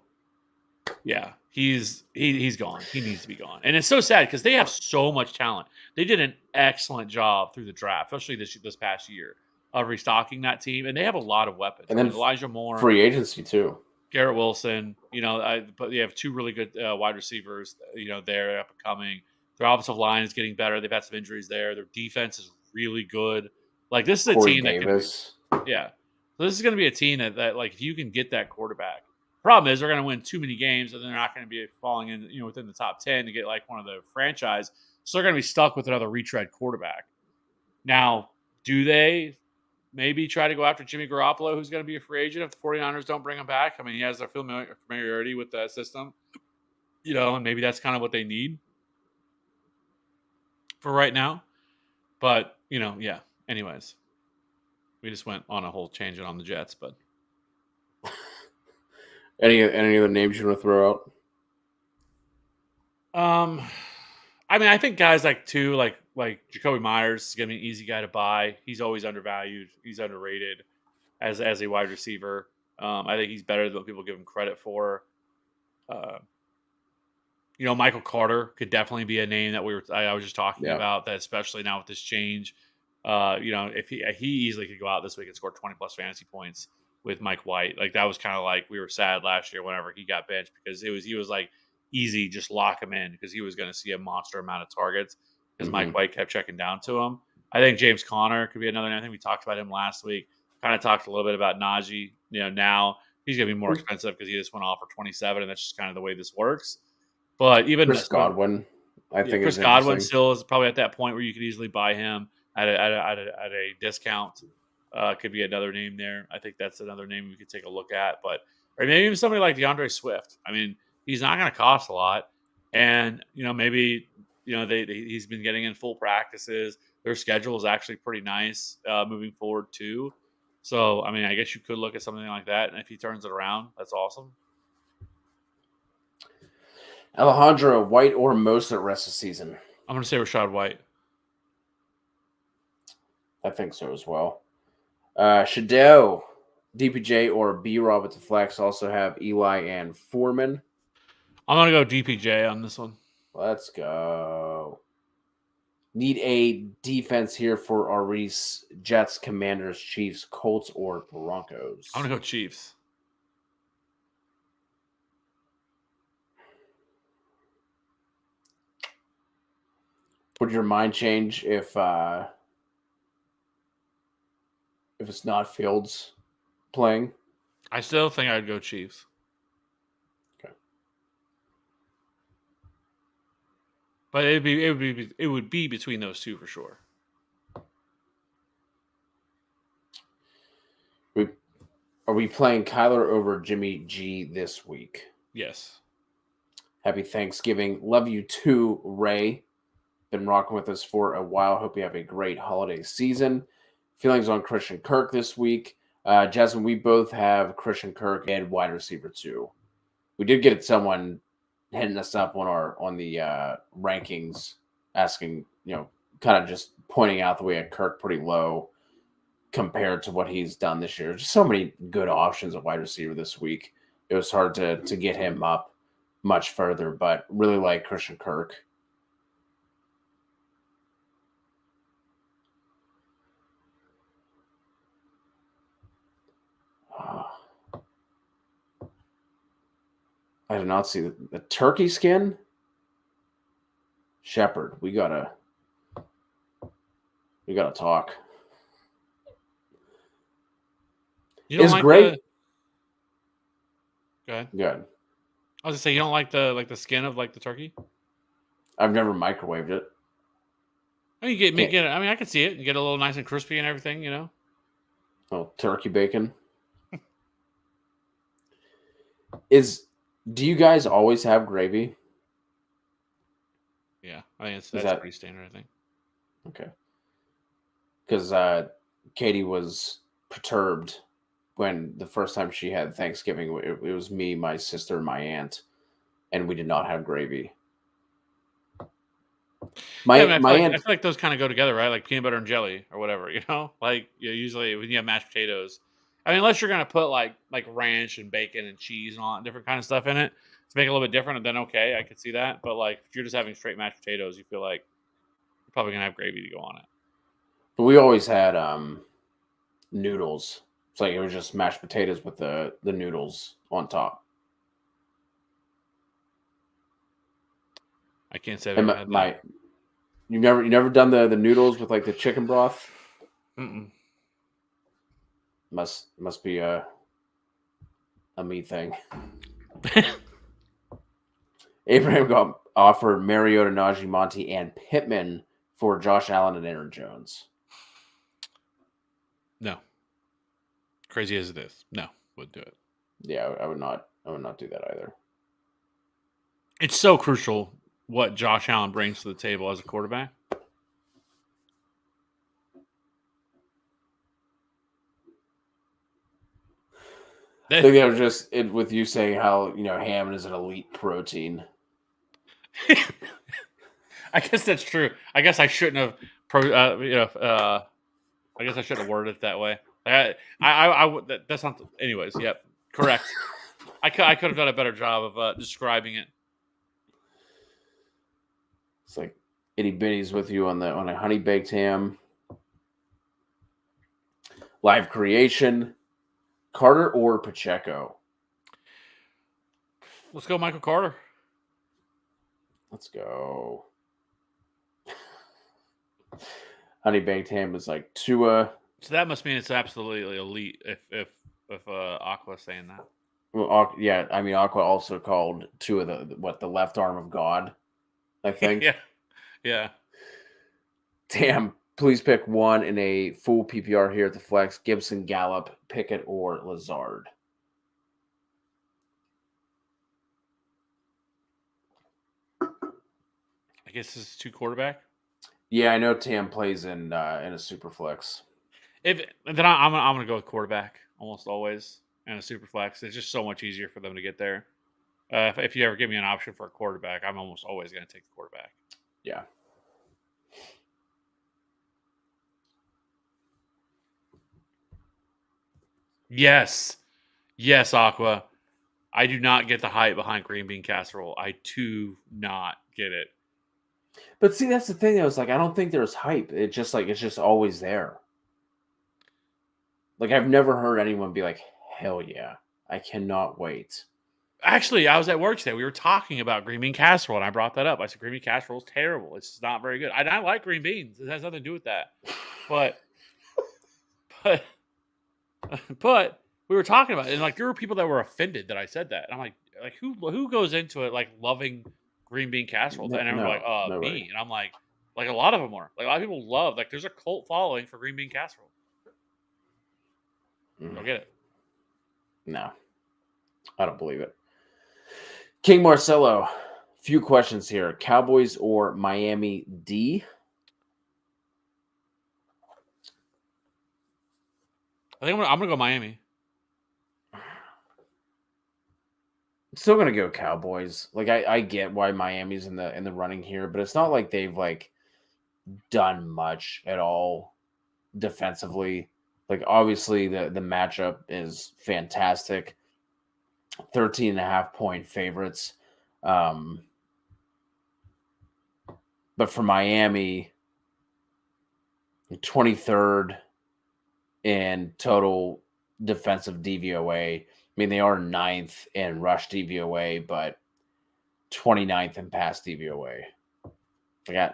yeah, he's gone. He needs to be gone, and it's so sad because they have so much talent. They did an excellent job through the draft, especially this past year of restocking that team, and they have a lot of weapons. And I then mean, Elijah Moore, free agency too. Garrett Wilson. You know, but they have two really good wide receivers. You know, they're up and coming. Their offensive line is getting better. They've had some injuries there. Their defense is really good. Like this is a Corey team that can, Davis. yeah. So this is going to be a team that like if you can get that quarterback. Problem is they're going to win too many games, and they're not going to be falling in, within the top 10 to get like one of the franchise. So they're going to be stuck with another retread quarterback. Now, do they maybe try to go after Jimmy Garoppolo, who's going to be a free agent if the 49ers don't bring him back? I mean, he has their familiarity with that system, and maybe that's kind of what they need for right now. But, yeah. Anyways, we just went on a whole tangent on the Jets, but Any other names you want to throw out? I mean, I think guys like Jacoby Myers is gonna be an easy guy to buy. He's always undervalued. He's underrated as a wide receiver. I think he's better than what people give him credit for. Uh, Michael Carter could definitely be a name that I was just talking about. That especially now with this change, if he easily could go out this week and score 20 plus fantasy points with Mike White. Like that was kind of like we were sad last year whenever he got benched because he was like easy, just lock him in because he was going to see a monster amount of targets because Mike White kept checking down to him. I think James Conner could be another name. I think we talked about him last week. Kind of talked a little bit about Najee. Now he's going to be more expensive because he just went off for 27, and that's just kind of the way this works. But even Chris Godwin, I think Chris Godwin still is probably at that point where you could easily buy him at a discount. Could be another name there. I think that's another name we could take a look at. But or maybe even somebody like DeAndre Swift. I mean, he's not going to cost a lot, and maybe he's been getting in full practices. Their schedule is actually pretty nice moving forward too. So I mean, I guess you could look at something like that, and if he turns it around, that's awesome. Alejandro, White or Mostert rest of the season? I'm going to say Rachaad White. I think so as well. Shadell, DPJ or B-Rob at the flex. Also have Eli and Foreman. I'm going to go DPJ on this one. Let's go. Need a defense here for our Reese. Jets, Commanders, Chiefs, Colts, or Broncos? I'm going to go Chiefs. Would your mind change if it's not Fields playing? I still think I'd go Chiefs. Okay. But it would be between those two for sure. Are we playing Kyler over Jimmy G this week? Yes. Happy Thanksgiving. Love you too, Ray. Been rocking with us for a while. Hope you have a great holiday season. Feelings on Christian Kirk this week. Jasmine, we both have Christian Kirk and wide receiver 2. We did get someone hitting us up on the rankings, asking, kind of just pointing out that we had Kirk pretty low compared to what he's done this year. Just so many good options at wide receiver this week. It was hard to get him up much further, but really like Christian Kirk. I did not see the turkey skin. Shepherd, we gotta talk. It's great. Go ahead. Good. I was gonna say you don't like the skin of like the turkey. I've never microwaved it. I mean, I mean, I can see it. You get a little nice and crispy and everything. Oh, turkey bacon. Do you guys always have gravy? Yeah, I think Is that's that pretty standard. I think. okay? Because Katie was perturbed when the first time she had Thanksgiving. It was me, my sister, and my aunt, and we did not have gravy. Yeah, I mean, My I aunt, feel like those kind of go together, right? Like peanut butter and jelly or whatever, you know. Like usually when you have mashed potatoes, I mean, unless you're gonna put like ranch and bacon and cheese and all that different kind of stuff in it to make it a little bit different, then okay, I could see that. But like if you're just having straight mashed potatoes, you feel like you're probably gonna have gravy to go on it. we always had noodles. It's like it was just mashed potatoes with the noodles on top. I can't say I've And ever had that. you never done the noodles with like the chicken broth? Mm-mm. Must be a me thing. Abraham got offered Mariota, Najee, Monty, and Pittman for Josh Allen and Aaron Jones. No, crazy as it is, no, wouldn't do it. Yeah, I would not. I would not do that either. It's so crucial what Josh Allen brings to the table as a quarterback. I think that was just it with you saying how ham is an elite protein. I guess that's true. I guess I shouldn't have I guess I shouldn't have worded it that way. That's not. Anyways, yep, correct. I could have done a better job of describing it. It's like itty bitties with you on a honey baked ham. Live creation, Carter or Pacheco. Let's go, Michael Carter. Let's go. Honey baked ham is like Tua. So that must mean it's absolutely elite. If Aqua's saying that. Well, yeah, I mean Aqua also called Tua the left arm of God. I think. Yeah, yeah. Damn. Please pick one in a full PPR here at the flex: Gibson, Gallup, Pickett, or Lazard. I guess this is two quarterback. Yeah, I know Tam plays in a super flex. If then I'm gonna go with quarterback almost always and a super flex. It's just so much easier for them to get there. If you ever give me an option for a quarterback, I'm almost always going to take the quarterback. Yeah. Yes. Yes, Aqua. I do not get the hype behind green bean casserole. I do not get it. But see, that's the thing. I was like, I don't think there's hype. It's just always there. Like I've never heard anyone be like, "Hell yeah, I cannot wait." Actually, I was at work today. We were talking about green bean casserole, and I brought that up. I said green bean casserole is terrible. It's not very good. I like green beans. It has nothing to do with that. But but but we were talking about it, and like there were people that were offended that I said that. And I'm like who goes into it like loving green bean casserole? And everyone's like, Nobody. me. And I'm like a lot of them are. Like a lot of people love, like there's a cult following for green bean casserole. Don't get it. No, I don't believe it. King Marcelo, few questions here: Cowboys or Miami D? I think I'm gonna go Miami. I'm still gonna go Cowboys. Like I get why Miami's in the running here, but it's not like they've like done much at all defensively. Like obviously the matchup is fantastic. 13.5 point favorites. But for Miami, 23rd in total defensive DVOA. I mean, they are 9th in rush DVOA, but 29th in pass DVOA. I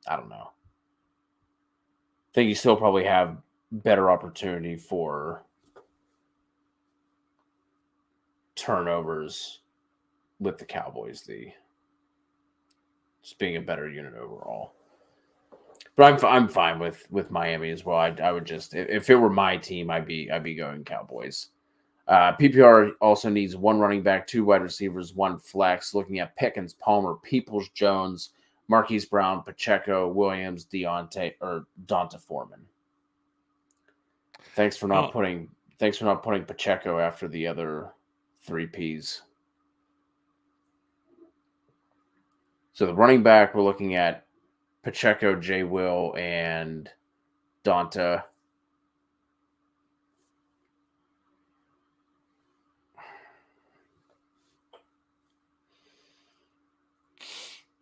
don't know. I think you still probably have better opportunity for turnovers with the Cowboys, just being a better unit overall. But I'm fine with Miami as well. I would just, if it were my team, I'd be going Cowboys. PPR also needs one running back, two wide receivers, one flex. Looking at Pickens, Palmer, Peoples, Jones, Marquise Brown, Pacheco, Williams, Donta Foreman. Thanks for not putting Pacheco after the other three Ps. So the running back, we're looking at Pacheco, J. Will, and Donta.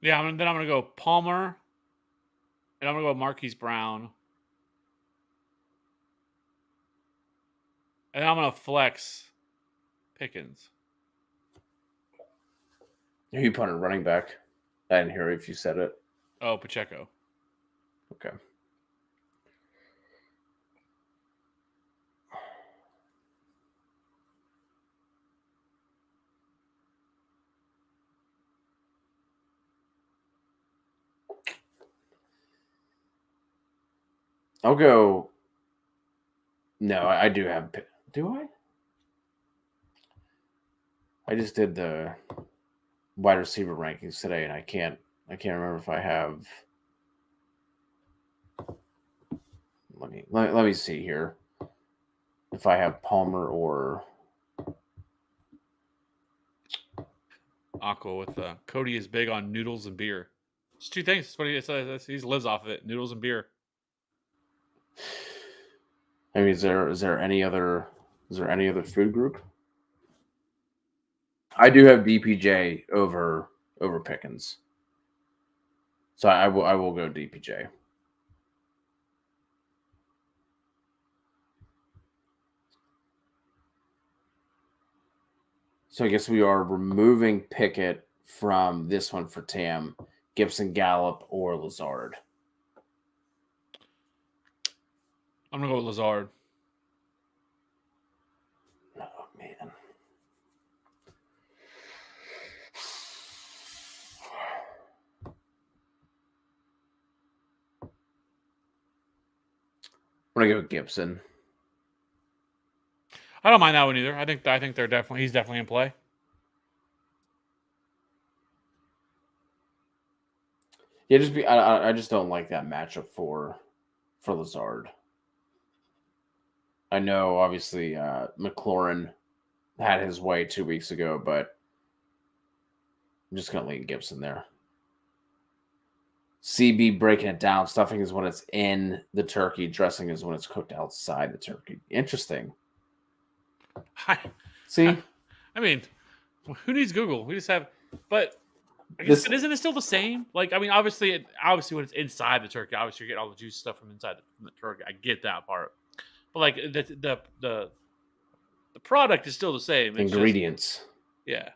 Yeah, then I'm going to go Palmer, and I'm going to go Marquise Brown. And I'm going to flex Pickens. Who you putting running back? I didn't hear if you said it. Oh, Pacheco. Okay. I'll go. No, I do have. Do I? I just did the wide receiver rankings today, and I can't remember if I have. Let me see here. If I have Palmer or Aqua with Cody is big on noodles and beer. It's two things. That's what he lives off of it: noodles and beer. I mean, is there any other food group? I do have DPJ over Pickens, so I will go DPJ. So I guess we are removing Pickett from this one for Tam, Gibson, Gallup, or Lazard. I'm gonna go with Lazard. Oh man. I'm gonna go with Gibson. I don't mind that one either. I think they're he's definitely in play. Yeah, I just don't like that matchup for Lazard. I know, obviously, McLaurin had his way 2 weeks ago, but I'm just gonna leave Gibson there. CB breaking it down. Stuffing is when it's in the turkey. Dressing is when it's cooked outside the turkey. Interesting. See? I mean, who needs Google? We just have, but I guess, but isn't it still the same? Like, I mean, obviously when it's inside the turkey, obviously you're getting all the juice stuff from inside the turkey. I get that part, but like the product is still the same. It's ingredients. Just, yeah,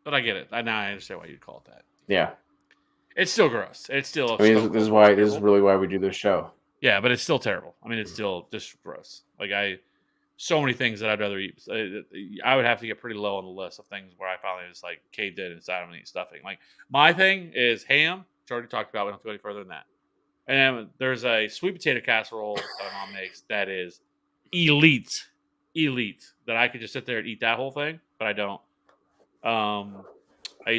but I get it. I understand why you'd call it that. Yeah, it's still gross. It's still. I mean, this is really why we do this show. Yeah, but it's still terrible. I mean, it's still just gross. Like so many things that I'd rather eat. I would have to get pretty low on the list of things where I finally just like caved in and decided I'm gonna eat stuffing. Like my thing is ham, which I already talked about. We don't have to go any further than that. And there's a sweet potato casserole that my mom makes that is elite, that I could just sit there and eat that whole thing, but I don't.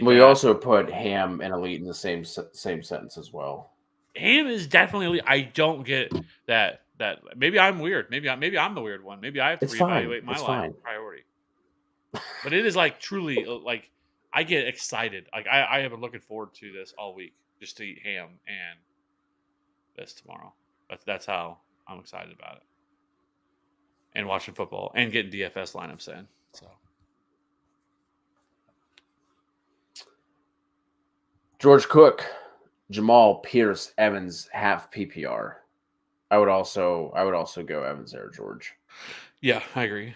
We also put ham and elite in the same sentence as well. Ham is definitely elite. I don't get that. Maybe I'm weird. Maybe I'm the weird one. Maybe I have to reevaluate my life priority. But it is like truly like I get excited. Like I have been looking forward to this all week just to eat ham and this tomorrow. That's how I'm excited about it. And watching football and getting DFS lineups in. So George Cook, Jamal, Pierce, Evans, half PPR. I would also go Evans there, George. Yeah, I agree.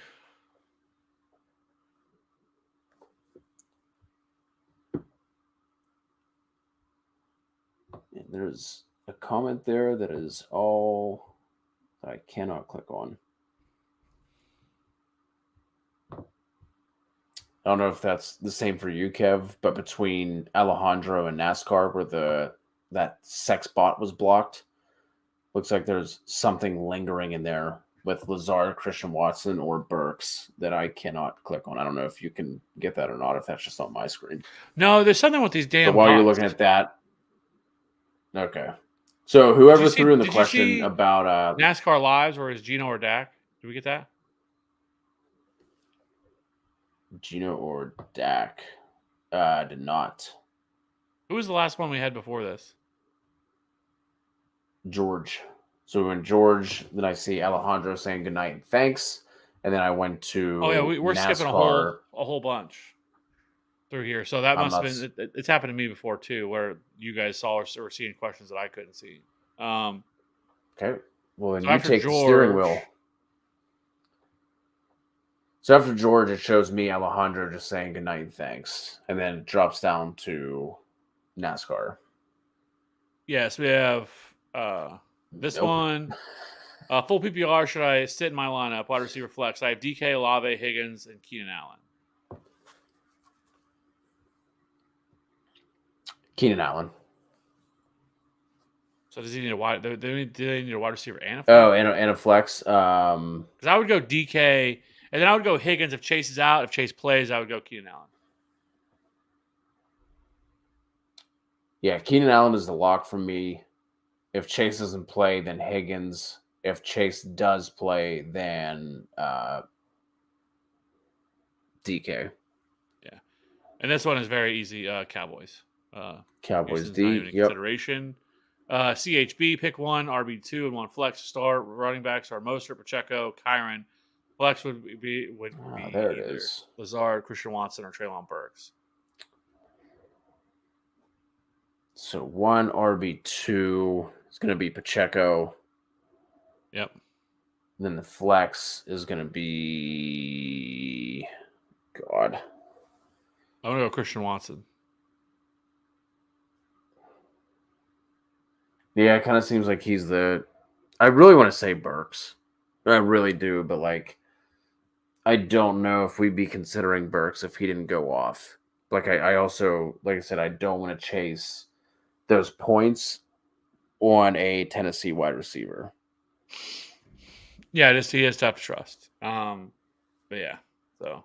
And there's a comment there that is all that I cannot click on. I don't know if that's the same for you, Kev, but between Alejandro and NASCAR were the that sex bot was blocked. Looks like there's something lingering in there with Lazard, Christian Watson, or Burks that I cannot click on. I don't know if you can get that or not, if that's just on my screen. No, there's something with these But damn while you're bots. looking at that, okay. So whoever threw in the Did you question see about NASCAR Lives or is Gino or Dak? Did we get that? Gino or Dak, did not. Who was the last one we had before this? George. So we went George, then I see Alejandro saying goodnight and thanks. And then I went to Oh yeah, we're skipping a whole bunch through here. So that I'm must not. have been it's happened to me before too, where you guys saw or were seeing questions that I couldn't see. Okay. Well, then So you after take the steering George, wheel. So after George, it shows me Alejandro just saying goodnight and thanks. And then it drops down to NASCAR. yes, we have this Nope. one. Full PPR, should I sit in my lineup? Wide receiver flex. I have DK, Olave, Higgins, and Keenan Allen. Keenan Allen. So does he need a wide? Do they need a wide receiver and a flex? Oh, and a flex. Because I would go DK, and then I would go Higgins if Chase is out. If Chase plays, I would go Keenan Allen. Yeah, Keenan Allen is the lock for me. If Chase doesn't play, then Higgins. If Chase does play, then DK. Yeah, and this one is very easy. Cowboys. Cowboys Houston's D. not even a consideration. CHB, pick one, RB2, and one flex to start. Running backs are Mostert, Pacheco, Kyron. Flex would be there it either is. Lazard, Christian Watson, or Treylon Burks. So one RB2 is going to be Pacheco. Yep. Then the flex is going to be God. I'm gonna go Christian Watson. Yeah, it kind of seems like he's the. I really want to say Burks. I really do, but like, I don't know if we'd be considering Burks if he didn't go off. Like, I also, like I said, I don't want to chase those points on a Tennessee wide receiver. Yeah, he is tough to trust. But yeah, so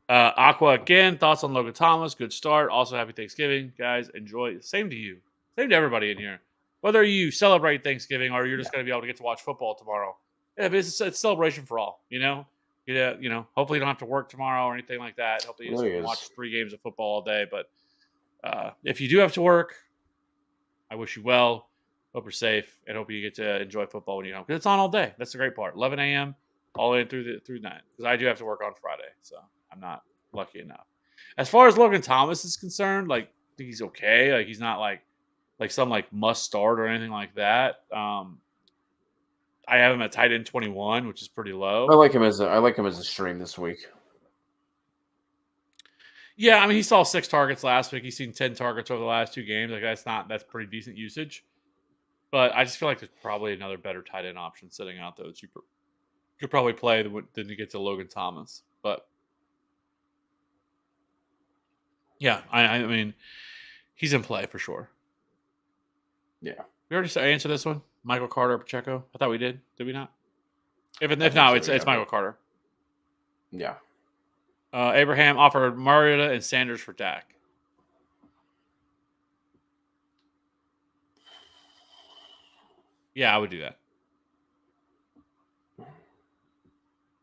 Aqua again. Thoughts on Logan Thomas? Good start. Also, happy Thanksgiving, guys. Enjoy. Same to you. Same to everybody in here. Whether you celebrate Thanksgiving or you're just going to be able to get to watch football tomorrow, yeah, but it's a celebration for all. Yeah, hopefully you don't have to work tomorrow or anything like that. Hopefully you just can watch 3 games of football all day. But if you do have to work, I wish you well. Hope you're safe, and hope you get to enjoy football when you get home because it's on all day. That's the great part. 11 a.m. all the way through night because I do have to work on Friday, so I'm not lucky enough. As far as Logan Thomas is concerned, like I think he's okay. Like he's not like some like must start or anything like that. I have him at tight end 21, which is pretty low. I like him as a stream this week. Yeah, I mean, he saw 6 targets last week. He's seen 10 targets over the last 2 games. Like that's pretty decent usage. But I just feel like there's probably another better tight end option sitting out there that you could probably play than you get to Logan Thomas. But yeah, I mean, he's in play for sure. Yeah, we already answered this one. Michael Carter, Pacheco. I thought we did. Did we not? If not, so, it's Michael Carter. Yeah. Abraham offered Mariota and Sanders for Dak. Yeah, I would do that.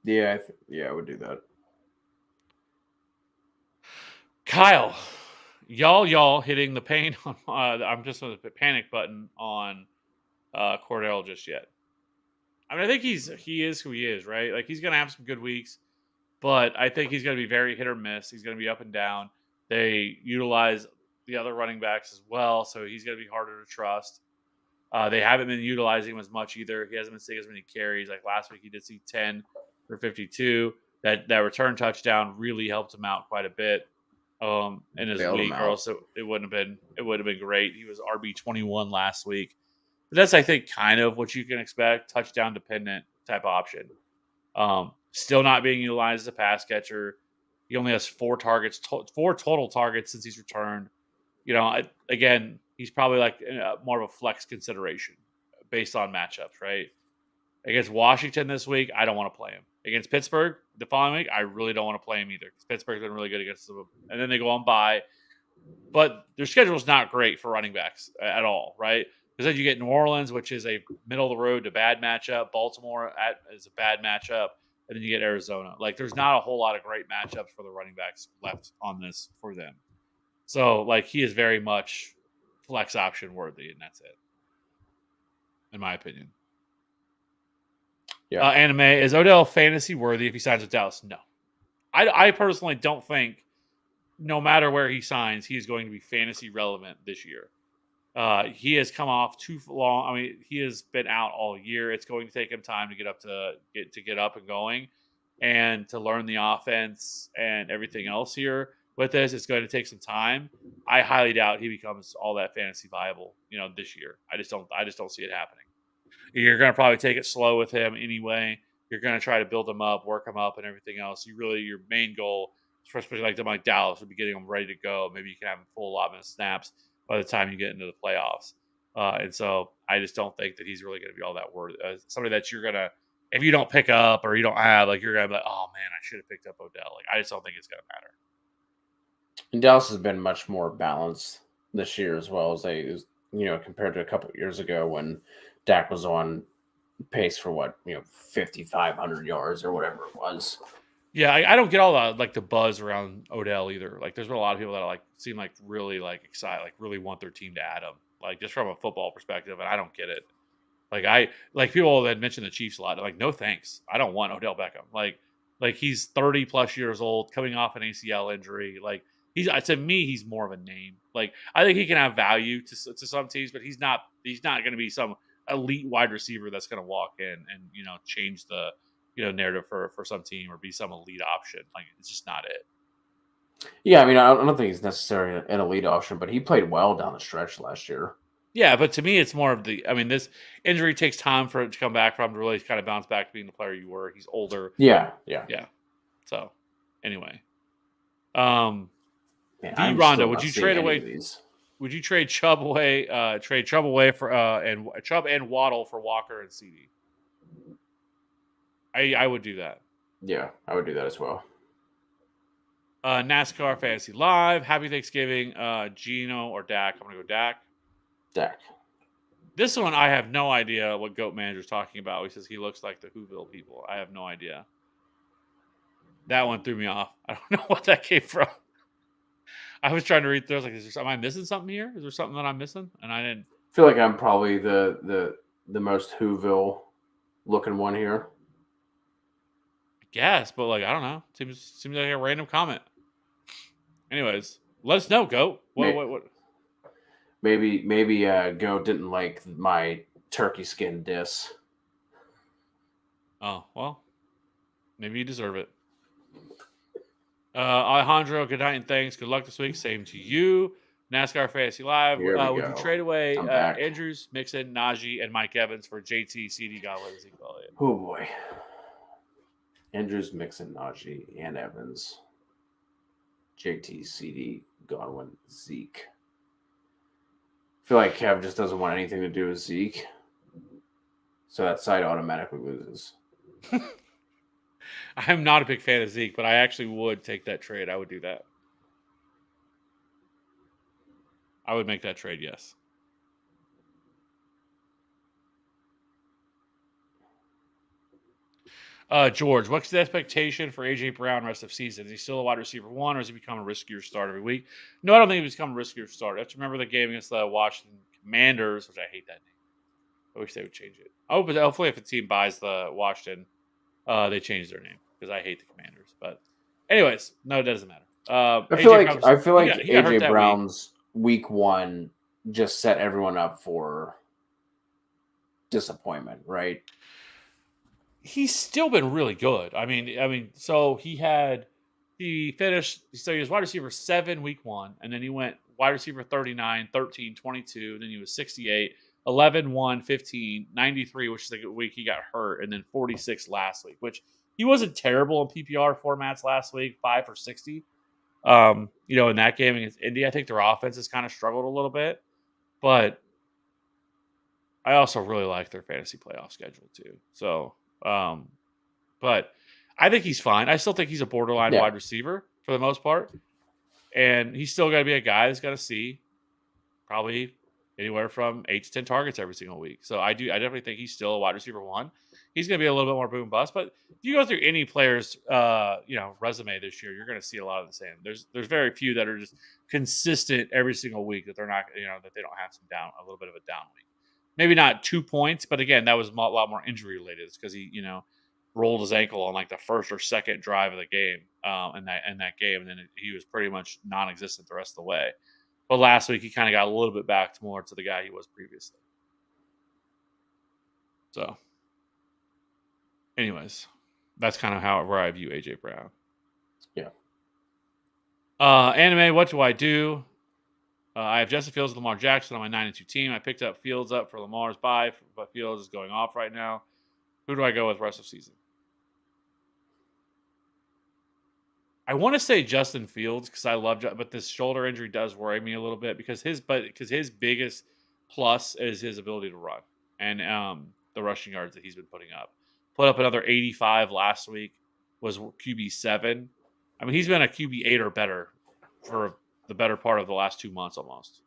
Yeah, I would do that. Kyle, y'all hitting the pain on. I'm just on the panic button on Cordell just yet. I mean, I think he is who he is, right? Like he's gonna have some good weeks, but I think he's gonna be very hit or miss. He's gonna be up and down. They utilize the other running backs as well, so he's gonna be harder to trust. They haven't been utilizing him as much either. He hasn't been seeing as many carries. Like last week, he did see 10 for 52. That return touchdown really helped him out quite a bit. In his week, or else it wouldn't have been great. He was RB 21 last week. But that's, I think, kind of what you can expect. Touchdown dependent type option. Still not being utilized as a pass catcher. He only has 4 total targets since he's returned. Again, he's probably like more of a flex consideration based on matchups, right? Against Washington this week, I don't want to play him. Against Pittsburgh the following week, I really don't want to play him either because Pittsburgh's been really good against them. And then they go on bye. But their schedule is not great for running backs at all, right? Because then you get New Orleans, which is a middle of the road to bad matchup. Baltimore is a bad matchup. And then you get Arizona. Like, there's not a whole lot of great matchups for the running backs left on this for them. So, like, he is very much flex option worthy, and that's it, in my opinion. Yeah. Anime, is Odell fantasy worthy if he signs with Dallas? No. I personally don't think, no matter where he signs, he is going to be fantasy relevant this year. He has come off too long. I mean, he has been out all year. It's going to take him time to get up and going, and to learn the offense and everything else here. With this, it's going to take some time. I highly doubt he becomes all that fantasy viable, this year. I just don't see it happening. You're going to probably take it slow with him anyway. You're going to try to build him up, work him up, and everything else. Your main goal, especially like Dallas, would be getting him ready to go. Maybe you can have him full allotment of snaps by the time you get into the playoffs. And so I just don't think that he's really going to be all that worth. Somebody that you're going to, if you don't pick up or you don't have, like, you're going to be like, oh man, I should have picked up Odell. Like, I just don't think it's going to matter. And Dallas has been much more balanced this year as well as compared to a couple of years ago when Dak was on pace for 5,500 yards or whatever it was. Yeah, I don't get all the buzz around Odell either. Like, there's been a lot of people that seem like really excited, like really want their team to add him, like just from a football perspective, and I don't get it. Like people that mention the Chiefs a lot. They're like, no thanks, I don't want Odell Beckham. Like he's 30 plus years old, coming off an ACL injury. Like to me, he's more of a name. Like, I think he can have value to some teams, but he's not going to be some elite wide receiver that's going to walk in and change the narrative for some team or be some elite option. Like, it's just not it. Yeah, I mean, I don't think he's necessarily an elite option, but he played well down the stretch last year. Yeah, but to me, it's more of this injury takes time for it to come back from, to really kind of bounce back to being the player you were. He's older. Yeah. So, anyway, Man, Rondo, would you trade away? Would you trade Chubb away? Trade Chubb away for and Chubb and Waddle for Walker and CD? I would do that. Yeah, I would do that as well. NASCAR Fantasy Live. Happy Thanksgiving, Gino or Dak? I'm gonna go Dak. Dak. This one, I have no idea what Goat Manager's talking about. He says he looks like the Whoville people. I have no idea. That one threw me off. I don't know what that came from. I was trying to read through. I was like, am I missing something here? Is there something that I'm missing? And I didn't. I feel like I'm probably the most Whoville looking one here. I guess, but I don't know. Seems like a random comment. Anyways, let us know, Goat. What? Maybe Goat didn't like my turkey skin diss. Oh, well, maybe you deserve it. Alejandro, good night and thanks. Good luck this week. Same to you. NASCAR Fantasy Live. Would you trade away Andrews, Mixon, Najee, and Mike Evans for JT, CD, Godwin, Zeke Elliott? Oh boy. Andrews, Mixon, Najee, and Evans. JT, CD, Godwin, Zeke. I feel like Kev just doesn't want anything to do with Zeke. So that side automatically loses. I'm not a big fan of Zeke, but I actually would take that trade. I would do that. I would make that trade, yes. George, what's the expectation for A.J. Brown rest of season? Is he still a wide receiver one, or has he become a riskier start every week? No, I don't think he's become a riskier start. I have to remember the game against the Washington Commanders, which I hate that name. I wish they would change it. Oh, but hopefully if a team buys the Washington, they change their name, because I hate the Commanders. But anyways, no, it doesn't matter. I feel like A.J. Brown's week one just set everyone up for disappointment, right? He's still been really good. I mean, so he finished, so he was wide receiver 7 week one, and then he went wide receiver 39, 13, 22, then he was 68, 11, 1, 15, 93, which is the week he got hurt, and then 46 last week, which he wasn't terrible in PPR formats last week, 5 for 60. In that game against Indy, I think their offense has kind of struggled a little bit. But I also really like their fantasy playoff schedule too. So, but I think he's fine. I still think he's a borderline Yeah. wide receiver for the most part. And he's still got to be a guy that's got to see probably anywhere from 8 to 10 targets every single week. So I definitely think he's still a wide receiver one. He's going to be a little bit more boom bust, but if you go through any player's resume this year, you're going to see a lot of the same. There's very few that are just consistent every single week that they're not, that they don't have a little bit of a down week. Maybe not 2 points, but again, that was a lot more injury related. It's because he, rolled his ankle on like the first or second drive of the game, in that game, and then he was pretty much non-existent the rest of the way. But last week he kind of got a little bit back to more to the guy he was previously. So, anyways, that's kind of where I view AJ Brown. Yeah. Anime. What do I do? I have Justin Fields and Lamar Jackson on my 9-2 team. I picked up Fields up for Lamar's bye, but Fields is going off right now. Who do I go with rest of season? I want to say Justin Fields because I love, but this shoulder injury does worry me a little bit because his biggest plus is his ability to run and the rushing yards that he's been putting up. Put up another 85 last week, was QB7. I mean, he's been a QB8 or better for the better part of the last 2 months almost.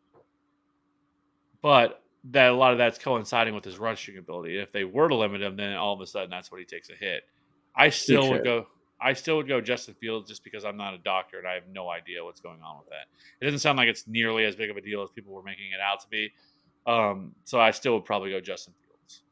But that a lot of that's coinciding with his rushing ability. If they were to limit him, then all of a sudden that's what he takes a hit. I still would go Justin Fields just because I'm not a doctor and I have no idea what's going on with that. It doesn't sound like it's nearly as big of a deal as people were making it out to be. So I still would probably go Justin Fields.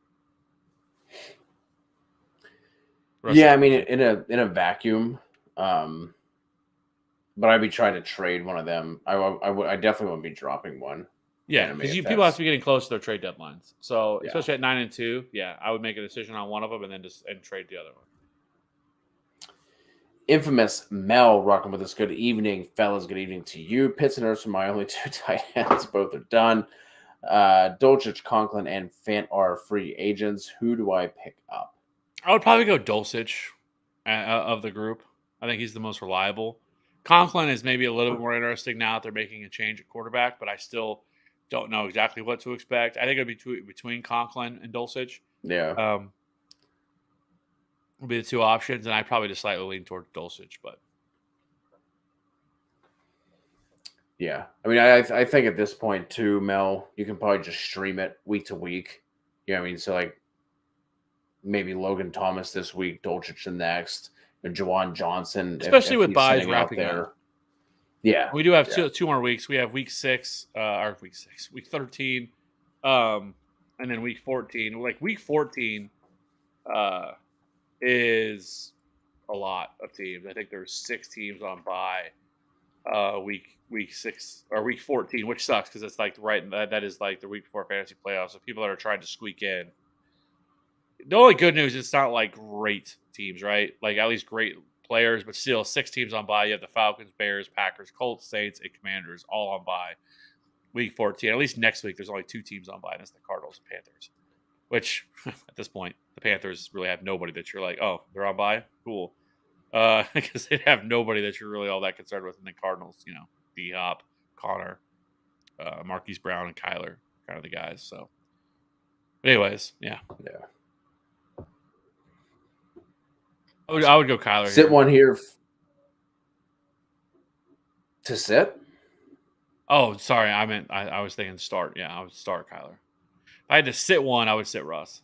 I mean, in a vacuum, but I'd be trying to trade one of them. I definitely wouldn't be dropping one. Yeah, because people have to be getting close to their trade deadlines. So especially at 9-2, I would make a decision on one of them and then trade the other one. Infamous Mel rocking with us. Good evening, fellas. Good evening to you. Pitts and Ertz are my only 2 tight ends. Both are done. Dulcich, Conklin, and Fant are free agents. Who do I pick up? I would probably go Dulcich of the group. I think he's the most reliable. Conklin is maybe a little bit more interesting now that they're making a change at quarterback, but I still don't know exactly what to expect. I think it would be between Conklin and Dulcich. Yeah. Will be the 2 options, and I probably just slightly lean towards Dulcich, but yeah. I mean, I think at this point too, Mel, you can probably just stream it week to week. You know what I mean? So like maybe Logan Thomas this week, Dulcich the next, and Juwan Johnson, especially if with he's buys sitting out wrapping there. up. Yeah, we do have 2 more weeks. We have week 13, and then week 14. Like week 14, is a lot of teams. I think there's 6 teams on bye. Week 6 or week 14, which sucks because it's like that is like the week before fantasy playoffs. So people that are trying to squeak in. The only good news is it's not like great teams, right? Like at least great players, but still 6 teams on bye. You have the Falcons, Bears, Packers, Colts, Saints, and Commanders all on bye. Week 14. At least next week, there's only 2 teams on bye, and it's the Cardinals and Panthers. Which at this point, the Panthers really have nobody that you're like, oh, they're on bye, cool. Because they have nobody that you're really all that concerned with, and the Cardinals, D Hop, Connor, Marquise Brown, and Kyler, kind of the guys. So, but anyways, yeah. I would go Kyler. Sit one here to sit. Oh, sorry, I was thinking start. Yeah, I would start Kyler. If I had to sit one, I would sit Russ.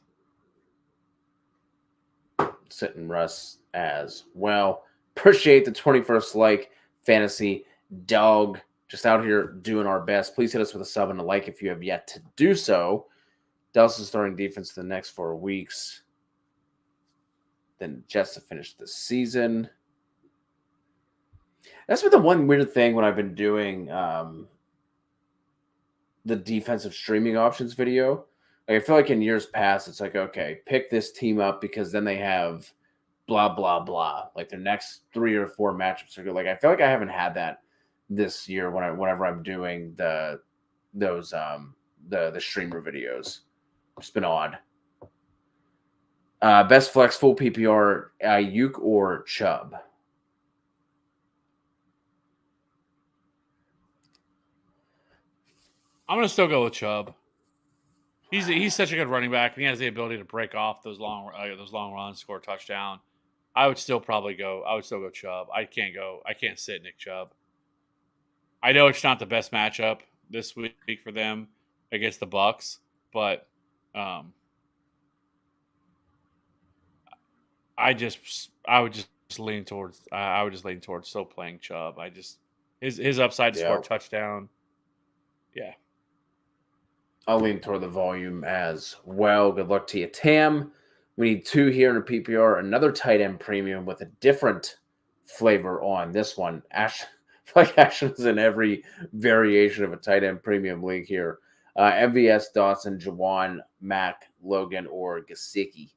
Sitting Russ as well. Appreciate the 21st like fantasy dog. Just out here doing our best. Please hit us with a sub and a like if you have yet to do so. Dallas is starting defense the next 4 weeks. Then Jets to finish the season. That's been the one weird thing when I've been doing the defensive streaming options video. Like I feel like in years past, it's like, okay, pick this team up because then they have blah, blah, blah. Like their next 3 or 4 matchups are good. Like I feel like I haven't had that this year whenever I'm doing the streamer videos. It's been odd. Best flex full PPR, Ayuk or Chubb? I'm gonna still go with Chubb. He's such a good running back, and he has the ability to break off those long runs, score a touchdown. I would still go Chubb. I can't sit Nick Chubb. I know it's not the best matchup this week for them against the Bucks, but I would just lean towards still playing Chubb. His upside to score a Yeah, touchdown. Yeah. I'll lean toward the volume as well. Good luck to you, Tam. We need 2 here in a PPR. Another tight end premium with a different flavor on this one. Like actions in every variation of a tight end premium league here. MVS, Dawson, Jawan, Mack, Logan, or Gasicki.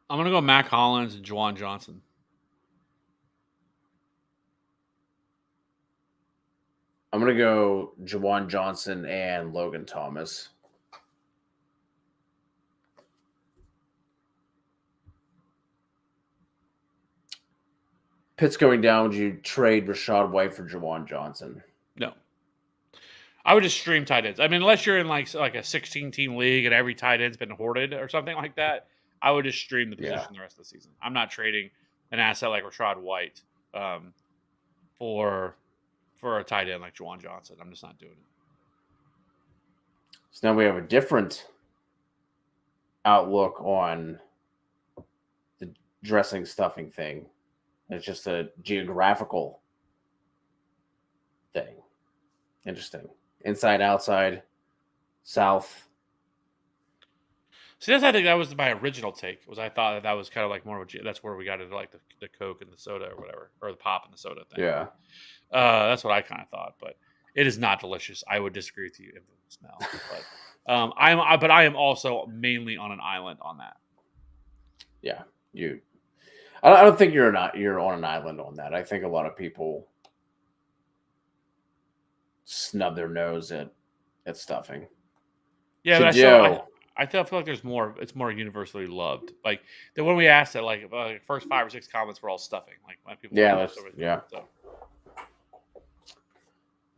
I'm gonna go Mac Hollins and Juwan Johnson. I'm going to go Jawan Johnson and Logan Thomas. Pitt's going down. Would you trade Rashad White for Jawan Johnson? No. I would just stream tight ends. I mean, unless you're in like a 16-team league and every tight end's been hoarded or something like that, I would just stream the position the rest of the season. I'm not trading an asset like Rashad White for a tight end like Juwan Johnson. I'm just not doing it. So now we have a different outlook on the dressing stuffing thing. It's just a geographical thing. Interesting. Inside, outside, south. See, I think that was my original take. I thought that was kind of like more of that's where we got into like the Coke and the soda or whatever, or the pop and the soda thing. Yeah. That's what I kind of thought, but it is not delicious. I would disagree with you in the smell, but I am also mainly on an island on that. Yeah, I don't think you're on an island on that. I think a lot of people snub their nose at stuffing. Yeah, but I feel like there's more. It's more universally loved. Like the when we asked it, like first 5 or 6 comments were all stuffing. Like people. Yeah, So.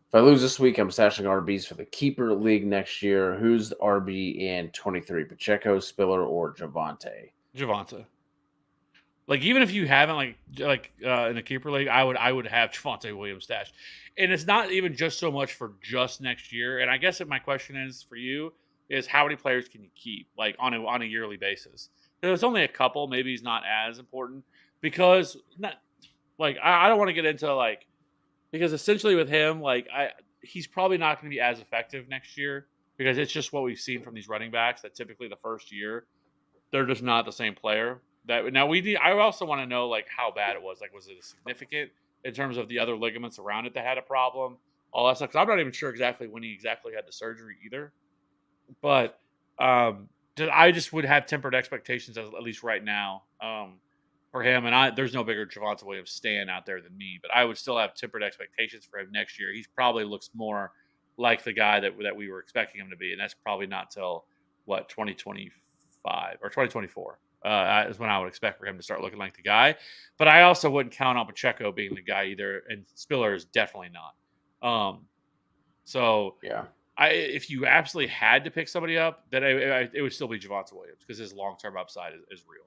If I lose this week, I'm stashing RBs for the keeper league next year. Who's the RB in 23? Pacheco, Spiller, or Javonte? Javonte. Like even if you haven't in a keeper league, I would have Javonte Williams stashed, and it's not even just so much for just next year. And I guess my question is for you is how many players can you keep like on a yearly basis? There's only a couple. Maybe he's not as important because I don't want to get into because essentially with him he's probably not going to be as effective next year because it's just what we've seen from these running backs that typically the first year they're just not the same player. I also want to know how bad it was. Was it significant in terms of the other ligaments around it that had a problem? All that stuff. Because I'm not even sure exactly when he exactly had the surgery either. But I just would have tempered expectations at least right now for him. And there's no bigger Javonte Williams stand out there than me. But I would still have tempered expectations for him next year. He probably looks more like the guy that we were expecting him to be, and that's probably not till 2025 or 2024. Is when I would expect for him to start looking like the guy. But I also wouldn't count on Pacheco being the guy either, and Spiller is definitely not. So yeah, if you absolutely had to pick somebody up, then it would still be Javonte Williams because his long-term upside is real.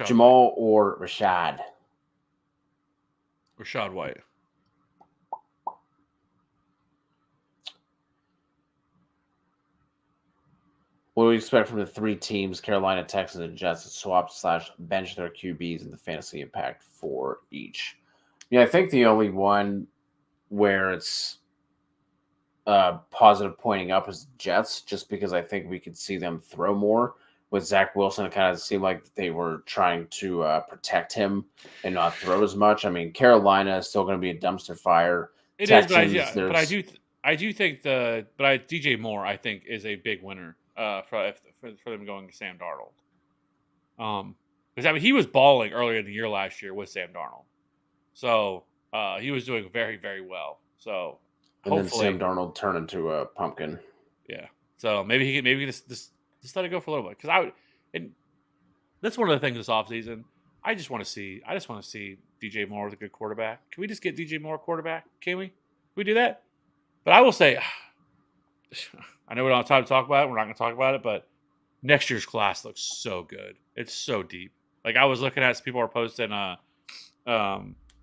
Jamal or Rashad? Rashad White. What do we expect from the 3 teams, Carolina, Texans, and Jets, that swap/bench their QBs and the fantasy impact for each? Yeah, I think the only one where it's positive pointing up is Jets, just because I think we could see them throw more. With Zach Wilson, it kind of seemed like they were trying to protect him and not throw as much. I mean, Carolina is still going to be a dumpster fire. It Texans, is, but I do think DJ Moore I think is a big winner for them going to Sam Darnold. Because I mean he was balling earlier in the year last year with Sam Darnold, so he was doing very, very well. So and then Sam Darnold turned into a pumpkin. Yeah, so maybe he can just let it go for a little bit because That's one of the things this offseason. I just want to see DJ Moore with a good quarterback. Can we just get DJ Moore quarterback? Can we? Can we do that? But I will say, I know we don't have time to talk about it. We're not going to talk about it, but next year's class looks so good. It's so deep. Like I was looking at, people are posting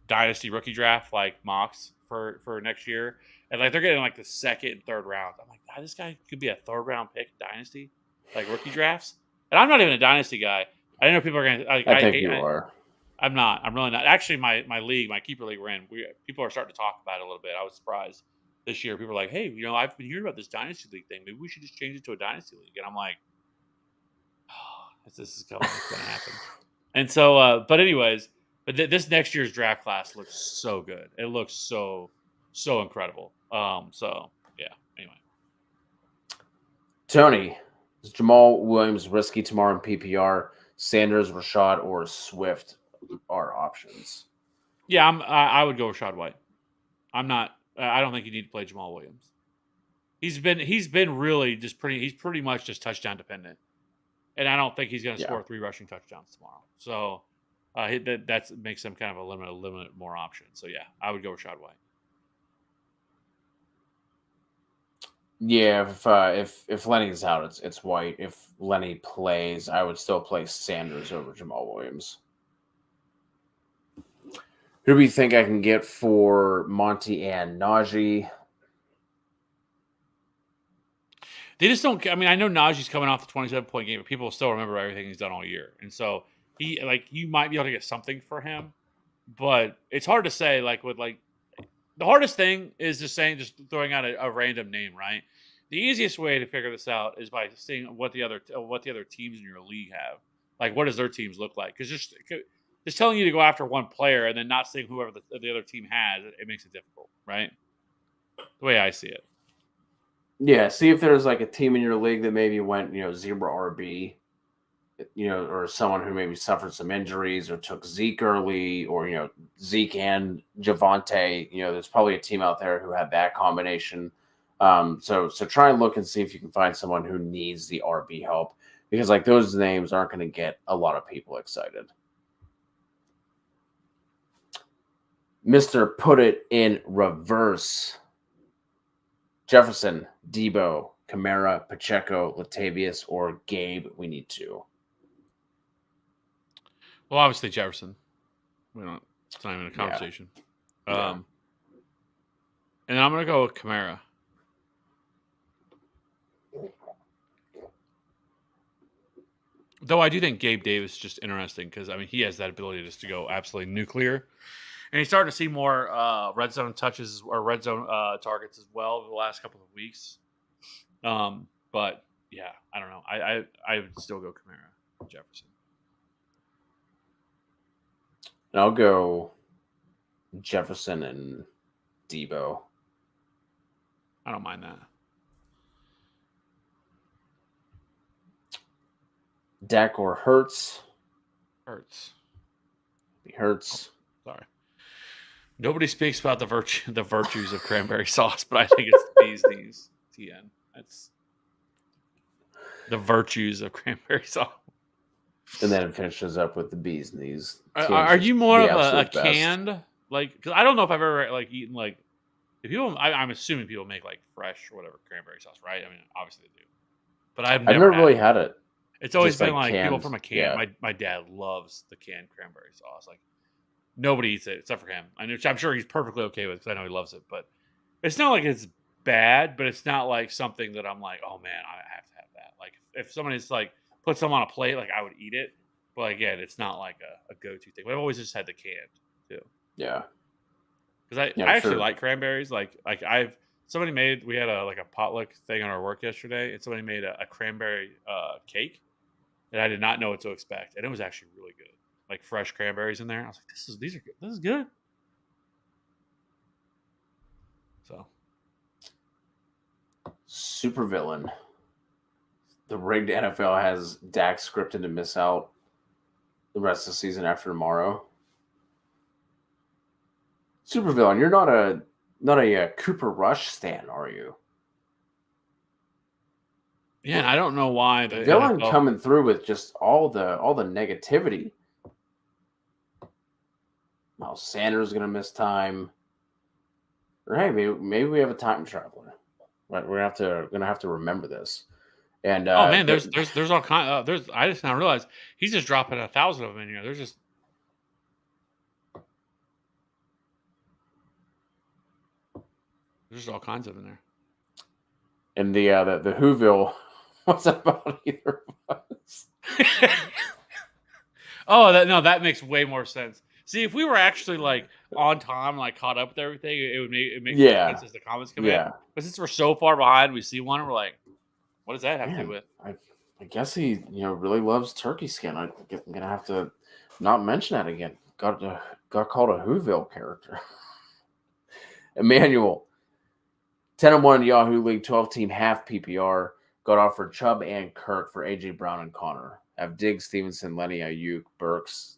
dynasty rookie draft like mocks for next year, and like they're getting like the second and third round. I'm like, this guy could be a third round pick dynasty, like rookie drafts. And I'm not even a dynasty guy. I know people are going to. I think you are. I'm not. I'm really not. Actually, my league, my keeper league we're in, people are starting to talk about it a little bit. I was surprised this year. People are like, hey, I've been hearing about this dynasty league thing. Maybe we should just change it to a dynasty league. And I'm like, oh, this is going to happen. And so, but anyways, this next year's draft class looks so good. It looks so incredible. So yeah. Anyway, Tony, is Jamal Williams risky tomorrow in PPR? Sanders, Rashad, or Swift are options. Yeah, I would go Rashad White. I'm not. I don't think you need to play Jamal Williams. He's been really just he's pretty much just touchdown dependent, and I don't think he's going to score 3 rushing touchdowns tomorrow. So that makes him kind of a limited more option. So yeah, I would go Rashad White. Yeah, if Lenny's out, it's White. If Lenny plays, I would still play Sanders over Jamal Williams. Who do we think I can get for Monty and Najee? They just don't. I mean, I know Najee's coming off the 27-point game, but people still remember everything he's done all year, and so you might be able to get something for him, but it's hard to say. The hardest thing is just throwing out a random name, right? The easiest way to figure this out is by seeing what the other teams in your league have. Like, what does their teams look like? Because just telling you to go after one player and then not seeing whoever the other team has, it makes it difficult, right? The way I see it. Yeah, see if there's like a team in your league that maybe went, zero RB, or someone who maybe suffered some injuries or took Zeke early, or, Zeke and Javonte. There's probably a team out there who had that combination. So try and look and see if you can find someone who needs the RB help, because like those names aren't going to get a lot of people excited. Mr. Put It in Reverse. Jefferson, Debo, Kamara, Pacheco, Latavius, or Gabe, we need to. Well, obviously Jefferson. It's not even a conversation. Yeah. And I'm going to go with Kamara. Though I do think Gabe Davis is just interesting because, I mean, he has that ability just to go absolutely nuclear. And he's starting to see more red zone touches or red zone targets as well over the last couple of weeks. But, yeah, I don't know. I would still go Kamara, Jefferson. And I'll go Jefferson and Debo. I don't mind that. Dak or Hurts? Hurts. Hurts. Oh, sorry. Nobody speaks about the virtues of cranberry sauce, but I think it's the bee's knees. TN. That's the virtues of cranberry sauce. And then it finishes up with the bee's knees. Are you more of a canned, because I don't know if I've ever eaten if people. I'm assuming people make fresh or whatever cranberry sauce, right? I mean, obviously they do, but I've never really had it. It's always been canned, people from a can. Yeah. My dad loves the canned cranberry sauce. Nobody eats it except for him. I'm sure he's perfectly okay with it because I know he loves it. But it's not like it's bad, but it's not like something that I'm like, oh man, I have to have that. If somebody's put some on a plate, I would eat it. But again, it's not like a go-to thing. But I've always just had the canned too. Yeah. Because I actually like cranberries. Somebody made, we had a potluck thing on our work yesterday, and somebody made a cranberry cake that I did not know what to expect, and it was actually really good. Fresh cranberries in there. I was like, these are good. This is good. So, Supervillain. The rigged NFL has Dak scripted to miss out the rest of the season after tomorrow. Supervillain, you're not a Cooper Rush stan, are you? Yeah, and I don't know why the Villain NFL. coming through with just all the negativity. Well, Sanders gonna miss time. Or hey, maybe we have a time traveler. Right, gonna have to remember this. And Oh man, there's all kind. There's I just now realized he's just dropping 1,000 of them in here. There's all kinds of in there. and the Whoville, what's that about either of us? Oh, that makes way more sense. See, if we were actually like on time, like caught up with everything, it make more Yeah, sense as the comments come in. yeah. But since we're so far behind, we see one and we're like, what does that have to do Man, with? I guess he really loves turkey skin. I'm gonna have to not mention that again. Got called a Whoville character. Emmanuel, 10-1 Yahoo League 12-team half PPR. Got offered Chubb and Kirk for AJ Brown and Connor. Have Diggs, Stevenson, Lenny, Ayuk, Burks,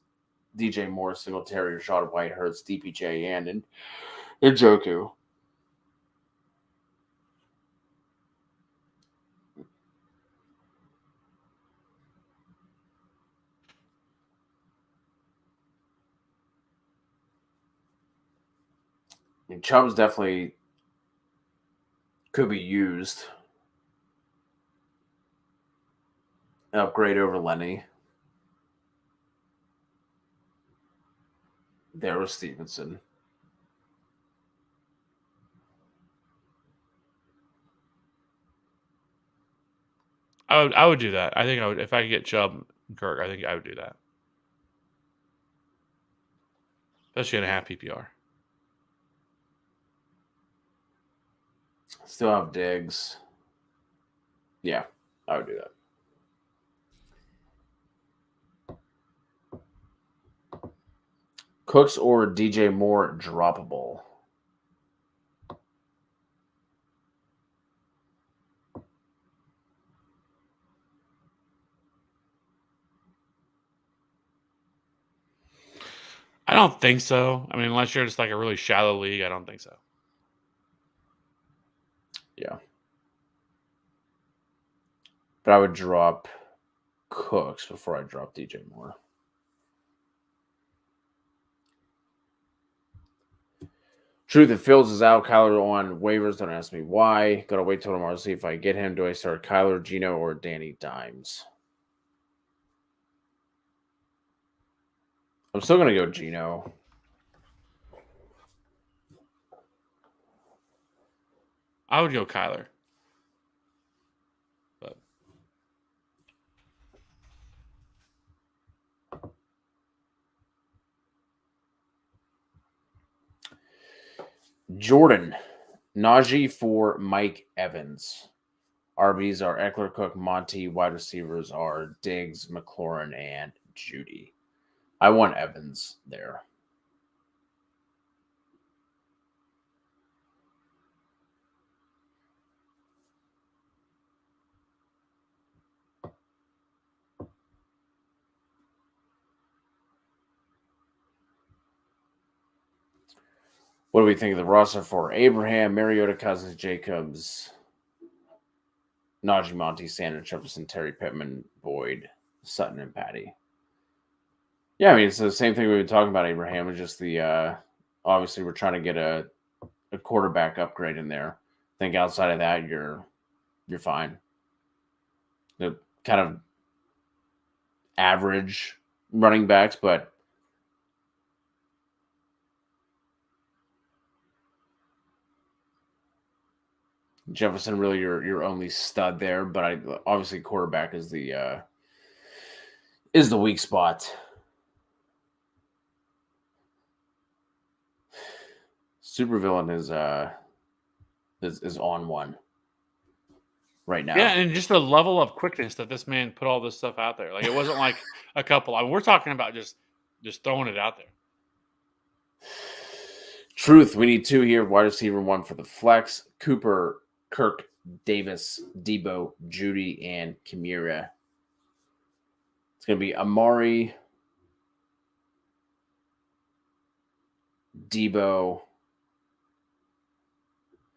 DJ Moore, Singletary, Rashad White, Hurts, DPJ, and Njoku. And Chubb's definitely could be used. An upgrade over Lenny. There was Stevenson. I would do that. I think I would if I could get Chubb and Kirk. I think I would do that, especially in a half PPR. Still have Diggs. Yeah, I would do that. Cooks or DJ Moore droppable. I don't think so. I mean, unless you're just like a really shallow league, I don't think so. Yeah. But I would drop Cooks before I drop DJ Moore. Truth, if Fields is out, Kyler on waivers. Don't ask me why. Gotta wait till tomorrow to see if I get him. Do I start Kyler, Gino, or Danny Dimes? I'm still gonna go Gino. I would go Kyler. But Jordan. Najee for Mike Evans. RBs are Eckler, Cook, Monty. Wide receivers are Diggs, McLaurin, and Judy. I want Evans there. What do we think of the roster for Abraham, Mariota, Cousins, Jacobs, Najee, Monty, Sanders, Jefferson, Terry, Pittman, Boyd, Sutton, and Patty? Yeah, I mean, it's the same thing we've been talking about, Abraham. It's just the obviously we're trying to get a quarterback upgrade in there. I think outside of that, you're fine. The kind of average running backs, but Jefferson really your only stud there. But obviously quarterback is the weak spot. Supervillain is on one right now. yeah, and just the level of quickness that this man put all this stuff out there. Like it wasn't like a couple. I mean, we're talking about just throwing it out there. Truth, we need two here. Wide receiver, one for the flex. Cooper, Kirk, Davis, Debo, Judy, and Kimura. It's going to be Amari, Debo,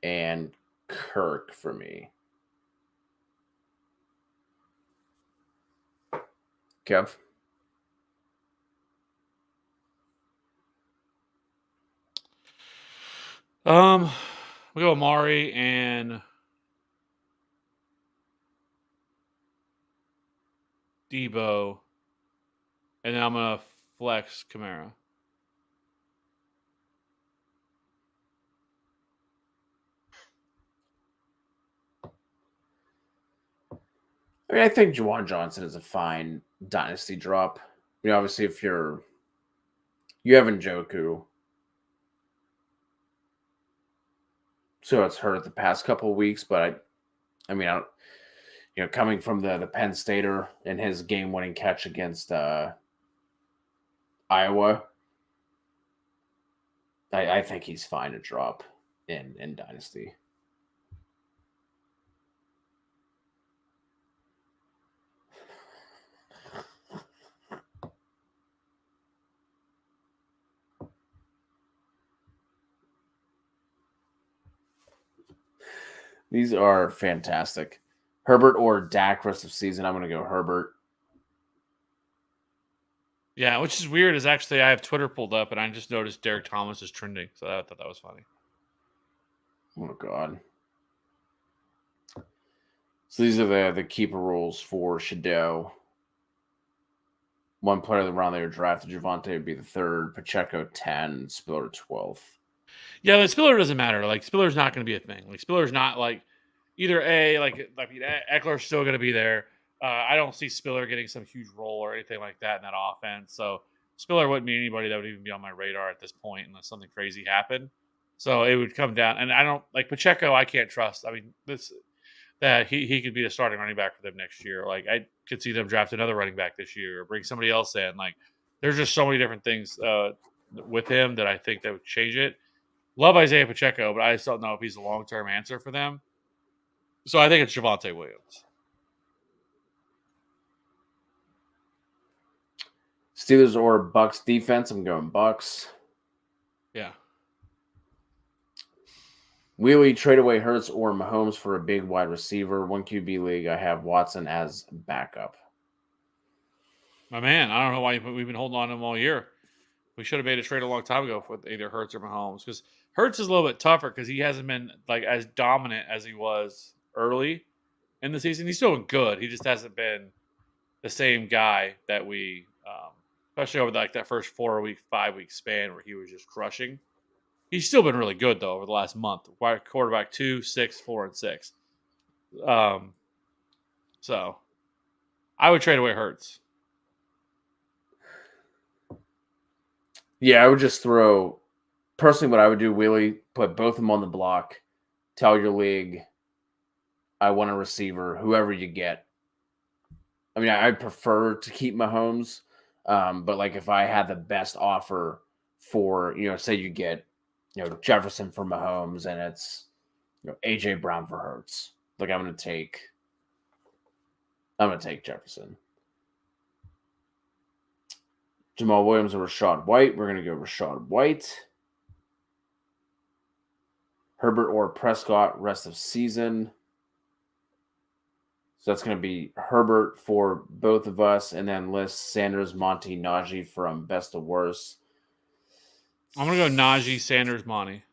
and Kirk for me. Kev? We go Amari and Debo, and then I'm gonna flex Kamara. I mean, I think Juwan Johnson is a fine dynasty drop. I mean, obviously, if you have Njoku, so it's hurt the past couple of weeks, but I mean, coming from the Penn Stater and his game-winning catch against Iowa, I think he's fine to drop in dynasty. These are fantastic. Herbert or Dak rest of season. I'm going to go Herbert. Yeah, which is weird. Is actually I have Twitter pulled up and I just noticed Derek Thomas is trending, so I thought that was funny. Oh God. So these are the keeper rules for Shadow. One player of the round they were drafted. Javonte would be the third. Pacheco 10. Spiller 12th. Yeah, but Spiller doesn't matter. Like Spiller's not going to be a thing. Like Spiller's not like either Eckler's still going to be there. I don't see Spiller getting some huge role or anything like that in that offense. So Spiller wouldn't be anybody that would even be on my radar at this point unless something crazy happened. So it would come down, and I don't like Pacheco. I can't trust. I mean, that he could be the starting running back for them next year. Like I could see them draft another running back this year or bring somebody else in. Like there's just so many different things with him that I think that would change it. Love Isaiah Pacheco, but I just don't know if he's a long-term answer for them. So I think it's Javonte Williams. Steelers or Bucks defense. I'm going Bucks. Yeah. Wheelie trade away Hurts or Mahomes for a big wide receiver. 1 QB league. I have Watson as backup. My man, I don't know why we've been holding on to him all year. We should have made a trade a long time ago with either Hurts or Mahomes because Hurts is a little bit tougher because he hasn't been like as dominant as he was early in the season. He's still been good. He just hasn't been the same guy that we, especially over that first 4-week, 5-week span where he was just crushing. He's still been really good though over the last month. Quarterback 2, 6, 4, and 6. So I would trade away Hurts. Yeah, I would just throw. Personally, what I would do, Wheelie, put both of them on the block. Tell your league, I want a receiver, whoever you get. I mean, I prefer to keep Mahomes, but like if I had the best offer for, say you get, Jefferson for Mahomes and it's, AJ Brown for Hurts. Like I'm gonna take Jefferson. Jamal Williams or Rashad White. We're gonna go Rashad White. Herbert or Prescott rest of season. So that's going to be Herbert for both of us, and then list Sanders, Monty, Najee from best to worst. I'm going to go Najee, Sanders, Monty.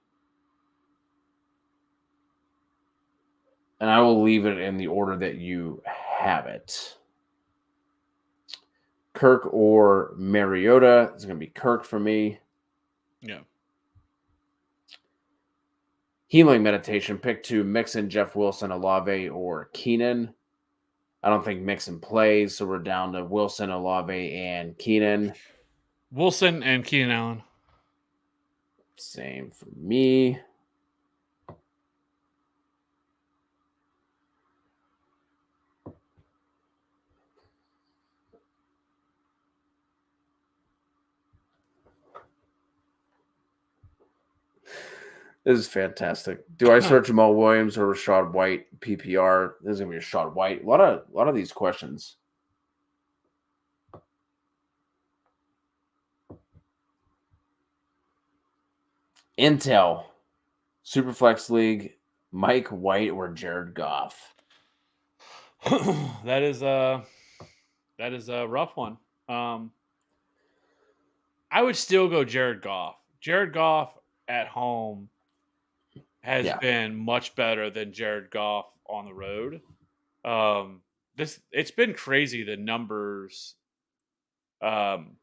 And I will leave it in the order that you have it. Kirk or Mariota. It's going to be Kirk for me. Yeah. Healing meditation. Pick 2, Mixon, Jeff Wilson, Olave, or Keenan. I don't think Mixon plays, so we're down to Wilson, Olave, and Keenan. Wilson and Keenan Allen. Same for me. This is fantastic. Do I start Jamal Williams or Rashad White PPR? This is gonna be Rashad White. A lot of these questions. Intel, Superflex League, Mike White or Jared Goff? That is That is a rough one. I would still go Jared Goff. Jared Goff at home has Yeah. been much better than Jared Goff on the road. It's been crazy the numbers um,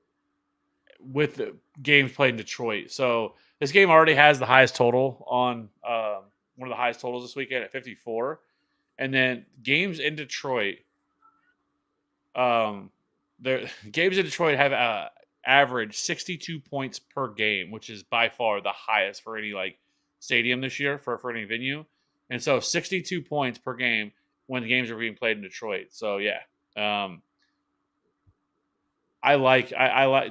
with the games played in Detroit. So this game already has the highest total on one of the highest totals this weekend at 54, and then games in Detroit. The games in Detroit have averaged 62 points per game, which is by far the highest for any like stadium this year for any venue. And so 62 points per game when the games are being played in Detroit. So yeah. I like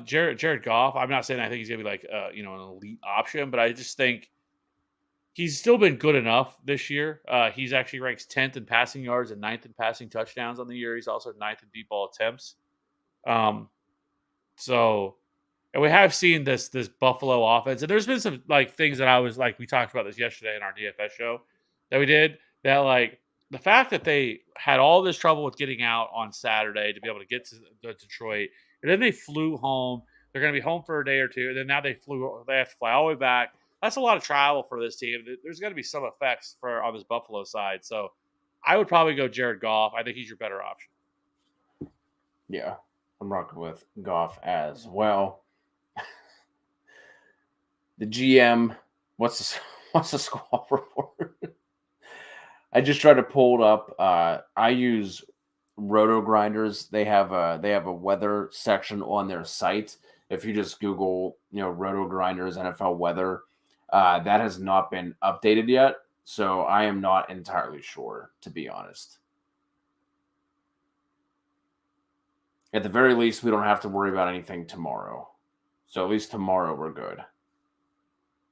Jared Goff. I'm not saying I think he's gonna be like an elite option, but I just think he's still been good enough this year. He's actually ranks 10th in passing yards and ninth in passing touchdowns on the year. He's also ninth in deep ball attempts. Um, so, and we have seen this Buffalo offense, and there's been some like things that I was like we talked about this yesterday in our DFS show that we did that like the fact that they had all this trouble with getting out on Saturday to be able to get to Detroit, and then they flew home. They're going to be home for a day or two, and then now they have to fly all the way back. That's a lot of travel for this team. There's going to be some effects for on this Buffalo side. So I would probably go Jared Goff. I think he's your better option. Yeah. I'm rocking with Goff as well. The GM, what's the squall report? I just tried to pull it up. I use Roto Grinders. They have a weather section on their site. If you just Google, Roto Grinders NFL weather, that has not been updated yet. So I am not entirely sure, to be honest. At the very least, we don't have to worry about anything tomorrow. So at least tomorrow we're good.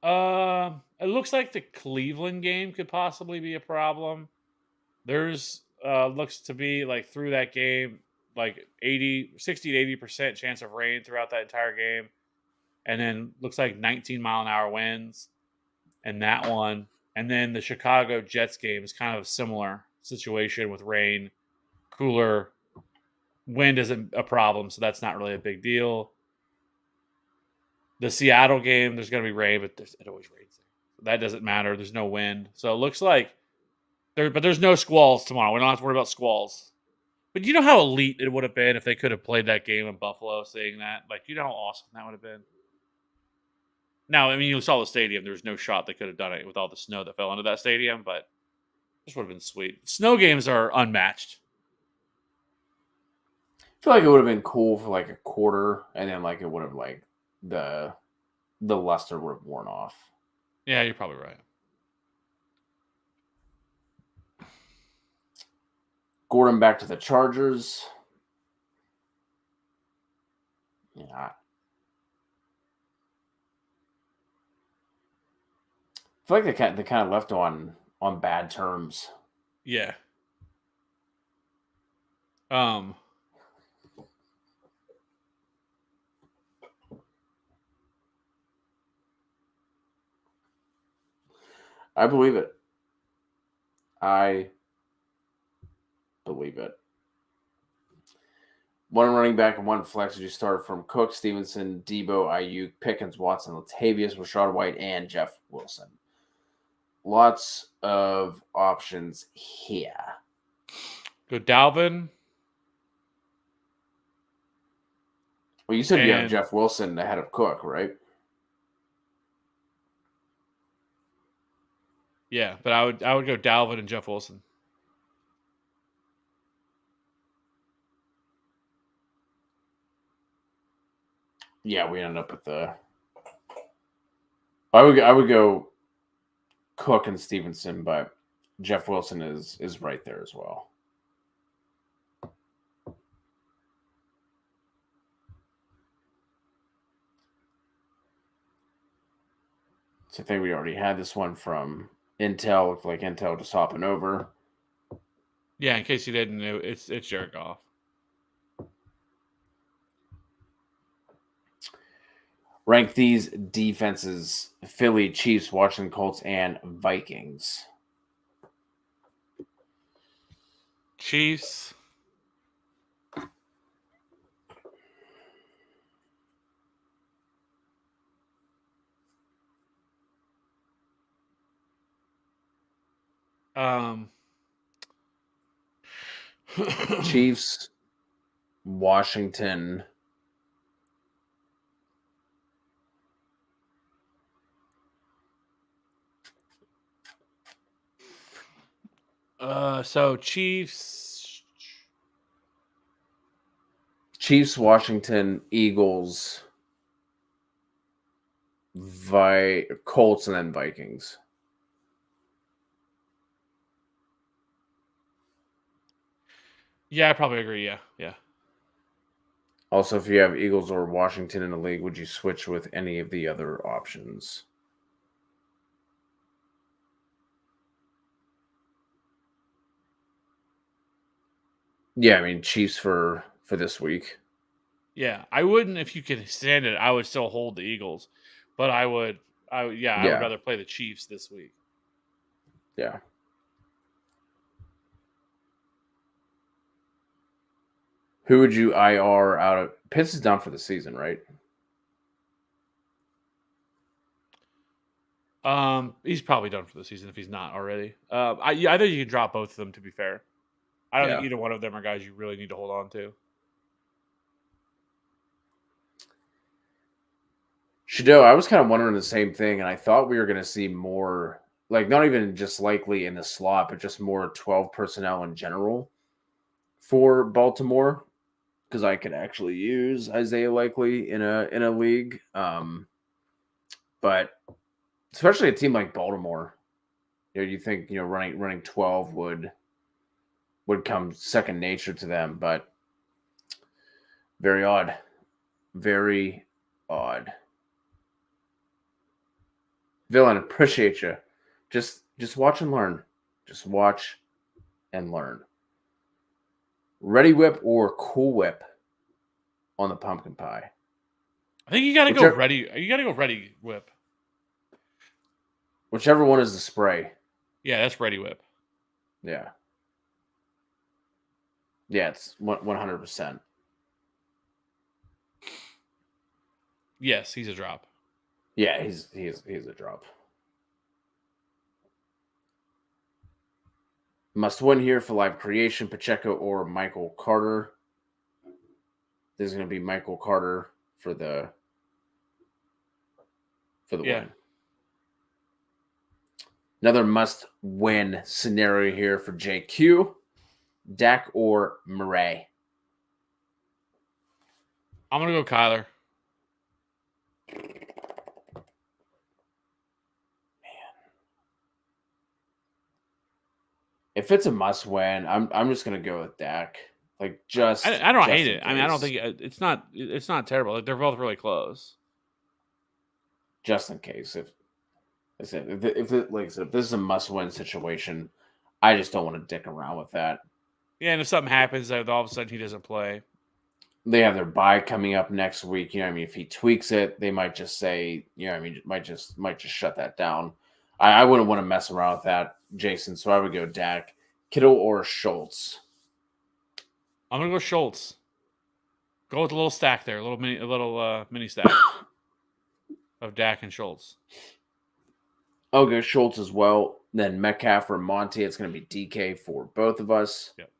It looks like the Cleveland game could possibly be a problem. There's looks to be like through that game, like 60 to 80% chance of rain throughout that entire game. And then looks like 19-mile-an-hour winds in that one. And then the Chicago Jets game is kind of a similar situation with rain, cooler. Wind isn't a problem, so that's not really a big deal. The Seattle game, there's going to be rain, but it always rains there. That doesn't matter. There's no wind. So it looks like there's no squalls tomorrow. We don't have to worry about squalls. But you know how elite it would have been if they could have played that game in Buffalo, seeing that? Like, you know how awesome that would have been? Now, I mean, you saw the stadium. There was no shot they could have done it with all the snow that fell into that stadium, but this would have been sweet. Snow games are unmatched. I feel like it would have been cool for like a quarter, and then like it would have like the luster would have worn off. Yeah, you're probably right. Gordon back to the Chargers. Yeah. I feel like they kind of left on bad terms. Yeah. I believe it. I believe it. One running back and one flex as you start from Cook, Stevenson, Debo, Ayuk, Pickens, Watson, Latavius, Rashad White, and Jeff Wilson. Lots of options here. Go Dalvin. Well, you said you have Jeff Wilson ahead of Cook, right? Yeah, but I would go Dalvin and Jeff Wilson. Yeah, we ended up with the. I would go Cook and Stevenson, but Jeff Wilson is right there as well. So I think we already had this one from Intel. Looked like Intel just hopping over. Yeah, in case you didn't know, it's Jared Goff. Rank these defenses: Philly, Chiefs, Washington Colts, and Vikings. Chiefs. Chiefs, Washington. So Chiefs. Chiefs, Washington, Eagles, Colts, and then Vikings. Yeah, I probably agree. Yeah. Also, if you have Eagles or Washington in the league, would you switch with any of the other options? Yeah, I mean Chiefs for this week. Yeah, I wouldn't if you could stand it. I would still hold the Eagles, but I would Yeah, rather play the Chiefs this week. yeah. Who would you IR out of? Pitts is done for the season, right? He's probably done for the season if he's not already. I think you can drop both of them. To be fair, I don't think Yeah. either one of them are guys you really need to hold on to. Shado, I was kind of wondering the same thing, and I thought we were going to see more, like not even just likely in the slot, but just more 12 personnel in general for Baltimore, because I could actually use Isaiah Likely in a league. But especially a team like Baltimore, you think running 12 would come second nature to them, but very odd, very odd. Villain, appreciate you. Just watch and learn. Just watch and learn. Ready Whip or Cool Whip on the pumpkin pie? I think you got to go ready. You got to go ready whip. Whichever one is the spray. Yeah, that's ready whip. Yeah. Yeah, it's 100%. Yes, he's a drop. Yeah, he's a drop. Must win here for live creation, Pacheco or Michael Carter. There's going to be Michael Carter for the win. Another must-win scenario here for JQ. Dak or Murray? I'm going to go Kyler. If it's a must-win, I'm just going to go with Dak. Like I don't hate it. case. I mean, I don't think it's not terrible. Like, they're both really close. Just in case, if this is a must-win situation, I just don't want to dick around with that. Yeah, and if something happens that all of a sudden he doesn't play, they have their bye coming up next week. You know what I mean? If he tweaks it, they might just say, you know what I mean, might just shut that down. I wouldn't want to mess around with that, Jason. So I would go Dak, Kittle, or Schultz. I'm gonna go Schultz. Go with a little stack there, a little mini stack of Dak and Schultz. I'll go Schultz as well. Then Metcalf or Monty. It's going to be DK for both of us. Yep.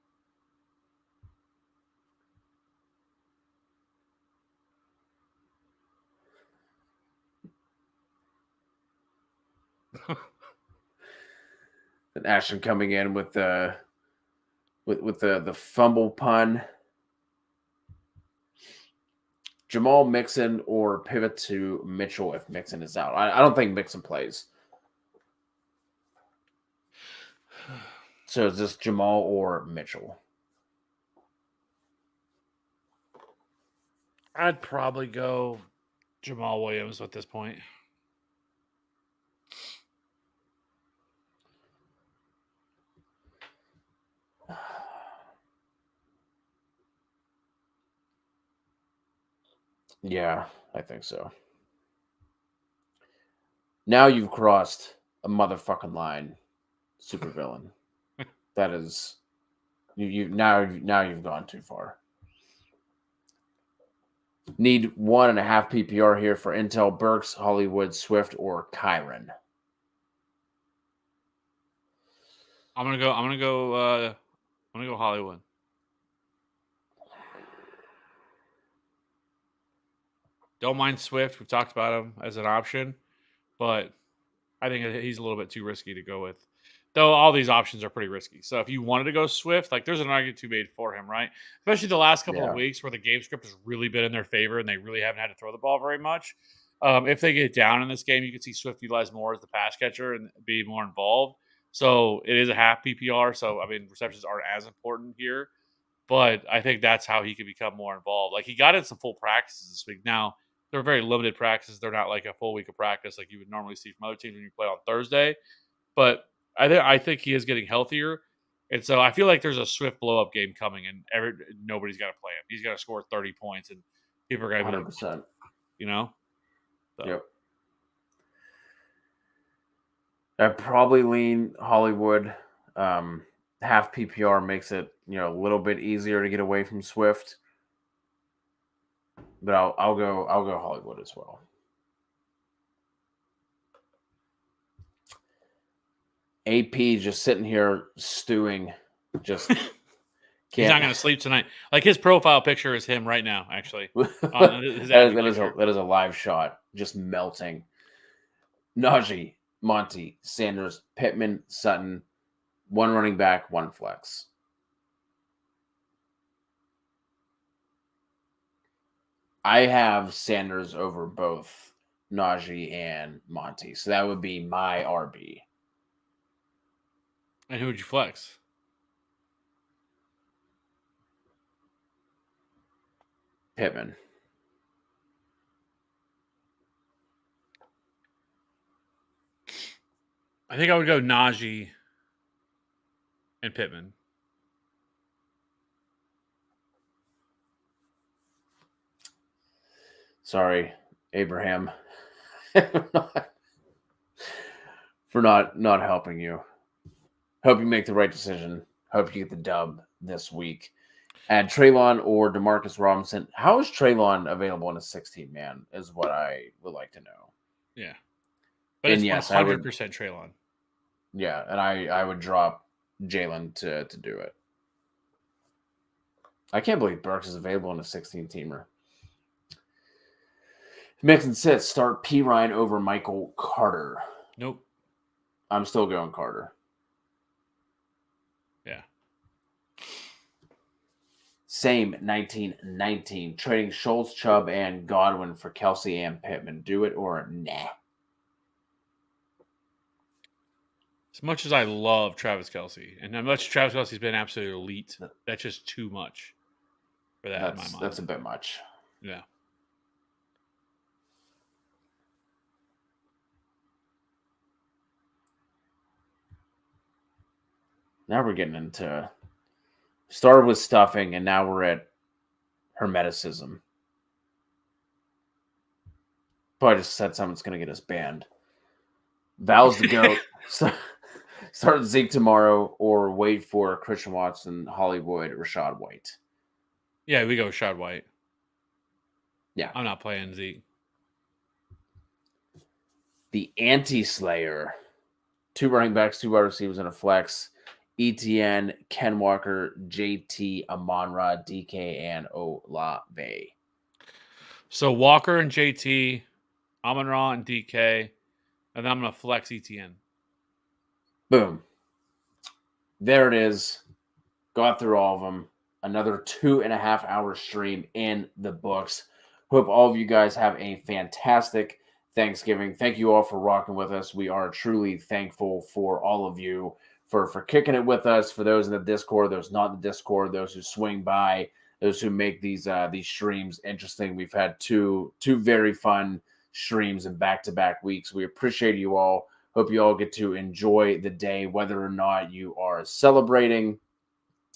And Ashton coming in with the fumble pun. Jamal Mixon or pivot to Mitchell if Mixon is out. I don't think Mixon plays. So is this Jamal or Mitchell? I'd probably go Jamal Williams at this point. Yeah, I think so. Now you've crossed a motherfucking line, supervillain. That is, now you've gone too far. Need 1.5 PPR here for Intel, Burks, Hollywood, Swift, or Kyron. I'm gonna go Hollywood. Don't mind Swift. We've talked about him as an option, but I think he's a little bit too risky to go with. Though all these options are pretty risky. So if you wanted to go Swift, like there's an argument to be made for him, right? Especially the last couple of Yeah. weeks where the game script has really been in their favor and they really haven't had to throw the ball very much. If they get down in this game, you can see Swift utilize more as the pass catcher and be more involved. So it is a half PPR. So I mean, receptions aren't as important here, but I think that's how he could become more involved. Like he got in some full practices this week. Now they're very limited practices. They're not like a full week of practice like you would normally see from other teams when you play on Thursday. But I think he is getting healthier, and so I feel like there's a Swift blow up game coming, and nobody's got to play him. He's got to score 30 points, and people are going to be like, 100%. you know. So. Yep. I'd probably lean Hollywood. Half PPR makes it a little bit easier to get away from Swift, but I'll go Hollywood as well. AP just sitting here stewing, just can't. He's not going to sleep tonight. Like his profile picture is him right now, actually. That is a live shot, just melting. Najee, Monty, Sanders, Pittman, Sutton, one running back, one flex. I have Sanders over both Najee and Monty, so that would be my RB. And who would you flex? Pittman. I think I would go Najee and Pittman. Sorry, Abraham, for not helping you. Hope you make the right decision. Hope you get the dub this week. Add Treylon or Demarcus Robinson. How is Treylon available in a 16-man is what I would like to know. Yeah. But it's 100% Treylon. Yeah, and I would drop Jalen to do it. I can't believe Burks is available in a 16-teamer. Mix and sit. Start P. Ryan over Michael Carter. Nope. I'm still going Carter. Yeah. Same 1919. Trading Schultz, Chubb, and Godwin for Kelsey and Pittman. Do it or nah? As much as I love Travis Kelce, and how much Travis Kelce's been absolutely elite, that's just too much for that in my mind. That's a bit much. Yeah. Now we're getting into started with stuffing, and now we're at hermeticism. Probably just said something that's going to get us banned. Val's the GOAT. Start Zeke tomorrow or wait for Christian Watson, Hollywood, Rashad White. Yeah, we go Rashad White. Yeah. I'm not playing Zeke. The anti-slayer. 2 running backs, 2 wide receivers, and a flex. ETN, Ken Walker, JT, Amon-Ra, DK, and Olave. So Walker and JT, Amon-Ra and DK, and then I'm going to flex ETN. Boom. There it is. Got through all of them. Another 2.5 hour stream in the books. Hope all of you guys have a fantastic Thanksgiving. Thank you all for rocking with us. We are truly thankful for all of you for kicking it with us. For those in the Discord, those not in the Discord, those who swing by, those who make these streams interesting. We've had two very fun streams in back-to-back weeks. We appreciate you all. Hope you all get to enjoy the day, whether or not you are celebrating.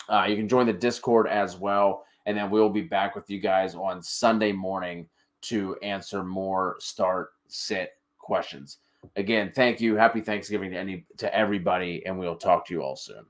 You can join the Discord as well, and then we'll be back with you guys on Sunday morning to answer more start-sit questions. Again, thank you. Happy Thanksgiving to everybody, and we'll talk to you all soon.